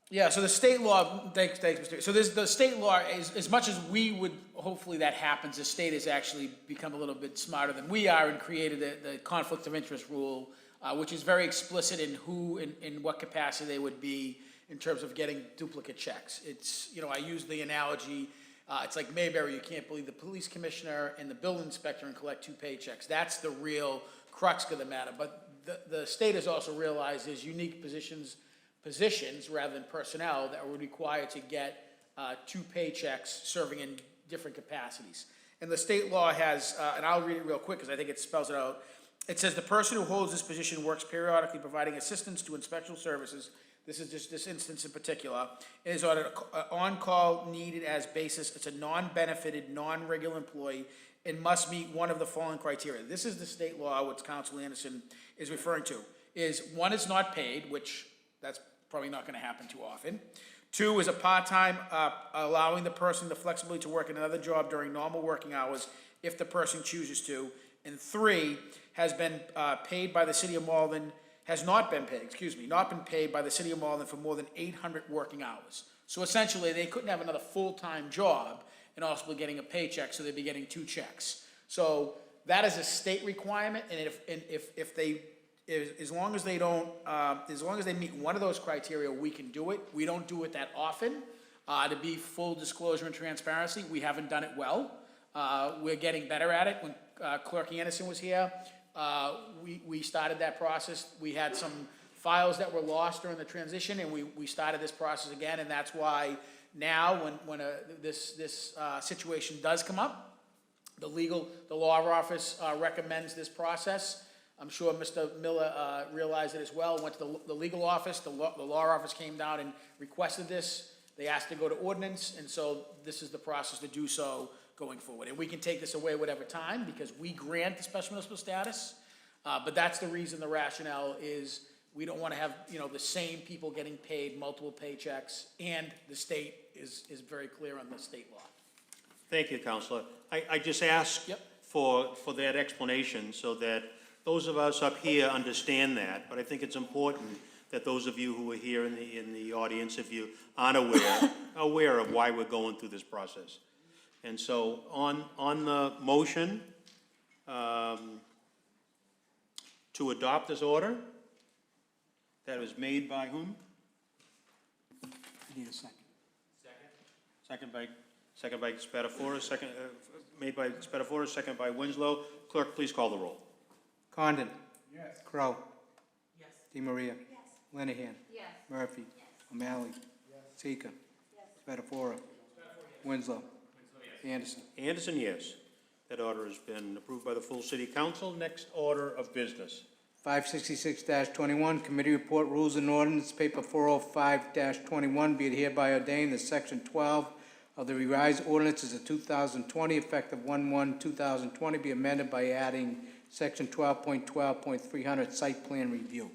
Yeah, so the state law, thanks, Mr. So the state law, is, as much as we would, hopefully that happens, the state has actually become a little bit smarter than we are and created the conflict of interest rule, which is very explicit in who, in what capacity they would be in terms of getting duplicate checks. It's, I use the analogy, it's like Mayberry, you can't believe the police commissioner and the building inspector and collect 2 paychecks. That's the real crux of the matter. But the state has also realized there's unique positions rather than personnel that were required to get 2 paychecks serving in different capacities. And the state law has, and I'll read it real quick because I think it spells it out. It says the person who holds this position works periodically providing assistance to inspectional services. This is just this instance in particular. It is on an on-call needed as basis. It's a non-benefited, non-regular employee and must meet one of the following criteria. This is the state law, which Council Anderson is referring to. Is 1 is not paid, which that's probably not going to happen too often. 2 is a part-time, allowing the person the flexibility to work in another job during normal working hours if the person chooses to. And 3 has been paid by the city of Malden, has not been paid, not been paid by the city of Malden for more than 800 working hours. So essentially, they couldn't have another full-time job and also be getting a paycheck, so they'd be getting 2 checks. So that is a state requirement, and if they, as long as they don't, as long as they meet one of those criteria, we can do it. We don't do it that often. To be full disclosure and transparency, we haven't done it well. We're getting better at it. When Clerk Anderson was here, we started that process. We had some files that were lost during the transition, and we started this process again, and that's why now when this situation does come up, the law office recommends this process. I'm sure Mr. Miller realized it as well. Went to the legal office. The law office came down and requested this. They asked to go to ordinance, and so this is the process to do so going forward. And we can take this away whatever time because we grant the special municipal status. But that's the reason, the rationale is we don't want to have the same people getting paid multiple paychecks, and the state is very clear on the state law. Thank you, Councilor. I just asked for that explanation so that those of us up here understand that, but I think it's important that those of you who are here in the audience, if you aren't aware of why we're going through this process. And so on the motion to adopt this order, that was made by whom? I need a second. Second by Spatafora, made by Spatafora, second by Winslow. Clerk, please call the roll. Condon. Yes. Crowe. Yes. DiMaria. Yes. Linehan. Murphy. O'Malley. Seeker. Spatafora. Winslow. Anderson. Anderson, yes. That order has been approved by the full city council. Next order of business. 566-21, Committee Report, Rules and Ordinance, Paper 405-21, be it hereby ordained that Section 12 of the revised ordinances of 2020, effective 1/1/2020, be amended by adding Section 12.12.300, Site Plan Review.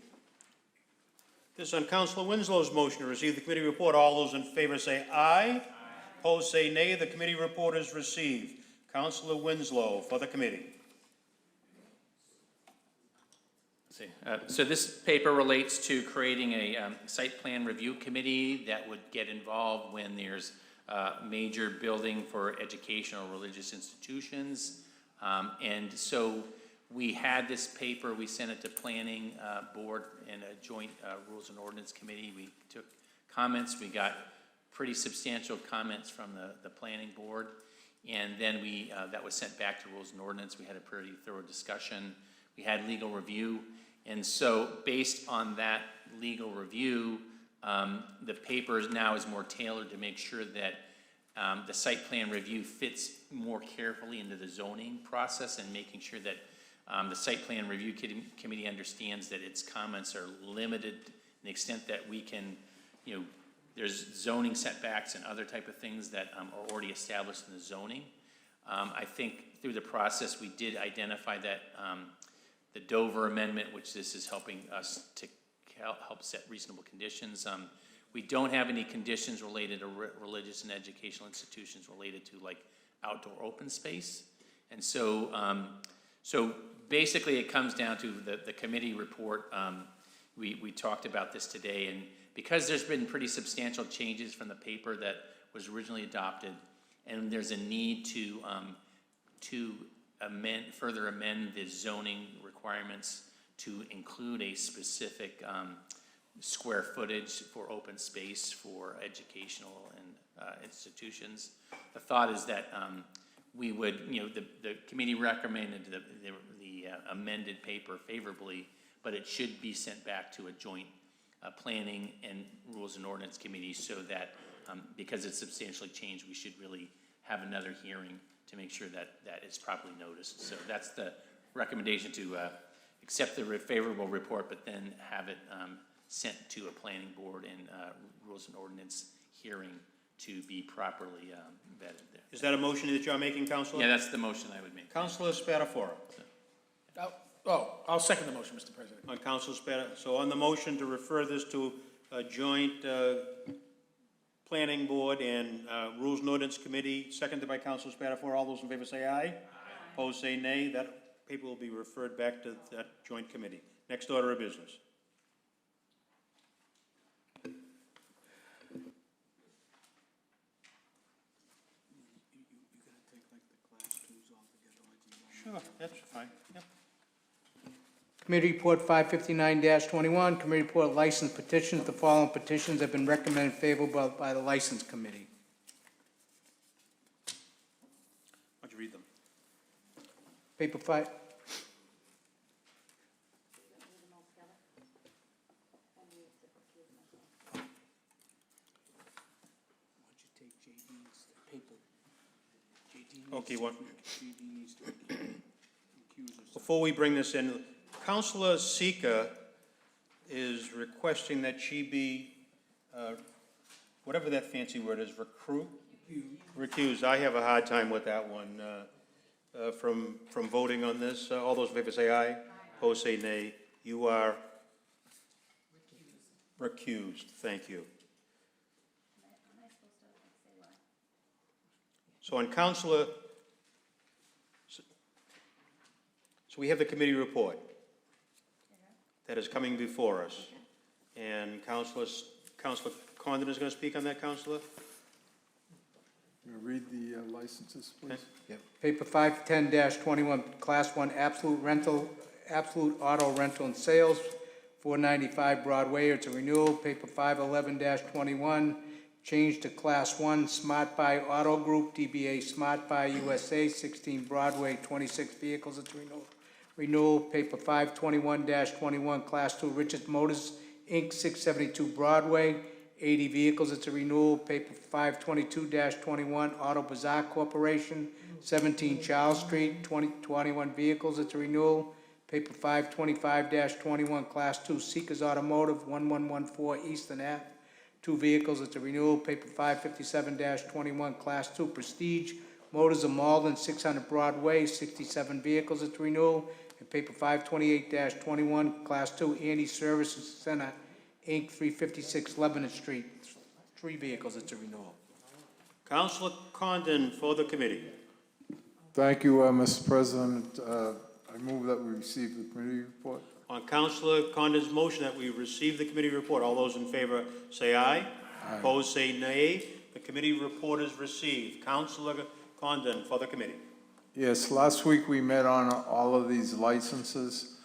This is on Councilor Winslow's motion to receive the committee report. All those in favor say aye. Opposed say nay. The committee report is received. Councilor Winslow for the committee. So this paper relates to creating a site plan review committee that would get involved when there's major building for educational or religious institutions. And so we had this paper, we sent it to planning board and a joint rules and ordinance committee. We took comments, we got pretty substantial comments from the planning board. And then that was sent back to rules and ordinance. We had a pretty thorough discussion. We had legal review. And so based on that legal review, the paper now is more tailored to make sure that the site plan review fits more carefully into the zoning process and making sure that the site plan review committee understands that its comments are limited to the extent that we can, there's zoning setbacks and other type of things that are already established in the zoning. I think through the process we did identify that the Dover Amendment, which this is helping us to help set reasonable conditions. We don't have any conditions related to religious and educational institutions related to like outdoor open space. And so, so basically it comes down to the committee report. We talked about this today, and because there's been pretty substantial changes from the paper that was originally adopted, and there's a need to further amend the zoning requirements to include a specific square footage for open space for educational and institutions. The thought is that we would, the committee recommended the amended paper favorably, but it should be sent back to a joint planning and rules and ordinance committee so that because it's substantially changed, we should really have another hearing to make sure that that is properly noticed. So that's the recommendation, to accept the favorable report, but then have it sent to a planning board and rules and ordinance hearing to be properly vetted there. Is that a motion that you're making, Councilor? Yeah, that's the motion I would make. Councilor Spatafora. I'll second the motion, Mr. President. On Councilor Spatafora. So on the motion to refer this to a joint planning board and rules and ordinance committee, seconded by Councilor Spatafora. All those in favor say aye. Opposed say nay. That paper will be referred back to that joint committee. Next order of business. Sure, that's fine. Yep. Committee Report 559-21, Committee Report License Petitions. The following petitions have been recommended favorable by the License Committee. Why don't you read them? Paper 5. Okay, what? Before we bring this in, Councilor Seeker is requesting that she be, whatever that fancy word is, recused. I have a hard time with that one, from voting on this. All those in favor say aye. Opposed say nay. You are recused. Thank you. So on Councilor, so we have the committee report that is coming before us. And Councilor Condon is going to speak on that, Councilor? Read the licenses, please. Yep. Paper 510-21, Class 1 Absolute Auto Rental and Sales, 495 Broadway. It's a renewal. Paper 511-21, change to Class 1 Smart Buy Auto Group, DBA Smart Buy USA, 16 Broadway, 26 vehicles. It's renewal. Renewal. Paper 521-21, Class 2 Richards Motors Inc., 672 Broadway, 80 vehicles, it's a renewal. Paper 522-21, Auto Bazaar Corporation, 17 Charles Street, 21 vehicles, it's a renewal. Paper 525-21, Class 2 Seekers Automotive, 1114 Eastern Ave, 2 vehicles, it's a renewal. Paper 557-21, Class 2 Prestige Motors of Malden, 600 Broadway, 67 vehicles, it's a renewal. And paper 528-21, Class 2 Andy Services Center, Inc., 356 Lebanon Street, 3 vehicles, it's a renewal. Councilor Condon for the committee. Thank you, Mr. President. I move that we receive the committee report. On Councilor Condon's motion that we receive the committee report, all those in favor say aye. Aye. Opposed say nay. The committee report is received. Councilor Condon for the committee. Yes, last week we met on all of these licenses.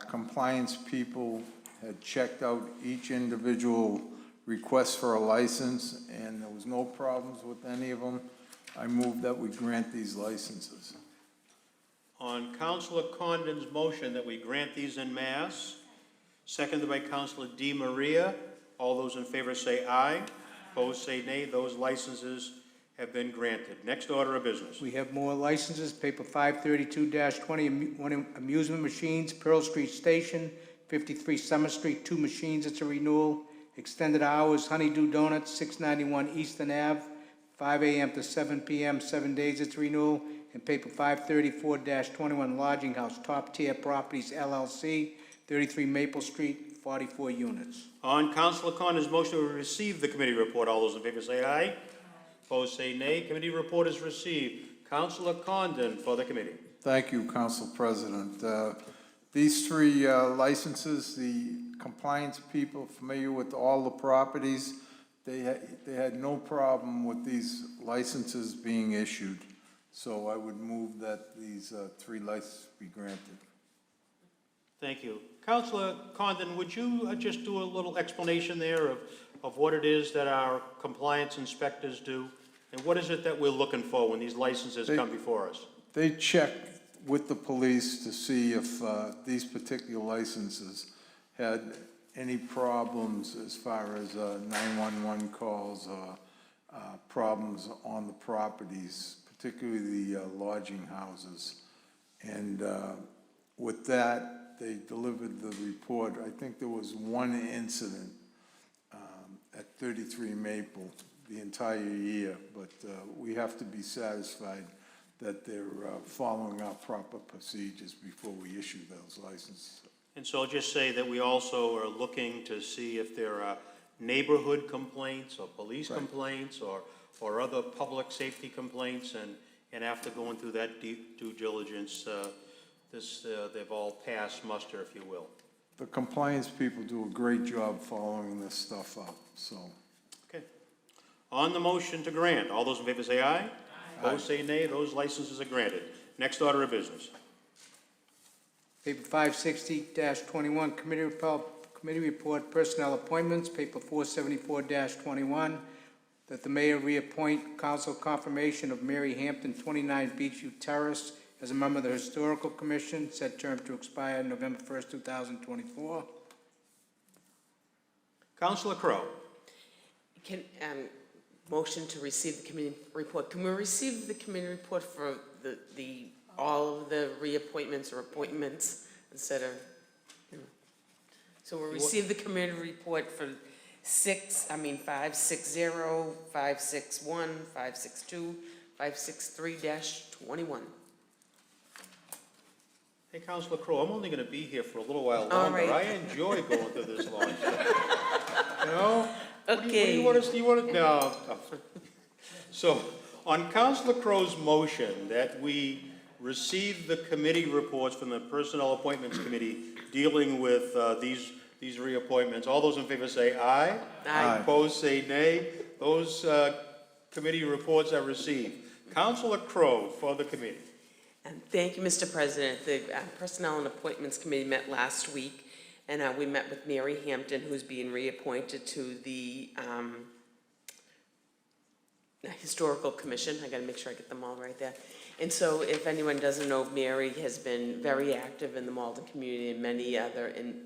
Compliance people had checked out each individual request for a license, and there was no problems with any of them. I move that we grant these licenses. On Councilor Condon's motion that we grant these en masse, seconded by Councilor Di Maria, all those in favor say aye. Opposed say nay. Those licenses have been granted. Next order of business. We have more licenses. Paper 532-20, amusement machines, Pearl Street Station, 53 Summer Street, 2 machines, it's a renewal. Extended hours, Honeydew Donuts, 691 Eastern Ave, 5 a.m. to 7 p.m., 7 days, it's renewal. And paper 534-21, Lodging House, Top Tier Properties LLC, 33 Maple Street, 44 units. On Councilor Condon's motion to receive the committee report, all those in favor say aye. Opposed say nay. Committee report is received. Councilor Condon for the committee. Thank you, Council President. These 3 licenses, the compliance people familiar with all the properties, they had no problem with these licenses being issued. So I would move that these 3 licenses be granted. Thank you. Councilor Condon, would you just do a little explanation there of what it is that our compliance inspectors do? And what is it that we're looking for when these licenses come before us? They check with the police to see if these particular licenses had any problems as far as 911 calls or problems on the properties, particularly the lodging houses. And with that, they delivered the report. I think there was 1 incident at 33 Maple the entire year, but we have to be satisfied that they're following our proper procedures before we issue those licenses. And so I'll just say that we also are looking to see if there are neighborhood complaints or police complaints or other public safety complaints, and after going through that deep due diligence, they've all passed muster, if you will. The compliance people do a great job following this stuff up, so. Okay. On the motion to grant, all those in favor say aye. Opposed say nay. Those licenses are granted. Next order of business. Paper 560-21, committee report, personnel appointments. Paper 474-21, that the mayor reappoint council confirmation of Mary Hampton, 29 Beachview Terrace, as a member of the Historical Commission, said term to expire November 1st, 2024. Councilor Crowe. Motion to receive the committee report. Can we receive the committee report for all of the reappointments or appointments instead of? So we'll receive the committee report for 560, 561, 562, 563-21. Hey, Councilor Crowe, I'm only going to be here for a little while longer. All right. I enjoy going through this long stuff. You know? Okay. What do you want to? No. So, on Councilor Crowe's motion that we receive the committee reports from the Personnel Appointments Committee dealing with these reappointments, all those in favor say aye. Aye. Opposed say nay. Those committee reports are received. Councilor Crowe for the committee. And thank you, Mr. President. The Personnel and Appointments Committee met last week, and we met with Mary Hampton, who's being reappointed to the Historical Commission. I gotta make sure I get them all right there. And so if anyone doesn't know, Mary has been very active in the Malden community and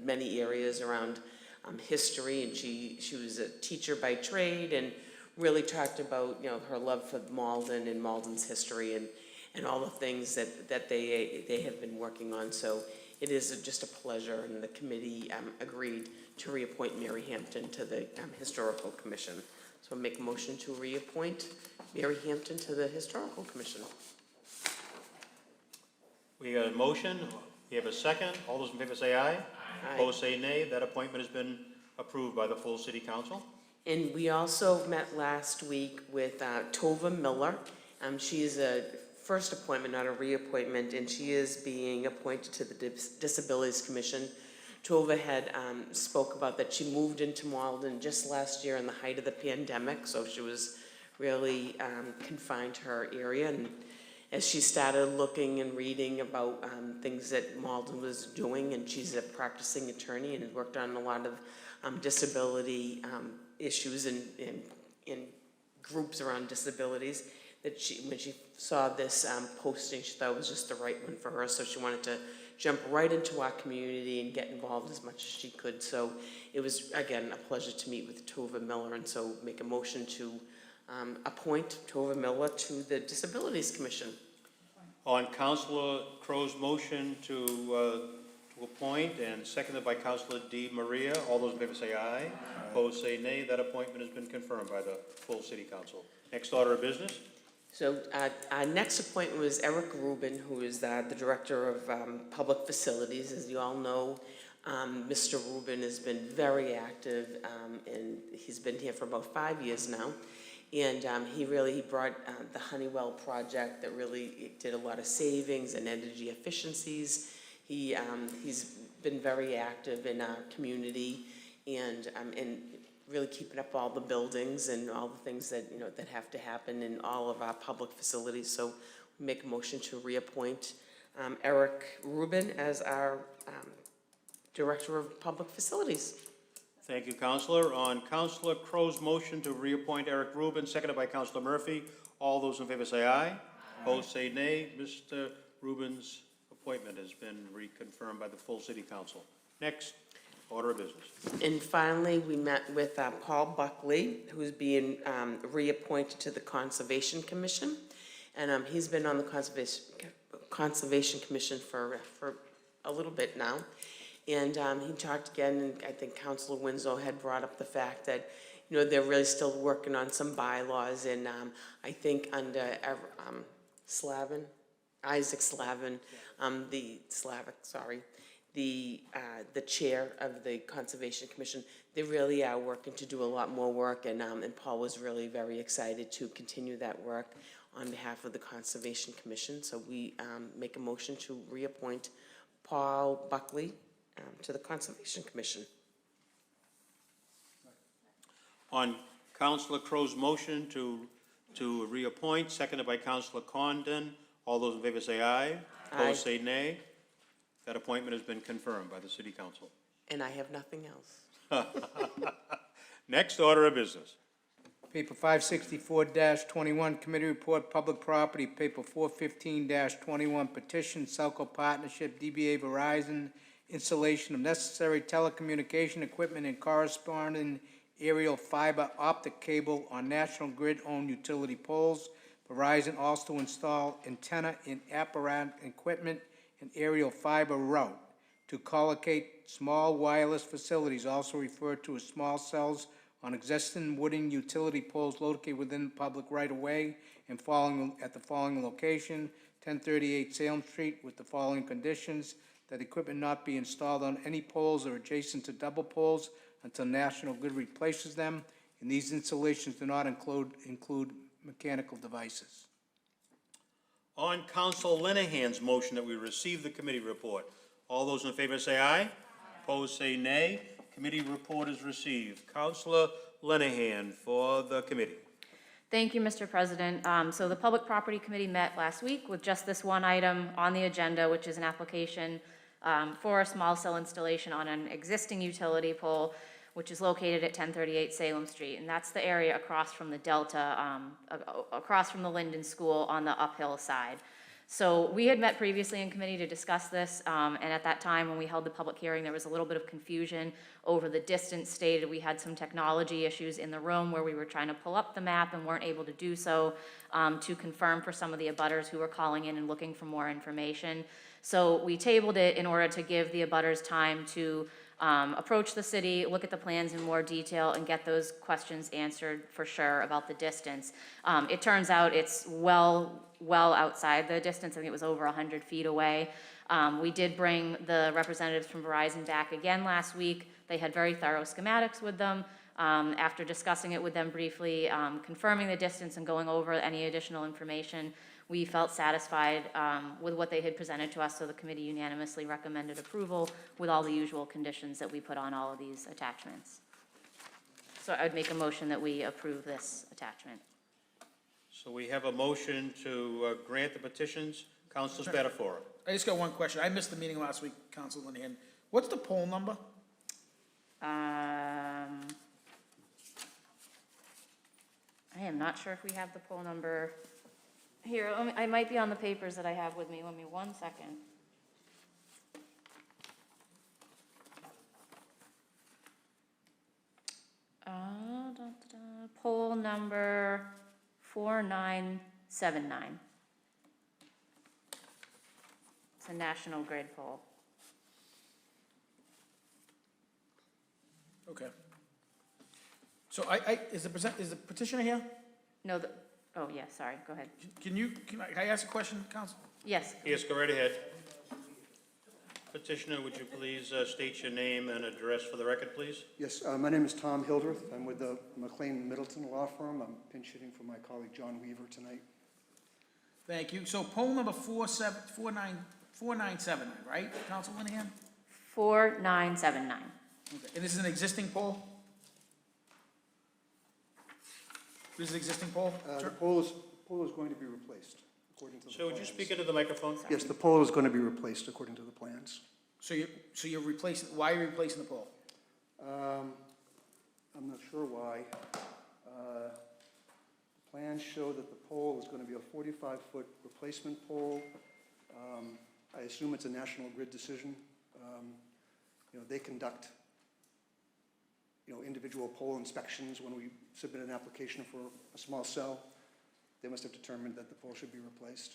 many areas around history, and she was a teacher by trade, and really talked about, you know, her love for Malden and Malden's history and all the things that they have been working on. So it is just a pleasure, and the committee agreed to reappoint Mary Hampton to the Historical Commission. So I'll make a motion to reappoint Mary Hampton to the Historical Commission. We got a motion, we have a second. All those in favor say aye. Aye. Opposed say nay. That appointment has been approved by the full city council. And we also met last week with Tova Miller. She is a first appointment, not a reappointment, and she is being appointed to the Disabilities Commission. Tova had spoke about that she moved into Malden just last year in the height of the pandemic, so she was really confined to her area. And as she started looking and reading about things that Malden was doing, and she's a practicing attorney and has worked on a lot of disability issues and groups around disabilities, that when she saw this posting, she thought it was just the right one for her, so she wanted to jump right into our community and get involved as much as she could. So it was, again, a pleasure to meet with Tova Miller, and so make a motion to appoint Tova Miller to the Disabilities Commission. On Councilor Crow's motion to appoint, and seconded by Councilor Di Maria, all those in favor say aye. Opposed say nay. That appointment has been confirmed by the full city council. Next order of business. So our next appointment was Eric Rubin, who is the Director of Public Facilities. As you all know, Mr. Rubin has been very active, and he's been here for about 5 years now. And he brought the Honeywell project that really did a lot of savings and energy efficiencies. He's been very active in our community and really keeping up all the buildings and all the things that, you know, that have to happen in all of our public facilities. So we make a motion to reappoint Eric Rubin as our Director of Public Facilities. Thank you, Councilor. On Councilor Crow's motion to reappoint Eric Rubin, seconded by Councilor Murphy, all those in favor say aye. Opposed say nay. Mr. Rubin's appointment has been reconfirmed by the full city council. Next order of business. And finally, we met with Paul Buckley, who's being reappointed to the Conservation Commission. And he's been on the Conservation Commission for a little bit now. And he talked again, and I think Councilor Winslow had brought up the fact that, you know, they're really still working on some bylaws. And I think under Isaac Slavin, the chair of the Conservation Commission, they really are working to do a lot more work, and Paul was really very excited to continue that work on behalf of the Conservation Commission. So we make a motion to reappoint Paul Buckley to the Conservation Commission. On Councilor Crow's motion to reappoint, seconded by Councilor Condon, all those in favor say aye. Opposed say nay. That appointment has been confirmed by the city council. And I have nothing else. Next order of business. Paper 564-21, Committee Report, Public Property. Paper 415-21, Petition, Selco Partnership, DBA Verizon, installation of necessary telecommunication equipment and corresponding aerial fiber optic cable on National Grid-owned utility poles. Verizon also install antenna and apparatus equipment and aerial fiber route to collocate small wireless facilities, also referred to as small cells, on existing wooden utility poles located within public right-of-way and at the following location: 1038 Salem Street, with the following conditions: that equipment not be installed on any poles or adjacent to double poles until National Grid replaces them, and these installations do not include mechanical devices. On Council Linehan's motion that we receive the committee report, all those in favor say aye. Opposed say nay. Committee report is received. Councilor Linehan for the committee. Thank you, Mr. President. So the Public Property Committee met last week with just this one item on the agenda, which is an application for a small cell installation on an existing utility pole, which is located at 1038 Salem Street. And that's the area across from the Delta, across from the Linden School on the uphill side. So we had met previously in committee to discuss this, and at that time, when we held the public hearing, there was a little bit of confusion over the distance stated. We had some technology issues in the room where we were trying to pull up the map and weren't able to do so to confirm for some of the abutters who were calling in and looking for more information. So we tabled it in order to give the abutters time to approach the city, look at the plans in more detail, and get those questions answered for sure about the distance. It turns out it's well outside the distance. I think it was over 100 feet away. We did bring the representatives from Verizon back again last week. They had very thorough schematics with them. After discussing it with them briefly, confirming the distance and going over any additional information, we felt satisfied with what they had presented to us, so the committee unanimously recommended approval with all the usual conditions that we put on all of these attachments. So I would make a motion that we approve this attachment. So we have a motion to grant the petitions. Councilor Spatafora. I just got one question. I missed the meeting last week, Councilor Linehan. What's the poll number? I am not sure if we have the poll number here. I might be on the papers that I have with me. Let me 1 second. Poll number 4979. It's a National Grid poll. Okay. So is the petitioner here? No, oh, yeah, sorry, go ahead. Can I ask a question, Council? Yes. Yes, go right ahead. Petitioner, would you please state your name and address for the record, please? Yes, my name is Tom Hildreth. I'm with the McLean Middleton Law Firm. I'm pinch hitting for my colleague John Weaver tonight. Thank you. So poll number 4979, right, Council Linehan? 4979. Okay. And this is an existing poll? This is an existing poll? The poll is going to be replaced according to the plans. So would you speak into the microphone? Yes, the poll is going to be replaced according to the plans. So you're replacing, why are you replacing the poll? I'm not sure why. The plans show that the pole is going to be a 45-foot replacement pole. I assume it's a National Grid decision. They conduct, individual pole inspections when we submit an application for a small cell. They must have determined that the pole should be replaced.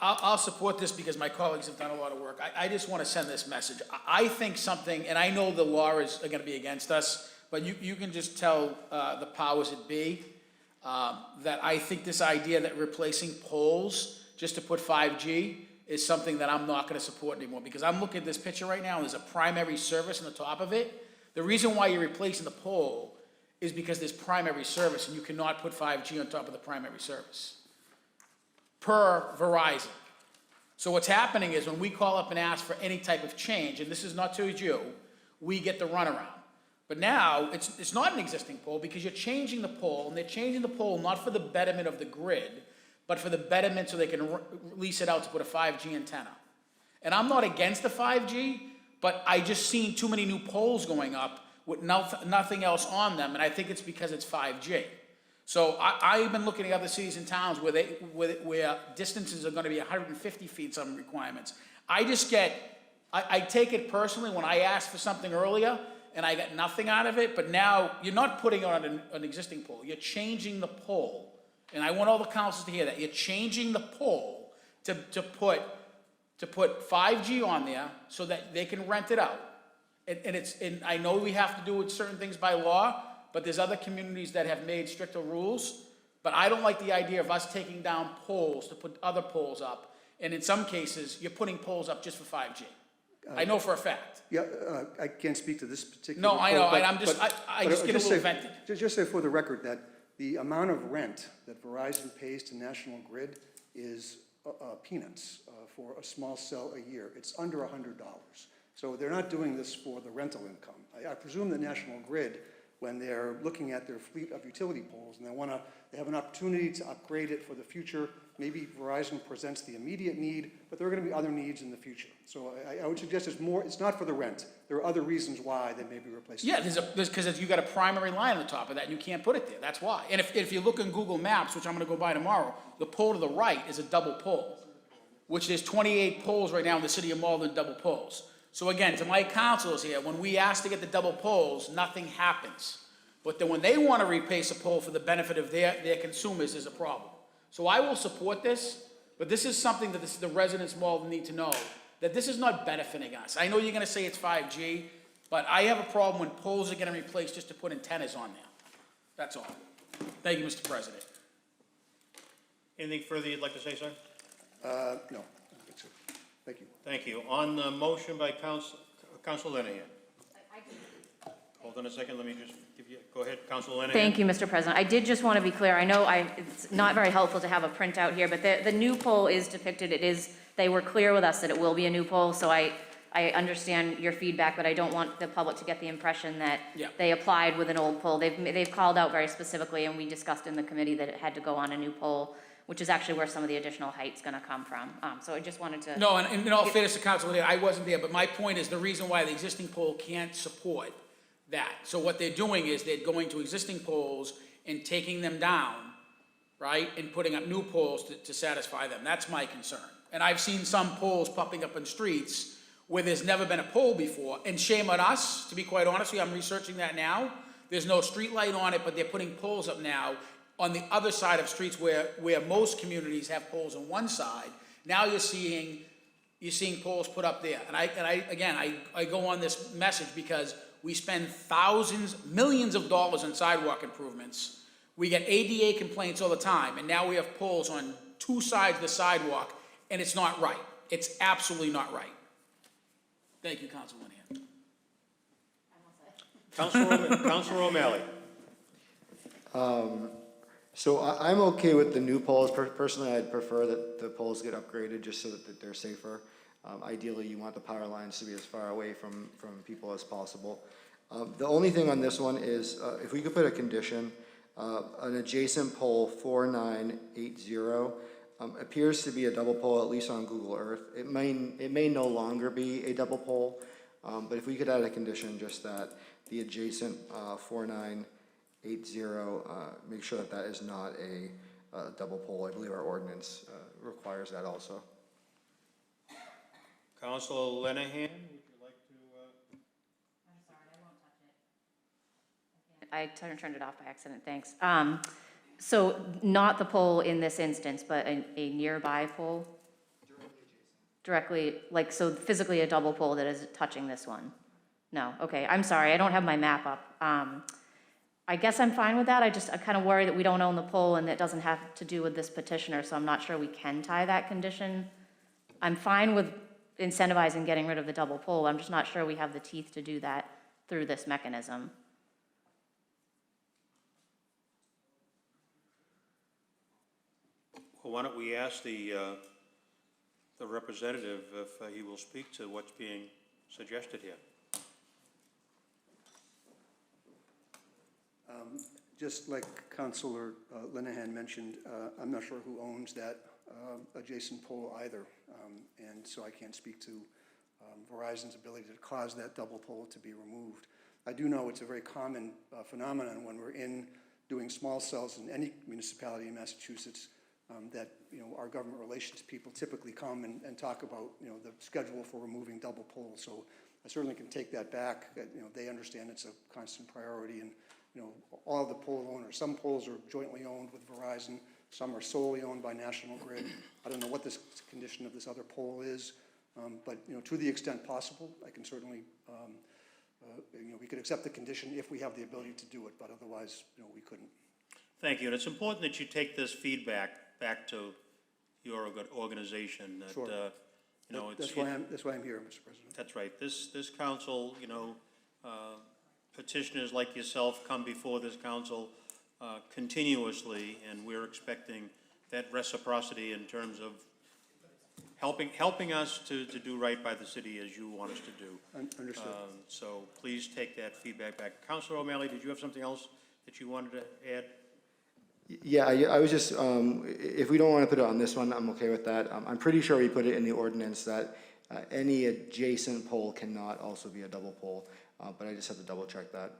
I'll support this because my colleagues have done a lot of work. I just want to send this message. I think something, and I know the law is going to be against us, but you can just tell the powers that be that I think this idea that replacing poles just to put 5G is something that I'm not going to support anymore, because I'm looking at this picture right now and there's a primary service on the top of it. The reason why you're replacing the pole is because there's primary service and you cannot put 5G on top of the primary service per Verizon. So what's happening is when we call up and ask for any type of change, and this is not to you, we get the runaround. But now it's not an existing pole because you're changing the pole, and they're changing the pole not for the betterment of the grid, but for the betterment so they can lease it out to put a 5G antenna. And I'm not against the 5G, but I just seen too many new poles going up with nothing else on them, and I think it's because it's 5G. So I've been looking at other cities and towns where distances are going to be 150 feet, some requirements. I take it personally when I asked for something earlier and I got nothing out of it, but now you're not putting on an existing pole, you're changing the pole. And I want all the councils to hear that. You're changing the pole to put 5G on there so that they can rent it out. And I know we have to do with certain things by law, but there's other communities that have made stricter rules. But I don't like the idea of us taking down poles to put other poles up. And in some cases, you're putting poles up just for 5G. I know for a fact. Yeah, I can't speak to this particular. No, I know, and I just get a little vented. Just say for the record that the amount of rent that Verizon pays to National Grid is peanuts for a small cell a year. It's under $100. So they're not doing this for the rental income. I presume that National Grid when they're looking at their fleet of utility poles, and they have an opportunity to upgrade it for the future. Maybe Verizon presents the immediate need, but there are going to be other needs in the future. So I would suggest it's not for the rent. There are other reasons why they may be replaced. Yeah, because you got a primary line on the top of that, and you can't put it there, that's why. And if you look in Google Maps, which I'm gonna go by tomorrow, the pole to the right is a double pole, which there's 28 poles right now in the city of Malden, double poles. So again, to my councilors here, when we ask to get the double poles, nothing happens. But then when they want to replace a pole for the benefit of their consumers, there's a problem. So I will support this, but this is something that the residents of Malden need to know, that this is not benefiting us. I know you're going to say it's 5G, but I have a problem when poles are getting replaced just to put antennas on there. That's all. Thank you, Mr. President. Anything further you'd like to say, sir? No, I don't think so. Thank you. Thank you. On the motion by Council Linehan. Hold on a second, let me just give you, go ahead, Council Linehan. Thank you, Mr. President. I did just want to be clear. I know it's not very helpful to have a printout here, but the new poll is depicted. They were clear with us that it will be a new poll, so I understand your feedback, but I don't want the public to get the impression that they applied with an old poll. They've called out very specifically, and we discussed in the committee that it had to go on a new poll, which is actually where some of the additional height's going to come from. So I just wanted to... No, and in all fairness to Council Linehan, I wasn't there, but my point is the reason why the existing poll can't support that. So what they're doing is they're going to existing poles and taking them down, right, and putting up new poles to satisfy them. That's my concern. And I've seen some poles popping up in streets where there's never been a pole before, and shame on us, to be quite honest with you, I'm researching that now. There's no street light on it, but they're putting poles up now on the other side of streets where most communities have poles on one side. Now you're seeing poles put up there. And I go on this message because we spend thousands, millions of dollars on sidewalk improvements. We get ADA complaints all the time, and now we have poles on two sides of the sidewalk, and it's not right. It's absolutely not right. Thank you, Councilman Linehan. Councilor O'Malley. So I'm okay with the new poles. Personally, I'd prefer that the poles get upgraded just so that they're safer. Ideally, you want the power lines to be as far away from people as possible. The only thing on this one is if we could put a condition, an adjacent pole 4980 appears to be a double pole, at least on Google Earth. It may no longer be a double pole, but if we could add a condition just that the adjacent 4980, make sure that is not a double pole. I believe our ordinance requires that also. Councilor Linehan, would you like to? I'm sorry, I won't touch it. I turned it off by accident, thanks. So not the pole in this instance, but a nearby pole? Directly, like, so physically a double pole that is touching this one? No, okay, I'm sorry, I don't have my map up. I guess I'm fine with that. I kind of worry that we don't own the pole and that doesn't have to do with this petitioner, so I'm not sure we can tie that condition. I'm fine with incentivizing getting rid of the double pole. I'm just not sure we have the teeth to do that through this mechanism. Well, why don't we ask the representative if he will speak to what's being suggested here? Just like Councilor Linehan mentioned, I'm not sure who owns that adjacent pole either, and so I can't speak to Verizon's ability to cause that double pole to be removed. I do know it's a very common phenomenon when we're doing small cells in any municipality in Massachusetts, that our government relations people typically come and talk about the schedule for removing double poles. So I certainly can take that back. They understand it's a constant priority, and all of the pole owners. Some poles are jointly owned with Verizon. Some are solely owned by National Grid. I don't know what this condition of this other pole is, but to the extent possible, I can certainly we could accept the condition if we have the ability to do it, but otherwise we couldn't. Thank you, and it's important that you take this feedback back to your organization. That, sure. That's why I'm here, Mr. President. That's right. This council, petitioners like yourself come before this council continuously, and we're expecting that reciprocity in terms of helping us to do right by the city as you want us to do. Understood. So please take that feedback back. Councilor O'Malley, did you have something else that you wanted to add? Yeah, I was just, if we don't want to put it on this one, I'm okay with that. I'm pretty sure we put it in the ordinance that any adjacent pole cannot also be a double pole, but I just have to double check that.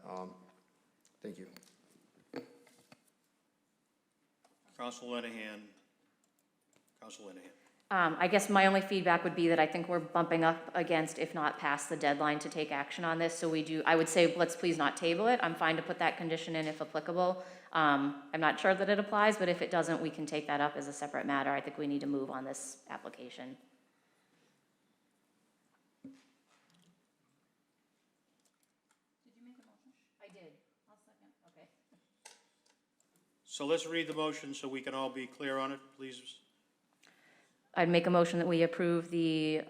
Thank you. Councilor Linehan. Councilor Linehan. I guess my only feedback would be that I think we're bumping up against, if not past the deadline to take action on this. So I would say, let's please not table it. I'm fine to put that condition in if applicable. I'm not sure that it applies, but if it doesn't, we can take that up as a separate matter. I think we need to move on this application. Did you make a motion? I did. I'll second. Okay. So let's read the motion so we can all be clear on it, please. I'd make a motion that we approve the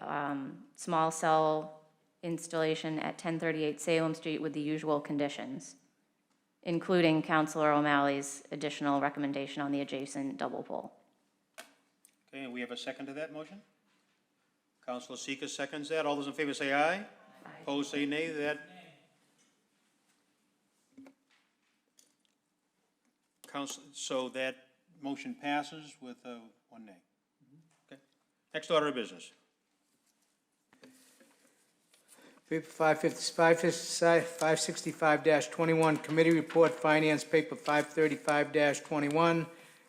small cell installation at 1038 Salem Street with the usual conditions, including Councilor O'Malley's additional recommendation on the adjacent double pole. Okay, and we have a second to that motion? Councilor Seeker seconds that. All those in favor say aye. Aye. Opposed say nay. So that motion passes with one nay. Okay. Next order of business. Paper 565-21, Committee Report, Finance Paper 535-21,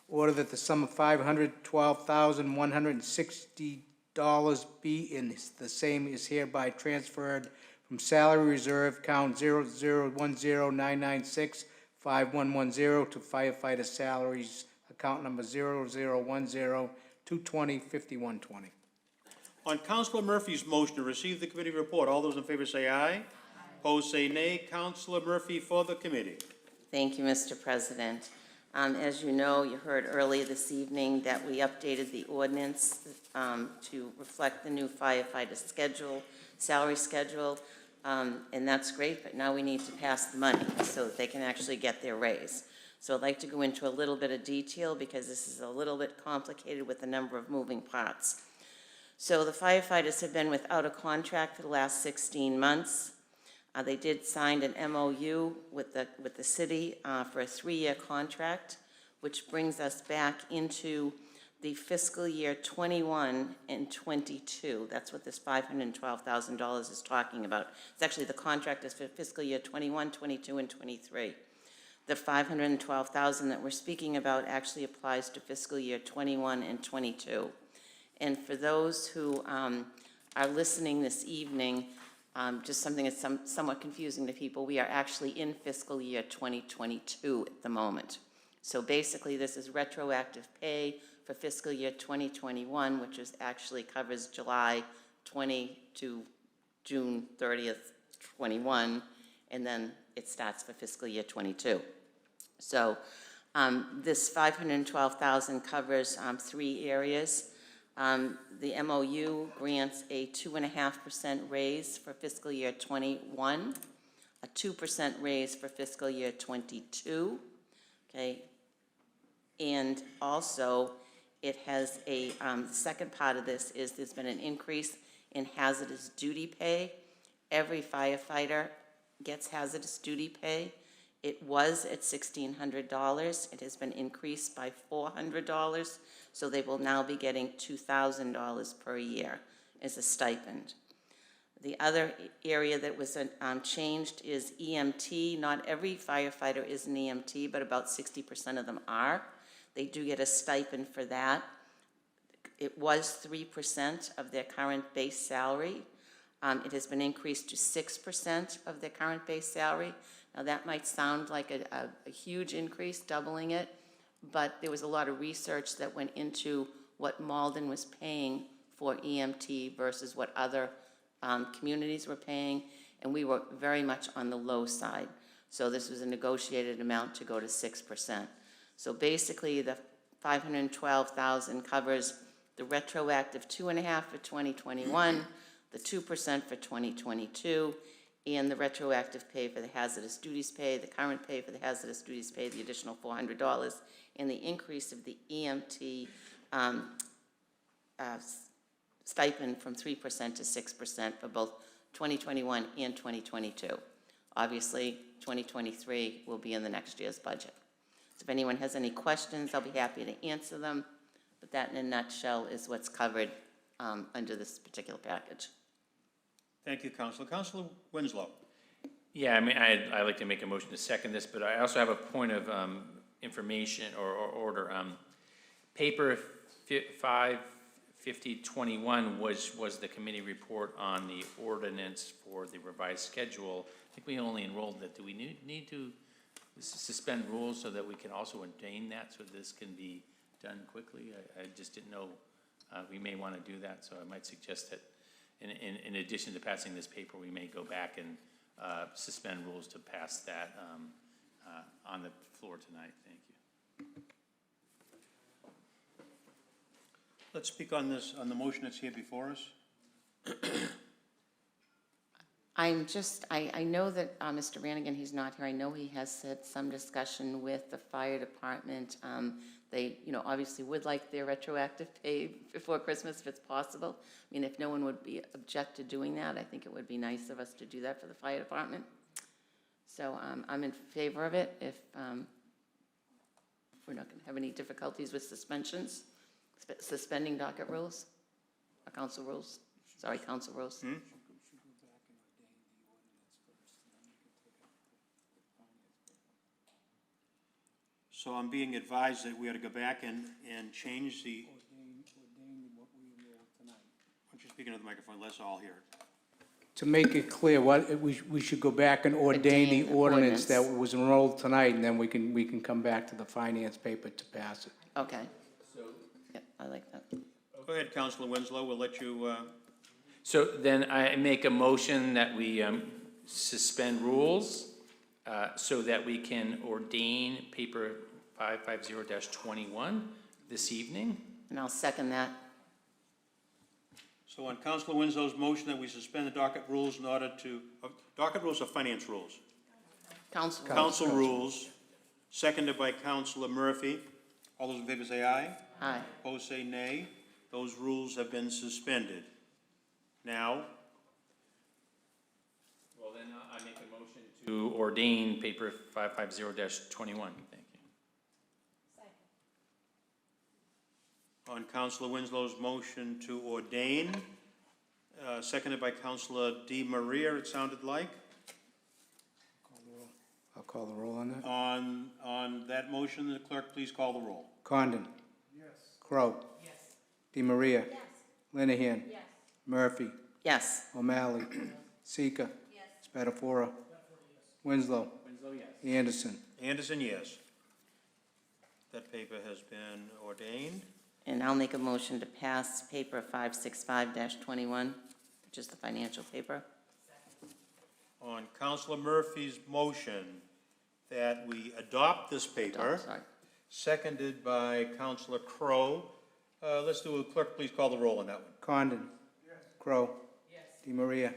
order that the sum of $512,160 be and the same is hereby transferred from salary reserve count 00109965110 to firefighter salaries account number 001022205120. On Councilor Murphy's motion to receive the committee report, all those in favor say aye. Aye. Opposed say nay. Councilor Murphy for the committee. Thank you, Mr. President. As you know, you heard earlier this evening that we updated the ordinance to reflect the new firefighter schedule, salary schedule, and that's great, but now we need to pass the money so that they can actually get their raise. So I'd like to go into a little bit of detail because this is a little bit complicated with a number of moving parts. So the firefighters have been without a contract for the last 16 months. They did sign an MOU with the city for a 3-year contract, which brings us back into the fiscal year 21 and 22. That's what this $512,000 is talking about. It's actually the contract is for fiscal year 21, 22, and 23. The $512,000 that we're speaking about actually applies to fiscal year 21 and 22. And for those who are listening this evening, just something that's somewhat confusing to people, we are actually in fiscal year 2022 at the moment. So basically, this is retroactive pay for fiscal year 2021, which actually covers July 20 to June 30th, 21, and then it starts for fiscal year 22. So this $512,000 covers 3 areas. The MOU grants a 2.5% raise for fiscal year 21, a 2% raise for fiscal year 22, okay? And also, it has a, the second part of this is there's been an increase in hazardous duty pay. Every firefighter gets hazardous duty pay. It was at $1,600. It has been increased by $400. So they will now be getting $2,000 per year as a stipend. The other area that was changed is EMT. Not every firefighter is an EMT, but about 60% of them are. They do get a stipend for that. It was 3% of their current base salary. It has been increased to 6% of their current base salary. Now that might sound like a huge increase, doubling it, but there was a lot of research that went into what Malden was paying for EMT versus what other communities were paying, and we were very much on the low side. So this was a negotiated amount to go to 6%. So basically the $512,000 covers the retroactive 2.5% for 2021, the 2% for 2022, and the retroactive pay for the hazardous duties pay, the current pay for the hazardous duties pay, the additional $400, and the increase of the EMT stipend from 3% to 6% for both 2021 and 2022. Obviously, 2023 will be in the next year's budget. So if anyone has any questions, I'll be happy to answer them, but that in a nutshell is what's covered under this particular package. Thank you, Councilor. Councilor Winslow. Yeah, I mean, I'd like to make a motion to second this, but I also have a point of information or order. Paper 55021 was the committee report on the ordinance for the revised schedule. I think we only enrolled that. Do we need to suspend rules so that we can also ordain that so this can be done quickly? I just didn't know we may want to do that, so I might suggest that in addition to passing this paper, we may go back and suspend rules to pass that on the floor tonight. Thank you. Let's speak on this, on the motion that's here before us. I know that Mr. Rannigan, he's not here. I know he has had some discussion with the fire department. They, obviously would like their retroactive pay before Christmas if it's possible. I mean, if no one would object to doing that, I think it would be nice of us to do that for the fire department. So I'm in favor of it if we're not going to have any difficulties with suspensions, suspending docket rules, or council rules. Sorry, council rules. So I'm being advised that we ought to go back and change the... Ordain what we enrolled tonight. Why don't you speak into the microphone? Let's all hear it. To make it clear, we should go back and ordain the ordinance that was enrolled tonight, and then we can come back to the finance paper to pass it. Okay. Yep, I like that. Go ahead, Councilor Winslow. We'll let you... So then I make a motion that we suspend rules so that we can ordain paper 550-21 this evening. And I'll second that. So on Councilor Winslow's motion that we suspend the docket rules in order to... docket rules or finance rules? Council rules, seconded by Councilor Murphy. All those in favor say aye. Aye. Opposed say nay. Those rules have been suspended. Now... Well, then I make a motion to ordain paper 550-21. Thank you. On Councilor Winslow's motion to ordain, seconded by Councilor DiMaria, it sounded like. I'll call the roll on that. On that motion, the clerk, please call the roll. Condon. Yes. Crowe. Yes. DiMaria. Yes. Linehan. Yes. Murphy. Yes. O'Malley. Sika. Yes. Spatafora. Winslow. Winslow, yes. Anderson. Anderson, yes. That paper has been ordained. And I'll make a motion to pass paper 565-21, which is the financial paper. On Councilor Murphy's motion that we adopt this paper, seconded by Councilor Crowe. Let's do a clerk, please call the roll on that one. Condon. Yes. Crowe. Yes. DiMaria. Yes.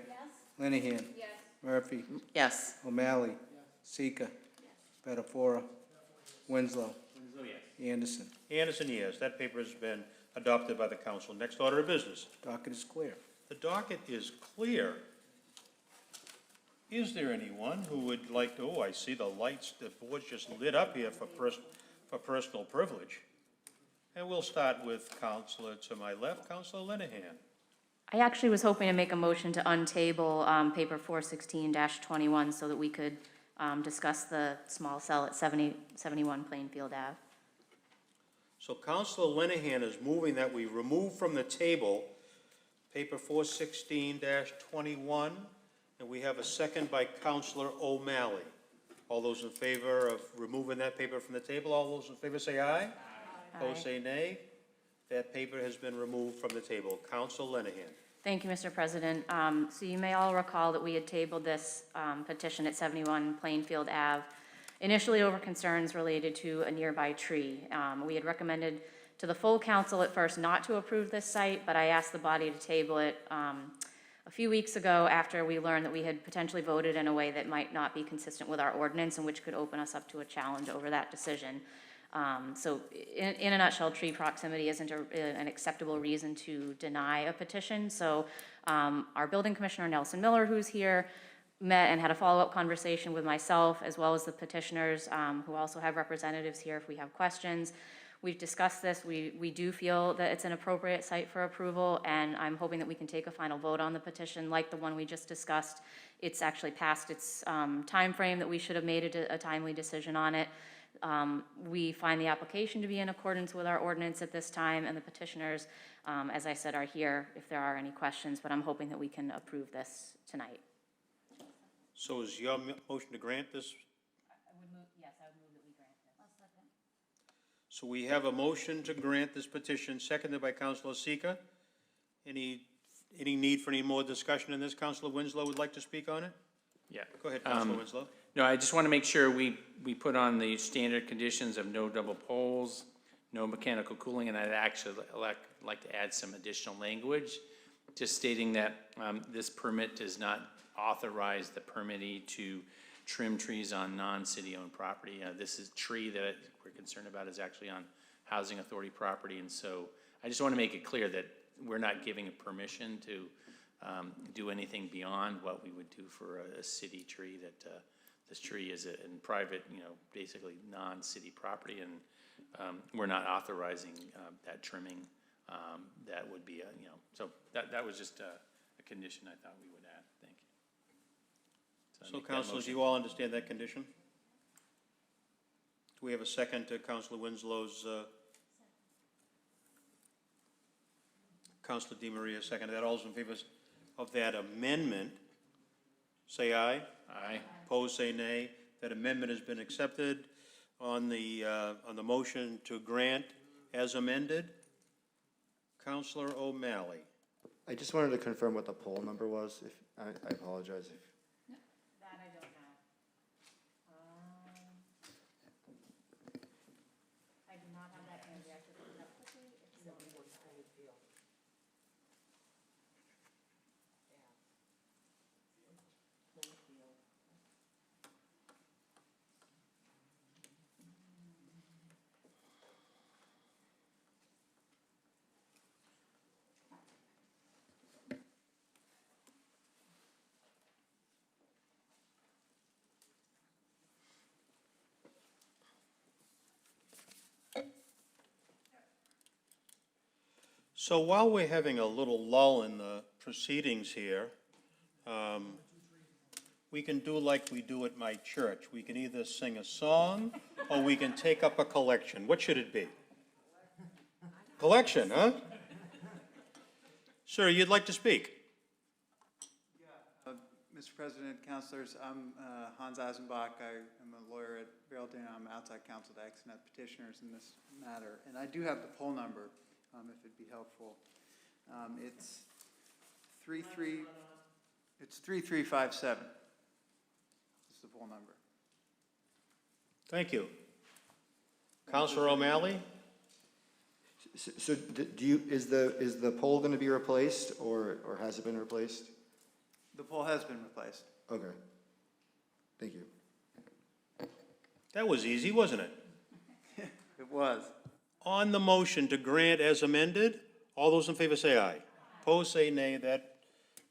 Linehan. Yes. Murphy. Yes. O'Malley. Yes. Sika. Yes. Spatafora. Winslow. Winslow, yes. Anderson. Anderson, yes. That paper has been adopted by the council. Next order of business. Docket is clear. The docket is clear. Is there anyone who would like to, oh, I see the lights, the board's just lit up here for personal privilege. And we'll start with Councilor to my left, Councilor Linehan. I actually was hoping to make a motion to untable paper 416-21 so that we could discuss the small cell at 71 Plainfield Ave. So Councilor Linehan is moving that we remove from the table paper 416-21, and we have a second by Councilor O'Malley. All those in favor of removing that paper from the table, all those in favor say aye. Opposed say nay. That paper has been removed from the table. Councilor Linehan. Thank you, Mr. President. So you may all recall that we had tabled this petition at 71 Plainfield Ave, initially over concerns related to a nearby tree. We had recommended to the full council at first not to approve this site, but I asked the body to table it a few weeks ago after we learned that we had potentially voted in a way that might not be consistent with our ordinance and which could open us up to a challenge over that decision. So in a nutshell, tree proximity isn't an acceptable reason to deny a petition. So our building commissioner, Nelson Miller, who's here, met and had a follow-up conversation with myself as well as the petitioners, who also have representatives here if we have questions. We've discussed this. We do feel that it's an appropriate site for approval, and I'm hoping that we can take a final vote on the petition like the one we just discussed. It's actually past its time frame that we should have made a timely decision on it. We find the application to be in accordance with our ordinance at this time, and the petitioners, as I said, are here if there are any questions, but I'm hoping that we can approve this tonight. So is your motion to grant this? Yes, I would move that we grant this. So we have a motion to grant this petition, seconded by Councilor Seeker. Any need for any more discussion in this? Councilor Winslow would like to speak on it? Yeah. Go ahead, Councilor Winslow. No, I just want to make sure we put on the standard conditions of no double poles, no mechanical cooling, and I'd actually like to add some additional language, just stating that this permit does not authorize the permittee to trim trees on non-city-owned property. This is tree that we're concerned about is actually on Housing Authority property, and so I just want to make it clear that we're not giving a permission to do anything beyond what we would do for a city tree. That this tree is in private, basically non-city property, and we're not authorizing that trimming. That would be so that was just a condition I thought we would add. Thank you. So, councilors, you all understand that condition? Do we have a second to Councilor Winslow's? Councilor DiMaria seconded that. All those in favor of that amendment, say aye. Aye. Opposed, say nay. That amendment has been accepted. On the motion to grant as amended, Councilor O'Malley. I just wanted to confirm what the poll number was. If I apologize. That I don't know. I do not have that handy. I should look it up quickly. So while we're having a little lull in the proceedings here, we can do like we do at my church. We can either sing a song or we can take up a collection. What should it be? Collection, huh? Sir, you'd like to speak? Mr. President, councilors, I'm Hans Eisenbach. I am a lawyer at Vailting. I'm outside counsel to Exonet petitioners in this matter. And I do have the poll number, if it'd be helpful. It's 3357. This is the poll number. Thank you. Councilor O'Malley? So is the poll going to be replaced, or has it been replaced? The poll has been replaced. Okay. Thank you. That was easy, wasn't it? It was. On the motion to grant as amended, all those in favor say aye. Opposed, say nay. That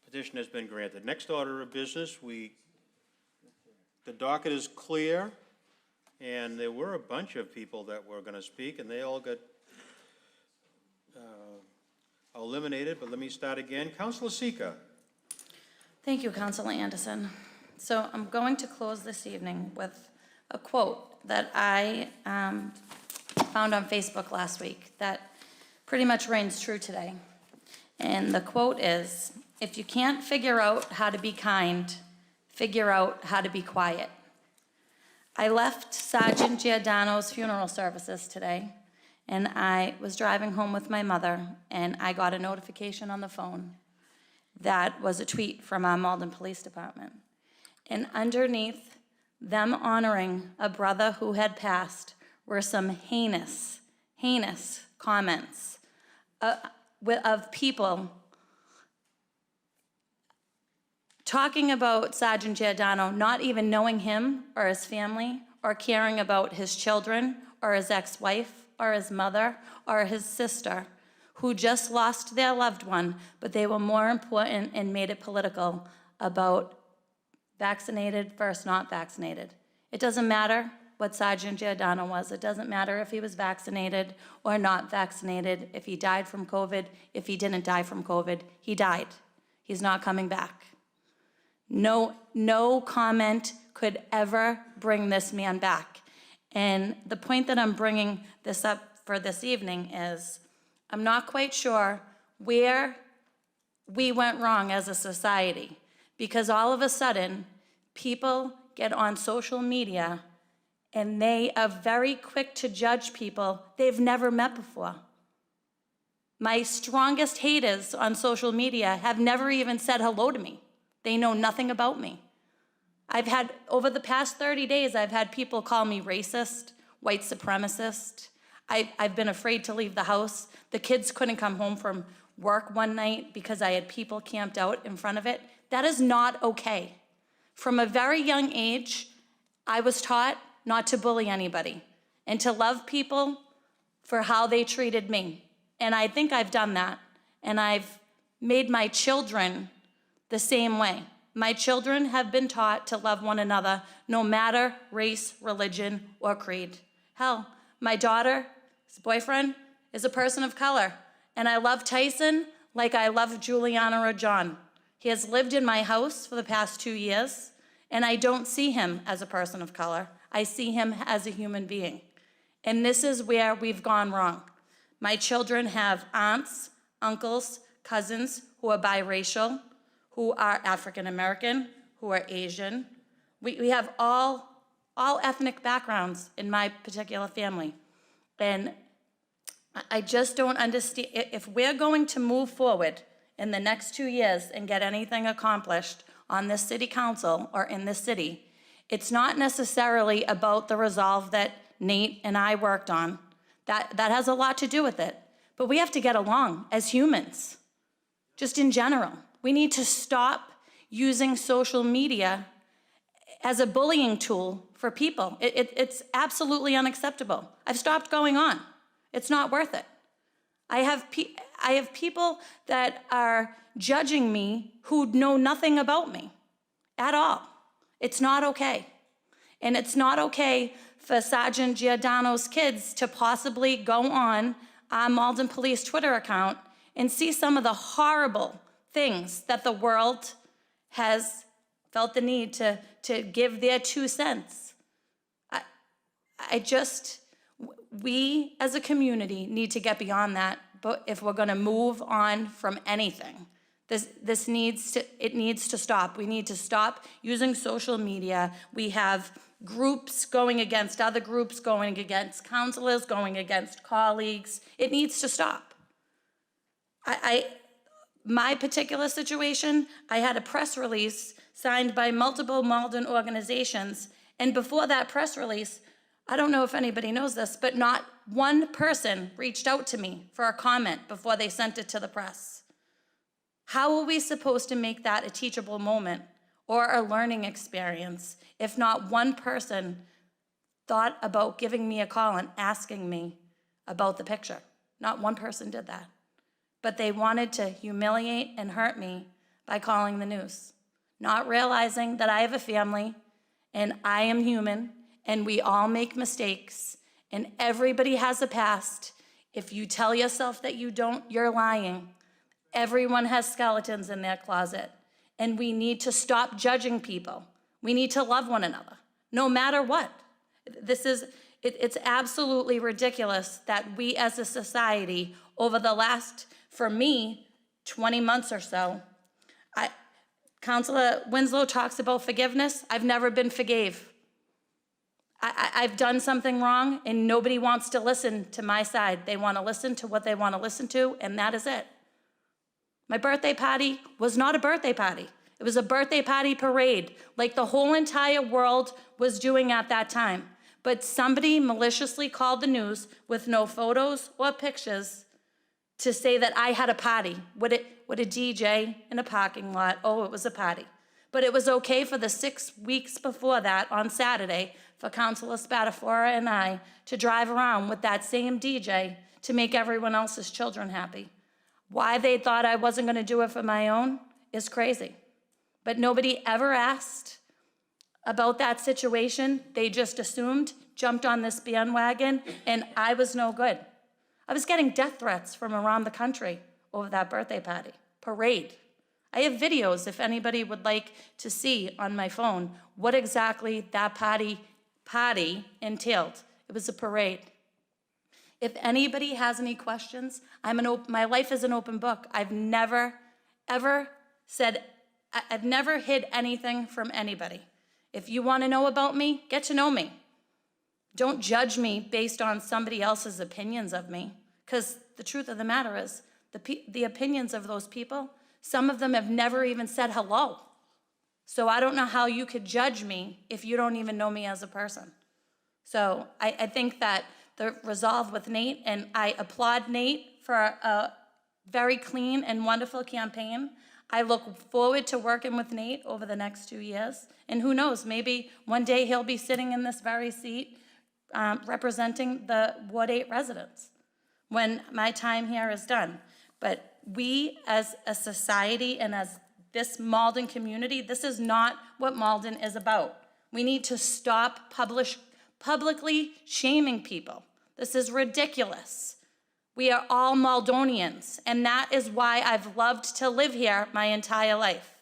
petition has been granted. Next order of business, the docket is clear, and there were a bunch of people that were going to speak, and they all got eliminated, but let me start again. Councilor Seeker. Thank you, Councilor Anderson. So I'm going to close this evening with a quote that I found on Facebook last week that pretty much reigns true today. And the quote is, "If you can't figure out how to be kind, figure out how to be quiet." I left Sergeant Giordano's funeral services today, and I was driving home with my mother, and I got a notification on the phone. That was a tweet from our Malden Police Department. And underneath them honoring a brother who had passed were some heinous comments of people talking about Sergeant Giordano, not even knowing him or his family or caring about his children or his ex-wife or his mother or his sister who just lost their loved one, but they were more important and made it political about vaccinated versus not vaccinated. It doesn't matter what Sergeant Giordano was. It doesn't matter if he was vaccinated or not vaccinated, if he died from COVID, if he didn't die from COVID. He died. He's not coming back. No comment could ever bring this man back. And the point that I'm bringing this up for this evening is I'm not quite sure where we went wrong as a society, because all of a sudden people get on social media and they are very quick to judge people they've never met before. My strongest haters on social media have never even said hello to me. They know nothing about me. Over the past 30 days, I've had people call me racist, white supremacist. I've been afraid to leave the house. The kids couldn't come home from work one night because I had people camped out in front of it. That is not okay. From a very young age, I was taught not to bully anybody and to love people for how they treated me. And I think I've done that. And I've made my children the same way. My children have been taught to love one another, no matter race, religion, or creed. Hell, my daughter's boyfriend is a person of color, and I love Tyson like I love Juliana or John. He has lived in my house for the past 2 years, and I don't see him as a person of color. I see him as a human being. And this is where we've gone wrong. My children have aunts, uncles, cousins who are biracial, who are African American, who are Asian. We have all ethnic backgrounds in my particular family. And I just don't understand, if we're going to move forward in the next 2 years and get anything accomplished on this city council or in this city, it's not necessarily about the resolve that Nate and I worked on. That has a lot to do with it. But we have to get along as humans, just in general. We need to stop using social media as a bullying tool for people. It's absolutely unacceptable. I've stopped going on. It's not worth it. I have people that are judging me who know nothing about me at all. It's not okay. And it's not okay for Sergeant Giordano's kids to possibly go on our Malden Police Twitter account and see some of the horrible things that the world has felt the need to give their 2 cents. We as a community need to get beyond that, but if we're gonna move on from anything, it needs to stop. We need to stop using social media. We have groups going against other groups, going against counselors, going against colleagues. It needs to stop. My particular situation, I had a press release signed by multiple Malden organizations, and before that press release, I don't know if anybody knows this, but not one person reached out to me for a comment before they sent it to the press. How are we supposed to make that a teachable moment or a learning experience if not one person thought about giving me a call and asking me about the picture? Not one person did that. But they wanted to humiliate and hurt me by calling the news, not realizing that I have a family and I am human and we all make mistakes and everybody has a past. If you tell yourself that you don't, you're lying. Everyone has skeletons in their closet, and we need to stop judging people. We need to love one another, no matter what. It's absolutely ridiculous that we as a society, over the last, for me, 20 months or so, Councilor Winslow talks about forgiveness. I've never been forgave. I've done something wrong, and nobody wants to listen to my side. They want to listen to what they want to listen to, and that is it. My birthday party was not a birthday party. It was a birthday party parade, like the whole entire world was doing at that time. But somebody maliciously called the news with no photos or pictures to say that I had a party with a DJ in a parking lot. Oh, it was a party. But it was okay for the 6 weeks before that on Saturday for Councilor Spatafora and I to drive around with that same DJ to make everyone else's children happy. Why they thought I wasn't going to do it for my own is crazy. But nobody ever asked about that situation. They just assumed, jumped on this bandwagon, and I was no good. I was getting death threats from around the country over that birthday parade. I have videos if anybody would like to see on my phone what exactly that party entailed. It was a parade. If anybody has any questions, my life is an open book. I've never, ever said, I've never hid anything from anybody. If you want to know about me, get to know me. Don't judge me based on somebody else's opinions of me, because the truth of the matter is, the opinions of those people, some of them have never even said hello. So I don't know how you could judge me if you don't even know me as a person. So I think that the resolve with Nate, and I applaud Nate for a very clean and wonderful campaign. I look forward to working with Nate over the next 2 years. And who knows, maybe one day he'll be sitting in this very seat representing the Ward 8 residents when my time here is done. But we as a society and as this Malden community, this is not what Malden is about. We need to stop publicly shaming people. This is ridiculous. We are all Maldonians, and that is why I've loved to live here my entire life.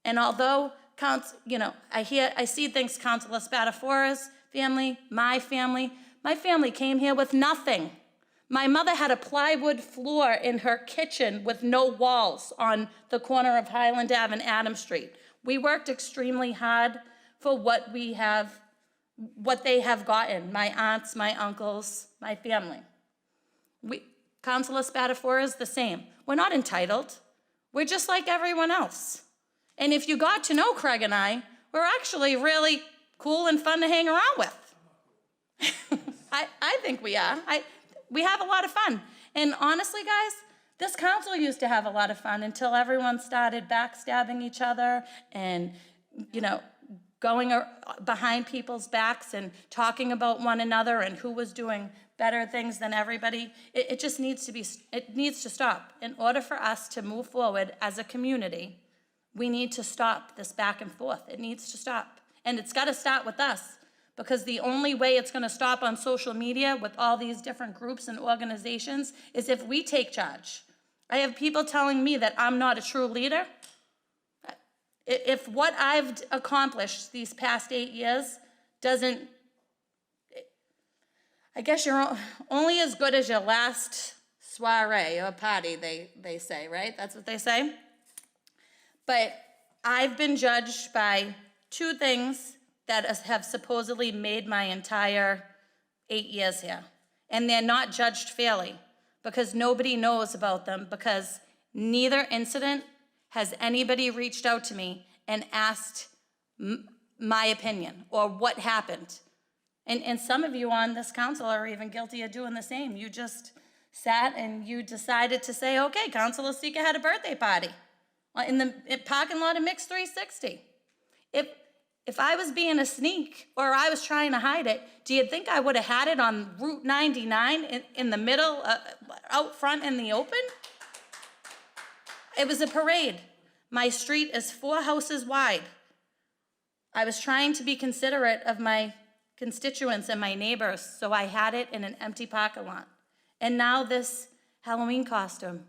And although, I see things, Councilor Spatafora's family, my family came here with nothing. My mother had a plywood floor in her kitchen with no walls on the corner of Highland Ave and Adams Street. We worked extremely hard for what they have gotten, my aunts, my uncles, my family. Councilor Spatafora is the same. We're not entitled. We're just like everyone else. And if you got to know Craig and I, we're actually really cool and fun to hang around with. I think we are. We have a lot of fun. And honestly, guys, this council used to have a lot of fun until everyone started backstabbing each other and, going behind people's backs and talking about one another and who was doing better things than everybody. It just needs to stop. In order for us to move forward as a community, we need to stop this back and forth. It needs to stop. And it's got to start with us, because the only way it's going to stop on social media with all these different groups and organizations is if we take charge. I have people telling me that I'm not a true leader. If what I've accomplished these past 8 years doesn't, I guess you're only as good as your last soiree or party, they say, right? That's what they say. But I've been judged by 2 things that have supposedly made my entire 8 years here. And they're not judged fairly because nobody knows about them, because neither incident has anybody reached out to me and asked my opinion or what happened. And some of you on this council are even guilty of doing the same. You just sat and you decided to say, okay, Councilor Sika had a birthday party in the parking lot of Mix 360. If I was being a sneak or I was trying to hide it, do you think I would have had it on Route 99 in the middle, out front in the open? It was a parade. My street is 4 houses wide. I was trying to be considerate of my constituents and my neighbors, so I had it in an empty parking lot. And now this Halloween costume,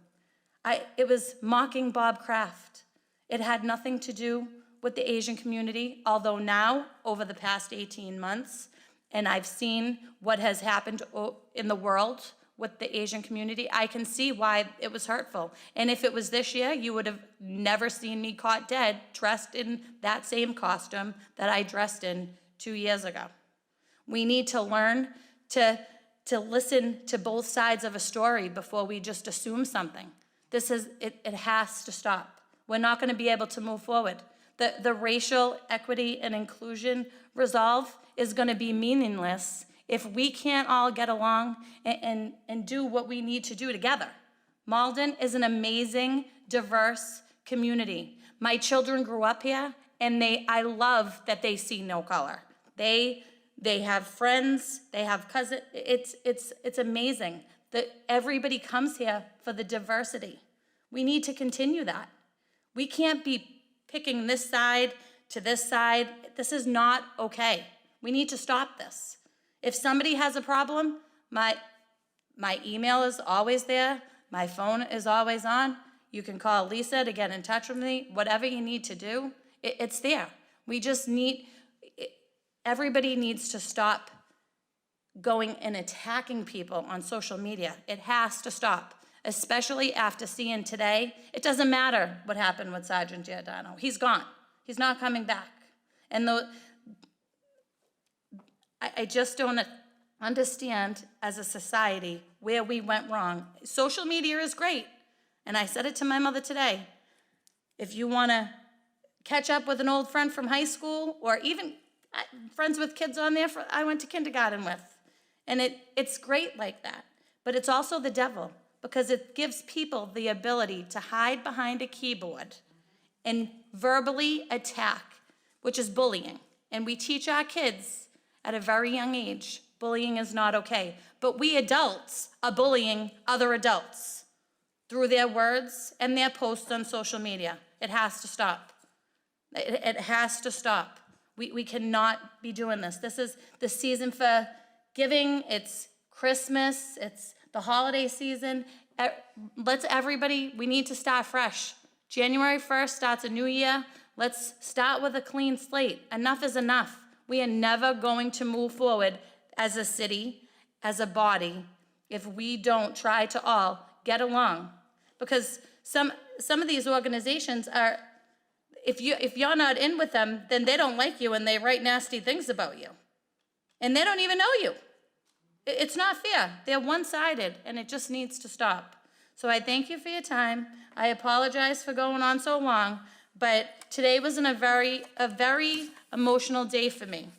it was mocking Bob Kraft. It had nothing to do with the Asian community, although now, over the past 18 months, and I've seen what has happened in the world with the Asian community, I can see why it was hurtful. And if it was this year, you would have never seen me caught dead dressed in that same costume that I dressed in 2 years ago. We need to learn to listen to both sides of a story before we just assume something. It has to stop. We're not going to be able to move forward. The racial equity and inclusion resolve is going to be meaningless if we can't all get along and do what we need to do together. Malden is an amazing, diverse community. My children grew up here, and I love that they see no color. They They have friends, they have cousins. It's amazing that everybody comes here for the diversity. We need to continue that. We can't be picking this side to this side. This is not okay. We need to stop this. If somebody has a problem, my email is always there. My phone is always on. You can call Lisa to get in touch with me. Whatever you need to do, it's there. We just need, everybody needs to stop going and attacking people on social media. It has to stop, especially after seeing today. It doesn't matter what happened with Sergeant Giordano. He's gone. He's not coming back. And I just don't understand as a society where we went wrong. Social media is great. And I said it to my mother today. If you want to catch up with an old friend from high school, or even friends with kids on there I went to kindergarten with, and it's great like that. But it's also the devil, because it gives people the ability to hide behind a keyboard and verbally attack, which is bullying. And we teach our kids at a very young age, bullying is not okay. But we adults are bullying other adults through their words and their posts on social media. It has to stop. It has to stop. We cannot be doing this. This is the season for giving. It's Christmas. It's the holiday season. We need to start fresh. January 1st starts a new year. Let's start with a clean slate. Enough is enough. We are never going to move forward as a city, as a body, if we don't try to all get along. Because some of these organizations are, if you're not in with them, then they don't like you and they write nasty things about you. And they don't even know you. It's not fair. They're one-sided, and it just needs to stop. So I thank you for your time. I apologize for going on so long, but today was a very emotional day for me.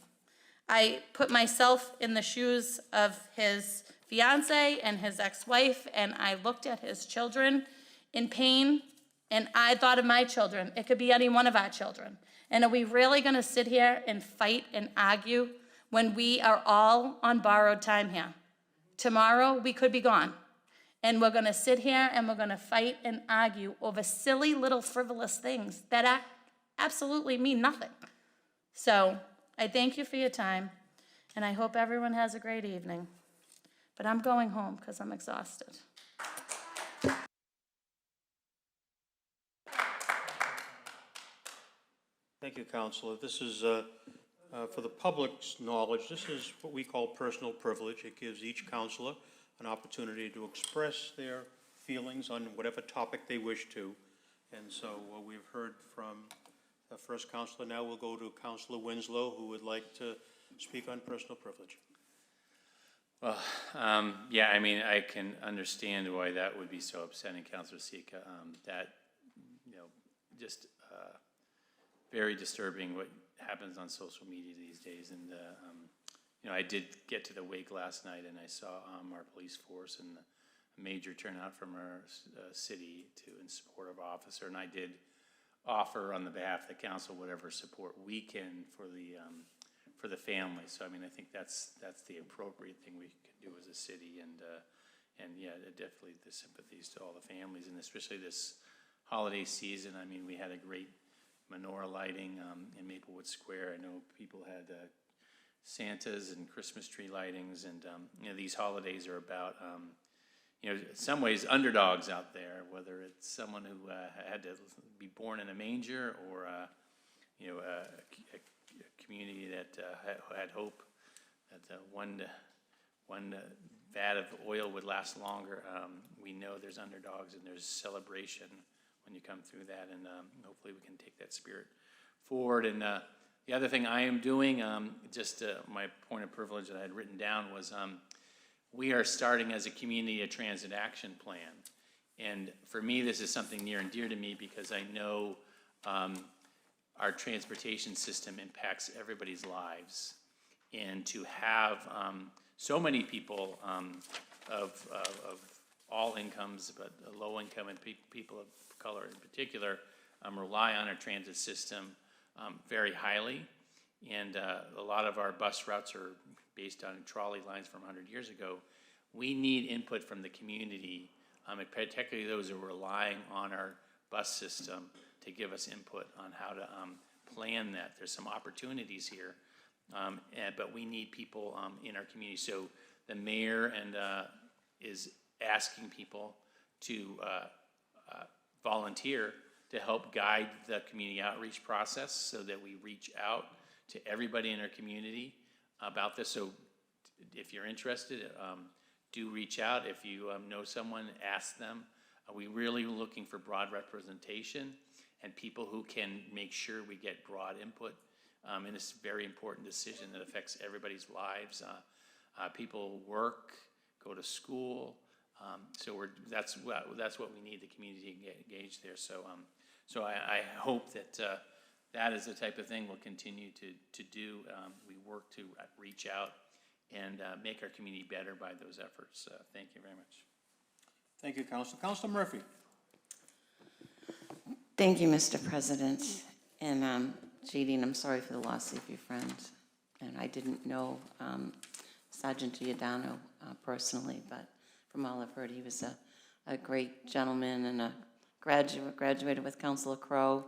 I put myself in the shoes of his fiance and his ex-wife, and I looked at his children in pain, and I thought of my children. It could be any one of our children. And are we really gonna sit here and fight and argue when we are all on borrowed time here? Tomorrow, we could be gone. And we're gonna sit here and we're gonna fight and argue over silly little frivolous things that absolutely mean nothing. So I thank you for your time, and I hope everyone has a great evening. But I'm going home because I'm exhausted. Thank you, Counselor. This is, for the public's knowledge, this is what we call personal privilege. It gives each counselor an opportunity to express their feelings on whatever topic they wish to. And so we've heard from the first counselor. Now we'll go to Counselor Winslow, who would like to speak on personal privilege. Well, yeah, I mean, I can understand why that would be so upsetting, Counselor Sika. That, just very disturbing what happens on social media these days. And, I did get to the wake last night, and I saw our police force and a major turnout from our city in support of our officer. And I did offer on the behalf of the council whatever support we can for the family. So I mean, I think that's the appropriate thing we can do as a city. And yeah, definitely the sympathies to all the families, and especially this holiday season. I mean, we had a great menorah lighting in Maplewood Square. I know people had Santas and Christmas tree lightings, and these holidays are about in some ways underdogs out there, whether it's someone who had to be born in a manger, or a community that had hope that one vat of oil would last longer. We know there's underdogs and there's celebration when you come through that, and hopefully we can take that spirit forward. And the other thing I am doing, just my point of privilege that I had written down was we are starting as a community a transit action plan. And for me, this is something near and dear to me, because I know our transportation system impacts everybody's lives. And to have so many people of all incomes, but low income and people of color in particular, rely on our transit system very highly. and a lot of our bus routes are based on trolley lines from 100 years ago. We need input from the community, and particularly those who are relying on our bus system to give us input on how to plan that. There's some opportunities here, but we need people in our community. So the mayor is asking people to volunteer to help guide the community outreach process so that we reach out to everybody in our community about this. So if you're interested, do reach out. If you know someone, ask them. We're really looking for broad representation and people who can make sure we get broad input in this very important decision that affects everybody's lives. People work, go to school, so that's what we need, the community engaged there. So I hope that that is the type of thing we'll continue to do. We work to reach out and make our community better by those efforts. Thank you very much. Thank you, Councilor. Councilor Murphy. Thank you, Mr. President. And Jadine, I'm sorry for the loss of your friend. And I didn't know Sergeant Giordano personally, but from all I've heard, he was a great gentleman and a graduated with Councilor Crowe.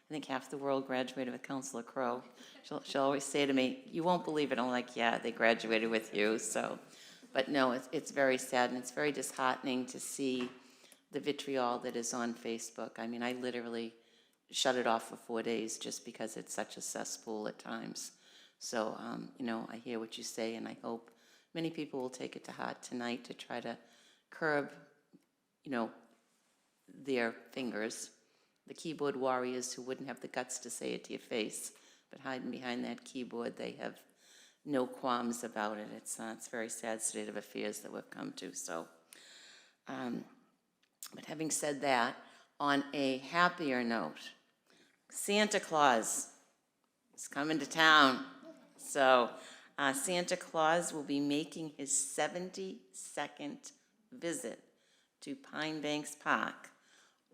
I think half the world graduated with Councilor Crowe. She'll always say to me, "You won't believe it." I'm like, "Yeah, they graduated with you." So, but no, it's very sad and it's very disheartening to see the vitriol that is on Facebook. I mean, I literally shut it off for 4 days just because it's such a cesspool at times. So, you know, I hear what you say, and I hope many people will take it to heart tonight to try to curb, you know, their fingers, the keyboard warriors who wouldn't have the guts to say it to your face, but hiding behind that keyboard, they have no qualms about it. It's very sad state of affairs that we've come to. So, but having said that, on a happier note, Santa Claus is coming to town. So Santa Claus will be making his 72nd visit to Pine Banks Park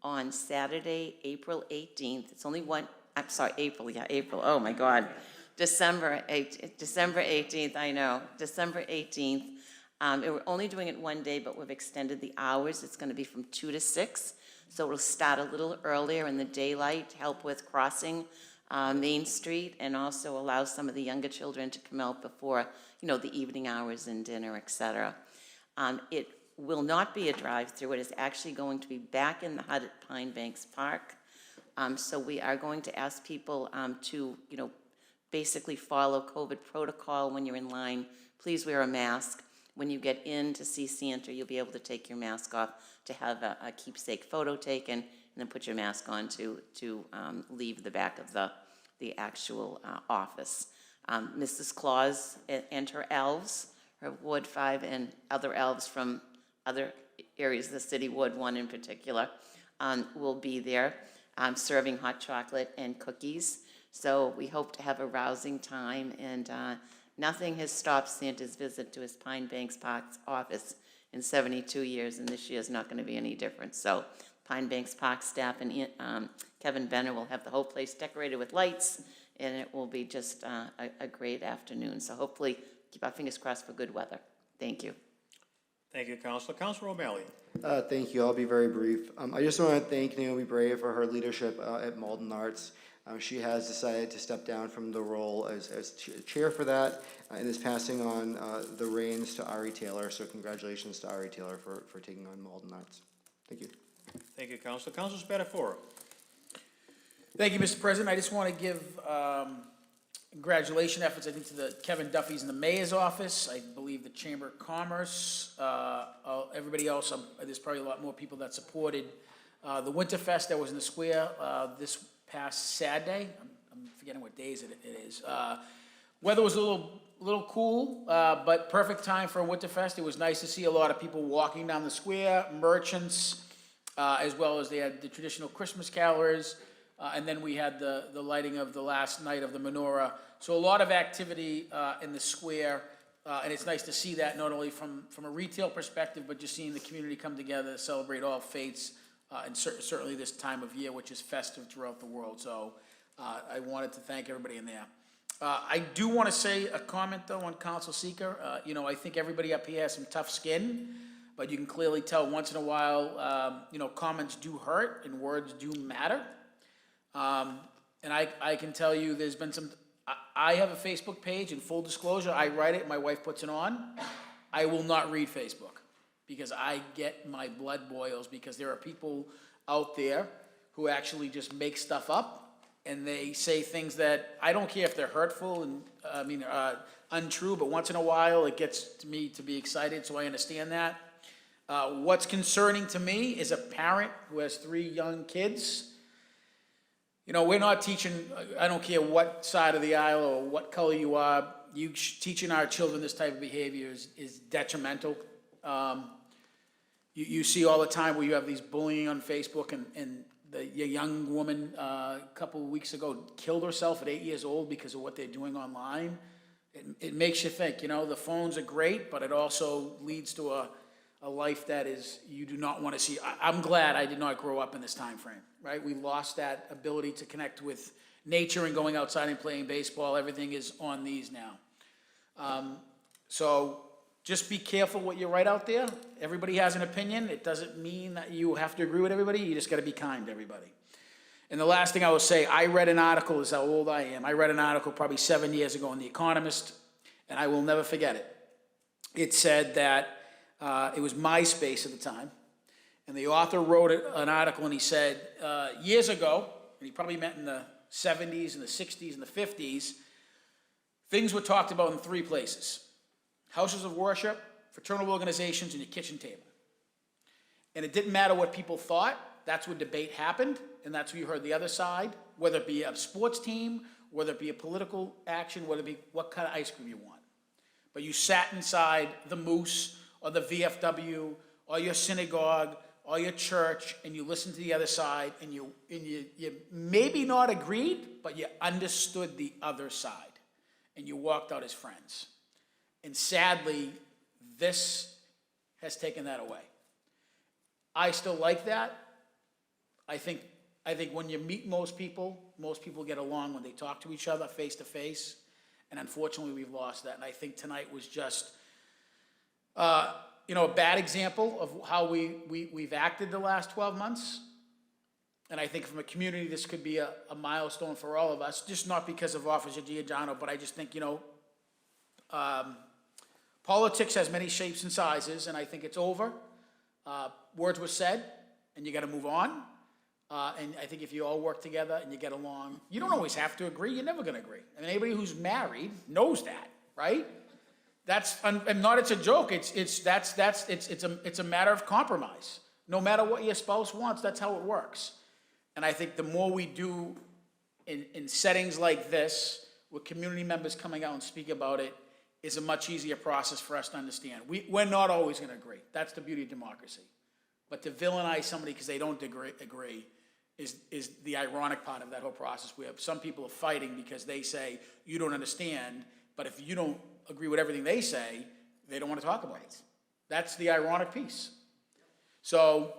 on Saturday, April 18th. It's only one, I'm sorry, April, oh my God. December 18th, I know, December 18th. We're only doing it one day, but we've extended the hours. It's going to be from 2 to 6, so it'll start a little earlier in the daylight, help with crossing Main Street, and also allow some of the younger children to come out before, you know, the evening hours and dinner, etc. It will not be a drive-through. It is actually going to be back in the hut at Pine Banks Park. So we are going to ask people to, you know, basically follow COVID protocol when you're in line. Please wear a mask. When you get in to see Santa, you'll be able to take your mask off to have a keepsake photo taken, and then put your mask on to leave the back of the actual office. Mrs. Claus and her elves, her Ward 5 and other elves from other areas of the city, Ward 1 in particular, will be there serving hot chocolate and cookies. So we hope to have a rousing time, and nothing has stopped Santa's visit to his Pine Banks Park office in 72 years, and this year is not going to be any different. So Pine Banks Park staff and Kevin Benner will have the whole place decorated with lights, and it will be just a great afternoon. So hopefully keep our fingers crossed for good weather. Thank you. Thank you, Councilor. Councilor O'Malley. Thank you. I'll be very brief. I just want to thank Naomi Bray for her leadership at Malden Arts. She has decided to step down from the role as chair for that, and is passing on the reins to Ari Taylor. So congratulations to Ari Taylor for taking on Malden Arts. Thank you. Thank you, Councilor. Councilor Spadafora. Thank you, Mr. President. I just want to give congratulation efforts, I think, to the Kevin Duffy's in the mayor's office, I believe the Chamber of Commerce, everybody else. There's probably a lot more people that supported the Winterfest that was in the square this past Saturday. I'm forgetting what days it is. Weather was a little cool, but perfect time for a Winterfest. It was nice to see a lot of people walking down the square, merchants, as well as they had the traditional Christmas carolers. And then we had the lighting of the last night of the menorah. So a lot of activity in the square, and it's nice to see that not only from a retail perspective, but just seeing the community come together to celebrate all faiths, and certainly this time of year, which is festive throughout the world. So I wanted to thank everybody in there. I do want to say a comment, though, on Council Seeker. You know, I think everybody up here has some tough skin, but you can clearly tell once in a while, you know, comments do hurt and words do matter. And I can tell you there's been some, I have a Facebook page, and full disclosure, I write it, my wife puts it on. I will not read Facebook because I get my blood boils because there are people out there who actually just make stuff up. And they say things that, I don't care if they're hurtful and, untrue, but once in a while, it gets to me to be excited, so I understand that. What's concerning to me is a parent who has 3 young kids. You know, we're not teaching, I don't care what side of the aisle or what color you are, teaching our children this type of behavior is detrimental. You see all the time where you have these bullying on Facebook, and the young woman a couple of weeks ago killed herself at 8 years old because of what they're doing online. It makes you think, you know, the phones are great, but it also leads to a life that is, you do not want to see. I'm glad I did not grow up in this time frame, right? We lost that ability to connect with nature and going outside and playing baseball. Everything is on these now. So just be careful what you write out there. Everybody has an opinion. It doesn't mean that you have to agree with everybody. You just got to be kind to everybody. And the last thing I will say, I read an article, is how old I am. I read an article probably 7 years ago in The Economist, and I will never forget it. It said that it was MySpace at the time, and the author wrote an article, and he said, years ago, and he probably meant in the 70s and the 60s and the 50s, things were talked about in 3 places: houses of worship, fraternal organizations, and your kitchen table. And it didn't matter what people thought. That's where debate happened, and that's where you heard the other side, whether it be a sports team, whether it be a political action, whether it be what kind of ice cream you want. But you sat inside the Moose or the VFW or your synagogue or your church, and you listened to the other side, and you maybe not agreed, but you understood the other side, and you walked out as friends. And sadly, this has taken that away. I still like that. I think when you meet most people get along when they talk to each other face to face. And unfortunately, we've lost that. And I think tonight was just, a bad example of how we've acted the last 12 months. And I think from a community, this could be a milestone for all of us, just not because of Officer Giordano, but I just think, politics has many shapes and sizes, and I think it's over. Words were said, and you got to move on. And I think if you all work together and you get along, you don't always have to agree. You're never going to agree. I mean, anybody who's married knows that, right? And not it's a joke. It's a matter of compromise. No matter what your spouse wants, that's how it works. And I think the more we do in settings like this, with community members coming out and speak about it, is a much easier process for us to understand. We're not always going to agree. That's the beauty of democracy. But to villainize somebody because they don't agree is the ironic part of that whole process. We have some people are fighting because they say, you don't understand, but if you don't agree with everything they say, they don't want to talk about it. That's the ironic piece. So,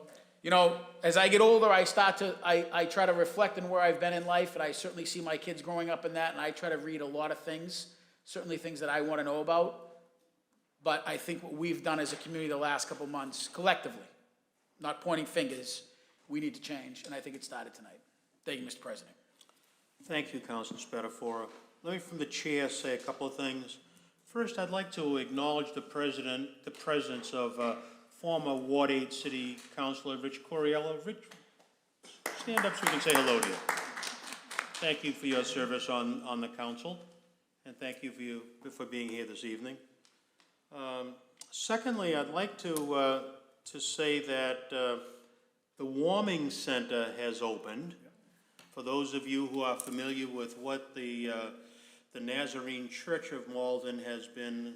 as I get older, I try to reflect on where I've been in life, and I certainly see my kids growing up in that, and I try to read a lot of things, certainly things that I want to know about. But I think what we've done as a community the last couple months, collectively, not pointing fingers, we need to change, and I think it started tonight. Thank you, Mr. President. Thank you, Councilor Spatafora. Let me, from the chair, say a couple of things. First, I'd like to acknowledge the presence of former Ward 8 City Councilor Rich Coriello. Rich, stand up so we can say hello to you. Thank you for your service on the council, and thank you for being here this evening. Secondly, I'd like to say that the warming center has opened. For those of you who are familiar with what the Nazarene Church of Malden has been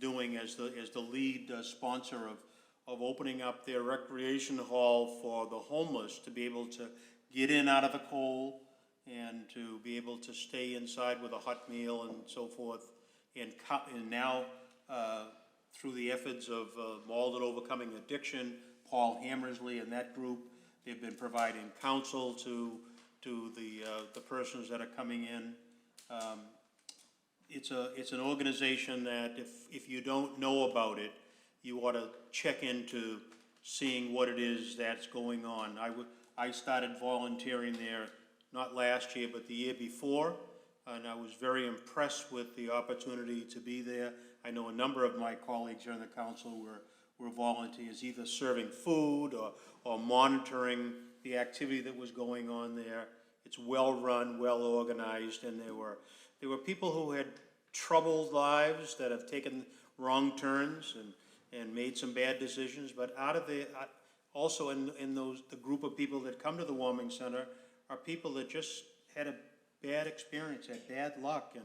doing as the lead sponsor of opening up their recreation hall for the homeless to be able to get in out of the cold and to be able to stay inside with a hot meal and so forth. And now, through the efforts of Malden Overcoming Addiction, Paul Hammersley and that group, they've been providing counsel to the persons that are coming in. it's an organization that if you don't know about it, you ought to check into seeing what it is that's going on. I started volunteering there not last year, but the year before, and I was very impressed with the opportunity to be there. I know a number of my colleagues here in the council were volunteers, either serving food or monitoring the activity that was going on there. It's well-run, well-organized, and there were people who had troubled lives that have taken wrong turns and made some bad decisions, but out of the, also in the group of people that come to the Warming Center are people that just had a bad experience, had bad luck,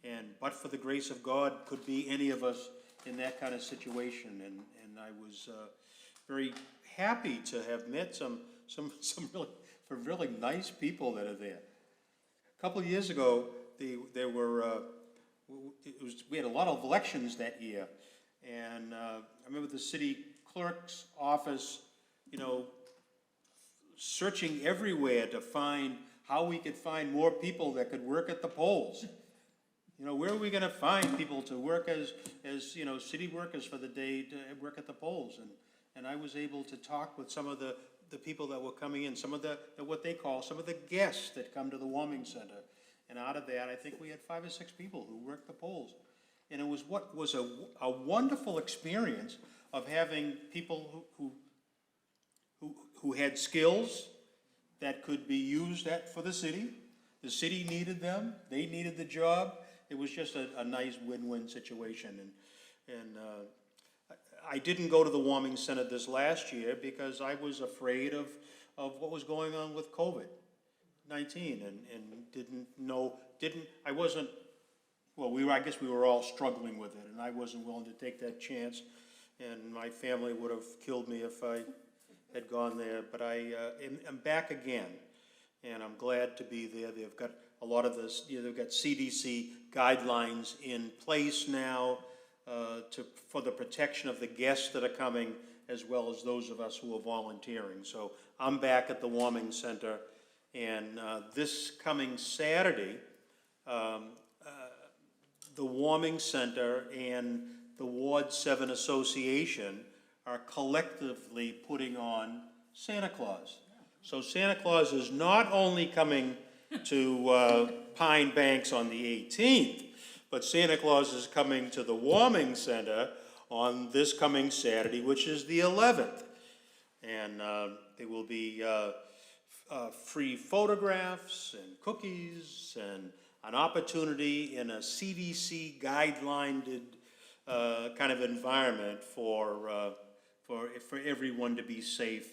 and but for the grace of God, could be any of us in that kind of situation. And I was very happy to have met some really nice people that are there. A couple of years ago, we had a lot of elections that year, and I remember the city clerk's office, searching everywhere to find how we could find more people that could work at the polls. Where are we going to find people to work as city workers for the day to work at the polls? And I was able to talk with some of the people that were coming in, some of what they call some of the guests that come to the Warming Center. And out of that, I think we had 5 or 6 people who worked the polls. And it was what was a wonderful experience of having people who had skills that could be used for the city. The city needed them. They needed the job. It was just a nice win-win situation. And I didn't go to the Warming Center this last year because I was afraid of what was going on with COVID-19 I guess we were all struggling with it, and I wasn't willing to take that chance, and my family would have killed me if I had gone there, but I'm back again, and I'm glad to be there. They've got a lot of this, they've got CDC guidelines in place now for the protection of the guests that are coming, as well as those of us who are volunteering. So I'm back at the Warming Center, and this coming Saturday, the Warming Center and the Ward 7 Association are collectively putting on Santa Claus. So Santa Claus is not only coming to Pine Banks on the 18th, but Santa Claus is coming to the Warming Center on this coming Saturday, which is the 11th. And there will be free photographs and cookies and an opportunity in a CDC guidelined kind of environment for everyone to be safe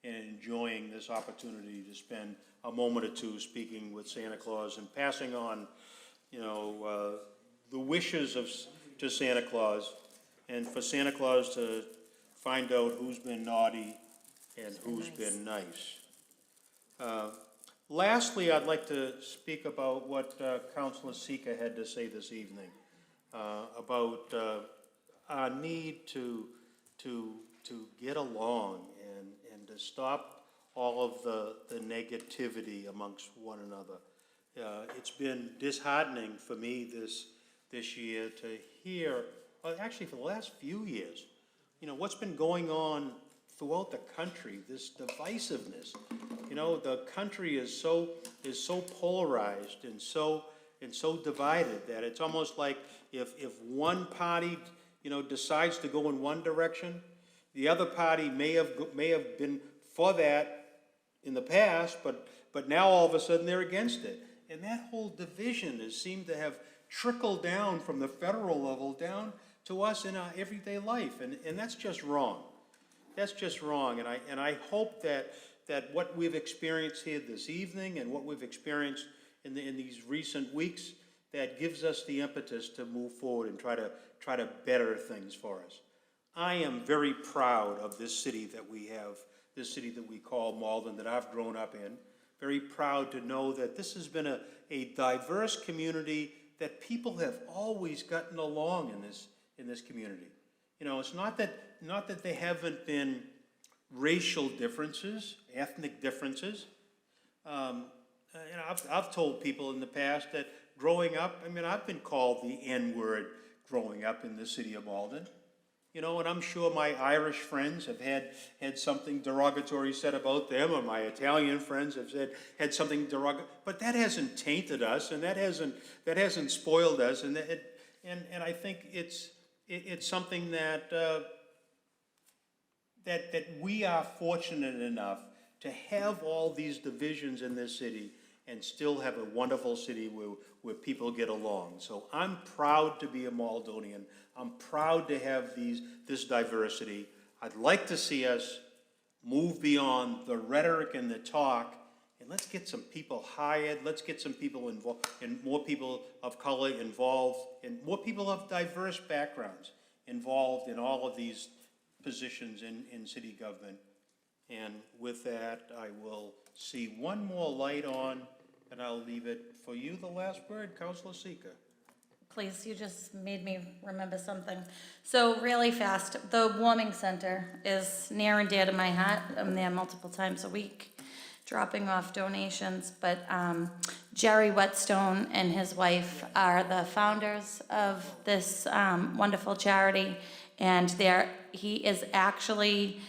and enjoying this opportunity to spend a moment or two speaking with Santa Claus and passing on, the wishes to Santa Claus, and for Santa Claus to find out who's been naughty and who's been nice. Lastly, I'd like to speak about what Councilor Sika had to say this evening about our need to get along and to stop all of the negativity amongst one another. It's been disheartening for me this year to hear, actually for the last few years, what's been going on throughout the country, this divisiveness. The country is so polarized and so divided that it's almost like if one party, decides to go in one direction, the other party may have been for that in the past, but now all of a sudden they're against it. And that whole division has seemed to have trickled down from the federal level down to us in our everyday life, and that's just wrong. That's just wrong, and I hope that what we've experienced here this evening and what we've experienced in these recent weeks, that gives us the impetus to move forward and try to better things for us. I am very proud of this city that we have, this city that we call Malden, that I've grown up in. Very proud to know that this has been a diverse community, that people have always gotten along in this community. It's not that there haven't been racial differences, ethnic differences. I've told people in the past that growing up, I mean, I've been called the N-word growing up in the city of Malden. You know, and I'm sure my Irish friends have had something derogatory said about them, or my Italian friends have had something derogatory, but that hasn't tainted us, and that hasn't spoiled us, and I think it's something that that we are fortunate enough to have all these divisions in this city and still have a wonderful city where people get along. So I'm proud to be a Maldonian. I'm proud to have this diversity. I'd like to see us move beyond the rhetoric and the talk, and let's get some people hired, let's get some people involved, and more people of color involved, and more people of diverse backgrounds involved in all of these positions in city government. And with that, I will see one more light on, and I'll leave it for you, the last word, Councilor Seeker. Please, you just made me remember something. So really fast, the warming center is near and dear to my heart. I'm there multiple times a week, dropping off donations. But Jerry Whetstone and his wife are the founders of this wonderful charity, and he is actually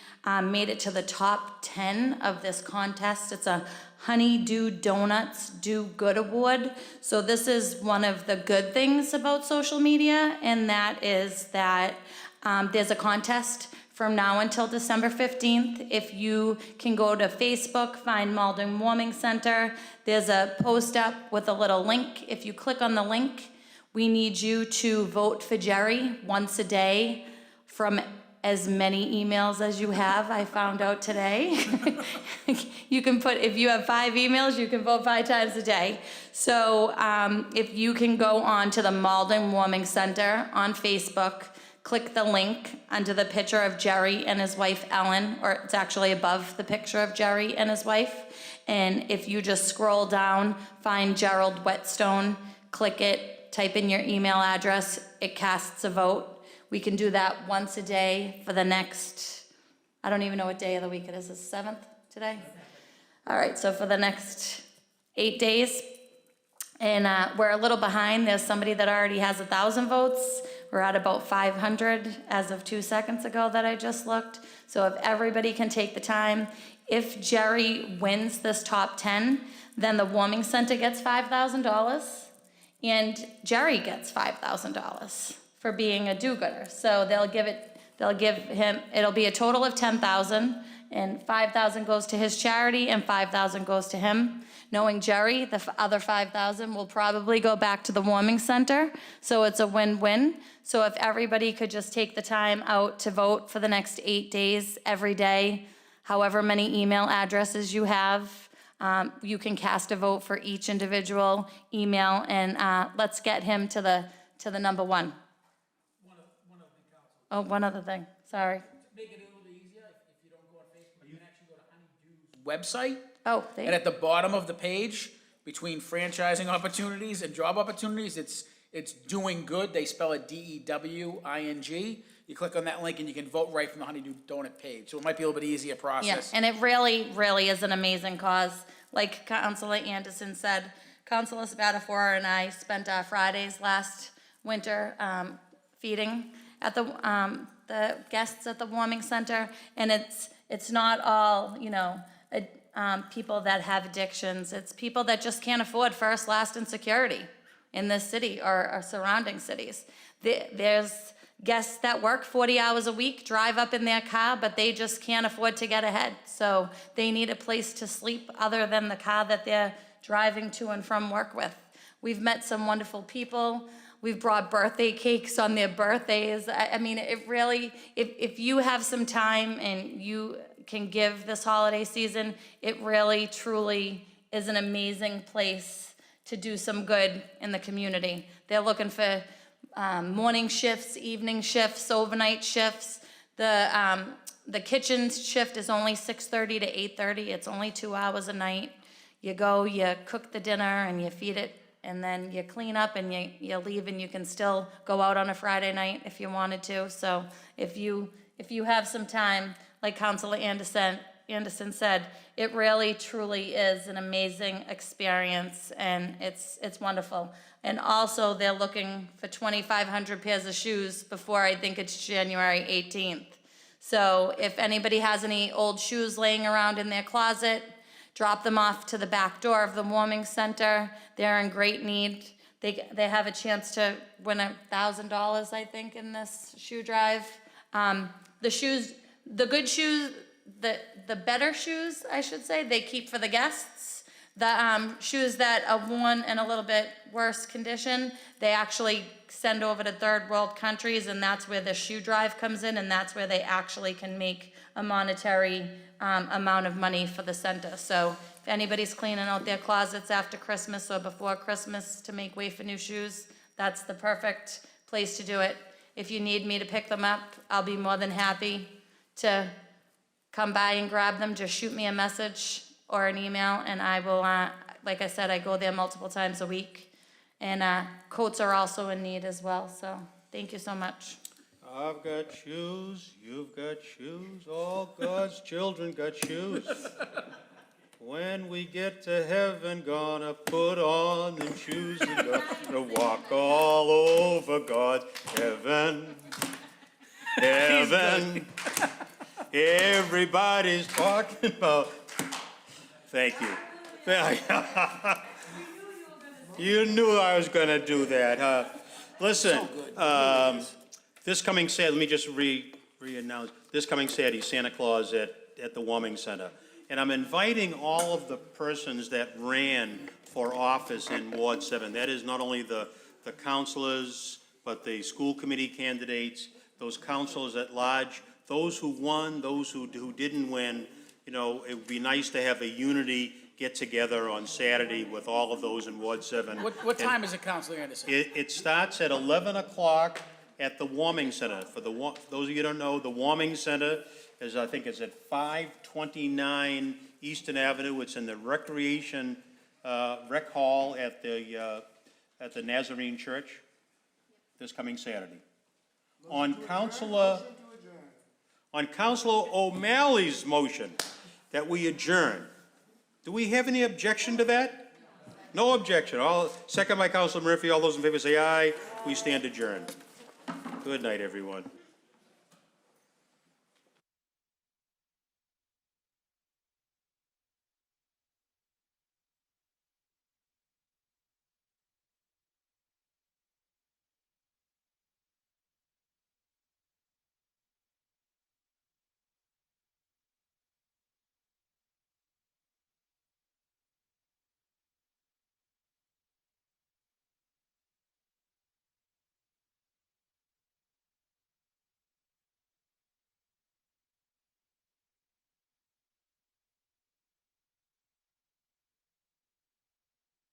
made it to the top 10 of this contest. It's a Honeydew Donuts Do Good Award. So this is one of the good things about social media, and that is that there's a contest from now until December 15th. If you can go to Facebook, find Malden Warming Center, there's a post up with a little link. If you click on the link, we need you to vote for Jerry once a day from as many emails as you have, I found out today. You can put, if you have 5 emails, you can vote 5 times a day. So if you can go on to the Malden Warming Center on Facebook, click the link under the picture of Jerry and his wife Ellen, or it's actually above the picture of Jerry and his wife. And if you just scroll down, find Gerald Whetstone, click it, type in your email address, it casts a vote. We can do that once a day for the next, I don't even know what day of the week it is. It's 7th today? All right, so for the next 8 days. And we're a little behind. There's somebody that already has 1,000 votes. We're at about 500 as of 2 seconds ago that I just looked. So if everybody can take the time, if Jerry wins this top 10, then the warming center gets $5,000 and Jerry gets $5,000. For being a do-gooder. So they'll give him, it'll be a total of $10,000, and $5,000 goes to his charity and $5,000 goes to him. Knowing Jerry, the other $5,000 will probably go back to the warming center, so it's a win-win. So if everybody could just take the time out to vote for the next 8 days, every day, however many email addresses you have, you can cast a vote for each individual email, and let's get him to the number 1. Oh, one other thing, sorry. To make it a little bit easier, if you don't go on Facebook, you can actually go to Honeydew's website. Oh, And at the bottom of the page, between franchising opportunities and job opportunities, it's doing good. They spell it DEWING. You click on that link and you can vote right from the Honeydew Donut page. So it might be a little bit easier process. Yeah, and it really, really is an amazing cause. Like Councilor Anderson said, Councilor Spatafora and I spent our Fridays last winter feeding at the guests at the warming center, and it's not all, you know, people that have addictions. It's people that just can't afford first, last, and security in this city or surrounding cities. There's guests that work 40 hours a week, drive up in their car, but they just can't afford to get ahead. So they need a place to sleep other than the car that they're driving to and from work with. We've met some wonderful people. We've brought birthday cakes on their birthdays. I mean, it really, if you have some time and you can give this holiday season, it really, truly is an amazing place to do some good in the community. They're looking for morning shifts, evening shifts, overnight shifts. The kitchen shift is only 6:30 to 8:30. It's only 2 hours a night. You go, you cook the dinner, and you feed it, and then you clean up and you leave, and you can still go out on a Friday night if you wanted to. So if you have some time, like Councilor Anderson Anderson said, it really truly is an amazing experience, and it's wonderful. And also, they're looking for 2,500 pairs of shoes before, I think it's January 18th. So if anybody has any old shoes laying around in their closet, drop them off to the back door of the warming center. They're in great need. They have a chance to win $1,000, I think, in this shoe drive. The shoes, the good shoes, the better shoes, I should say, they keep for the guests. The shoes that are worn in a little bit worse condition, they actually send over to third world countries, and that's where the shoe drive comes in, and that's where they actually can make a monetary amount of money for the center. So if anybody's cleaning out their closets after Christmas or before Christmas to make way for new shoes, that's the perfect place to do it. If you need me to pick them up, I'll be more than happy to come by and grab them. Just shoot me a message or an email, and I will, like I said, I go there multiple times a week. And coats are also in need as well, so thank you so much. I've got shoes, you've got shoes, all God's children got shoes. When we get to heaven, gonna put on them shoes and gonna walk all over God's heaven. Heaven. Everybody's talking about. Thank you. You knew I was gonna do that, huh? Listen, this coming Saturday, let me just re-announce, this coming Saturday, Santa Claus at the Warming Center. And I'm inviting all of the persons that ran for office in Ward 7. That is not only the councilors, but the school committee candidates, those councilors at large, those who won, those who didn't win. You know, it would be nice to have a unity get-together on Saturday with all of those in Ward 7. What time is it, Councilor Anderson? It starts at 11 o'clock at the Warming Center. For those of you who don't know, the Warming Center is, I think it's at 529 Eastern Avenue. It's in the Recreation Rec Hall at the Nazarene Church this coming Saturday. On Councilor O'Malley's motion that we adjourn, do we have any objection to that? No objection. Second by Councilor Murphy. All those in favor say aye. We stand adjourned. Good night, everyone.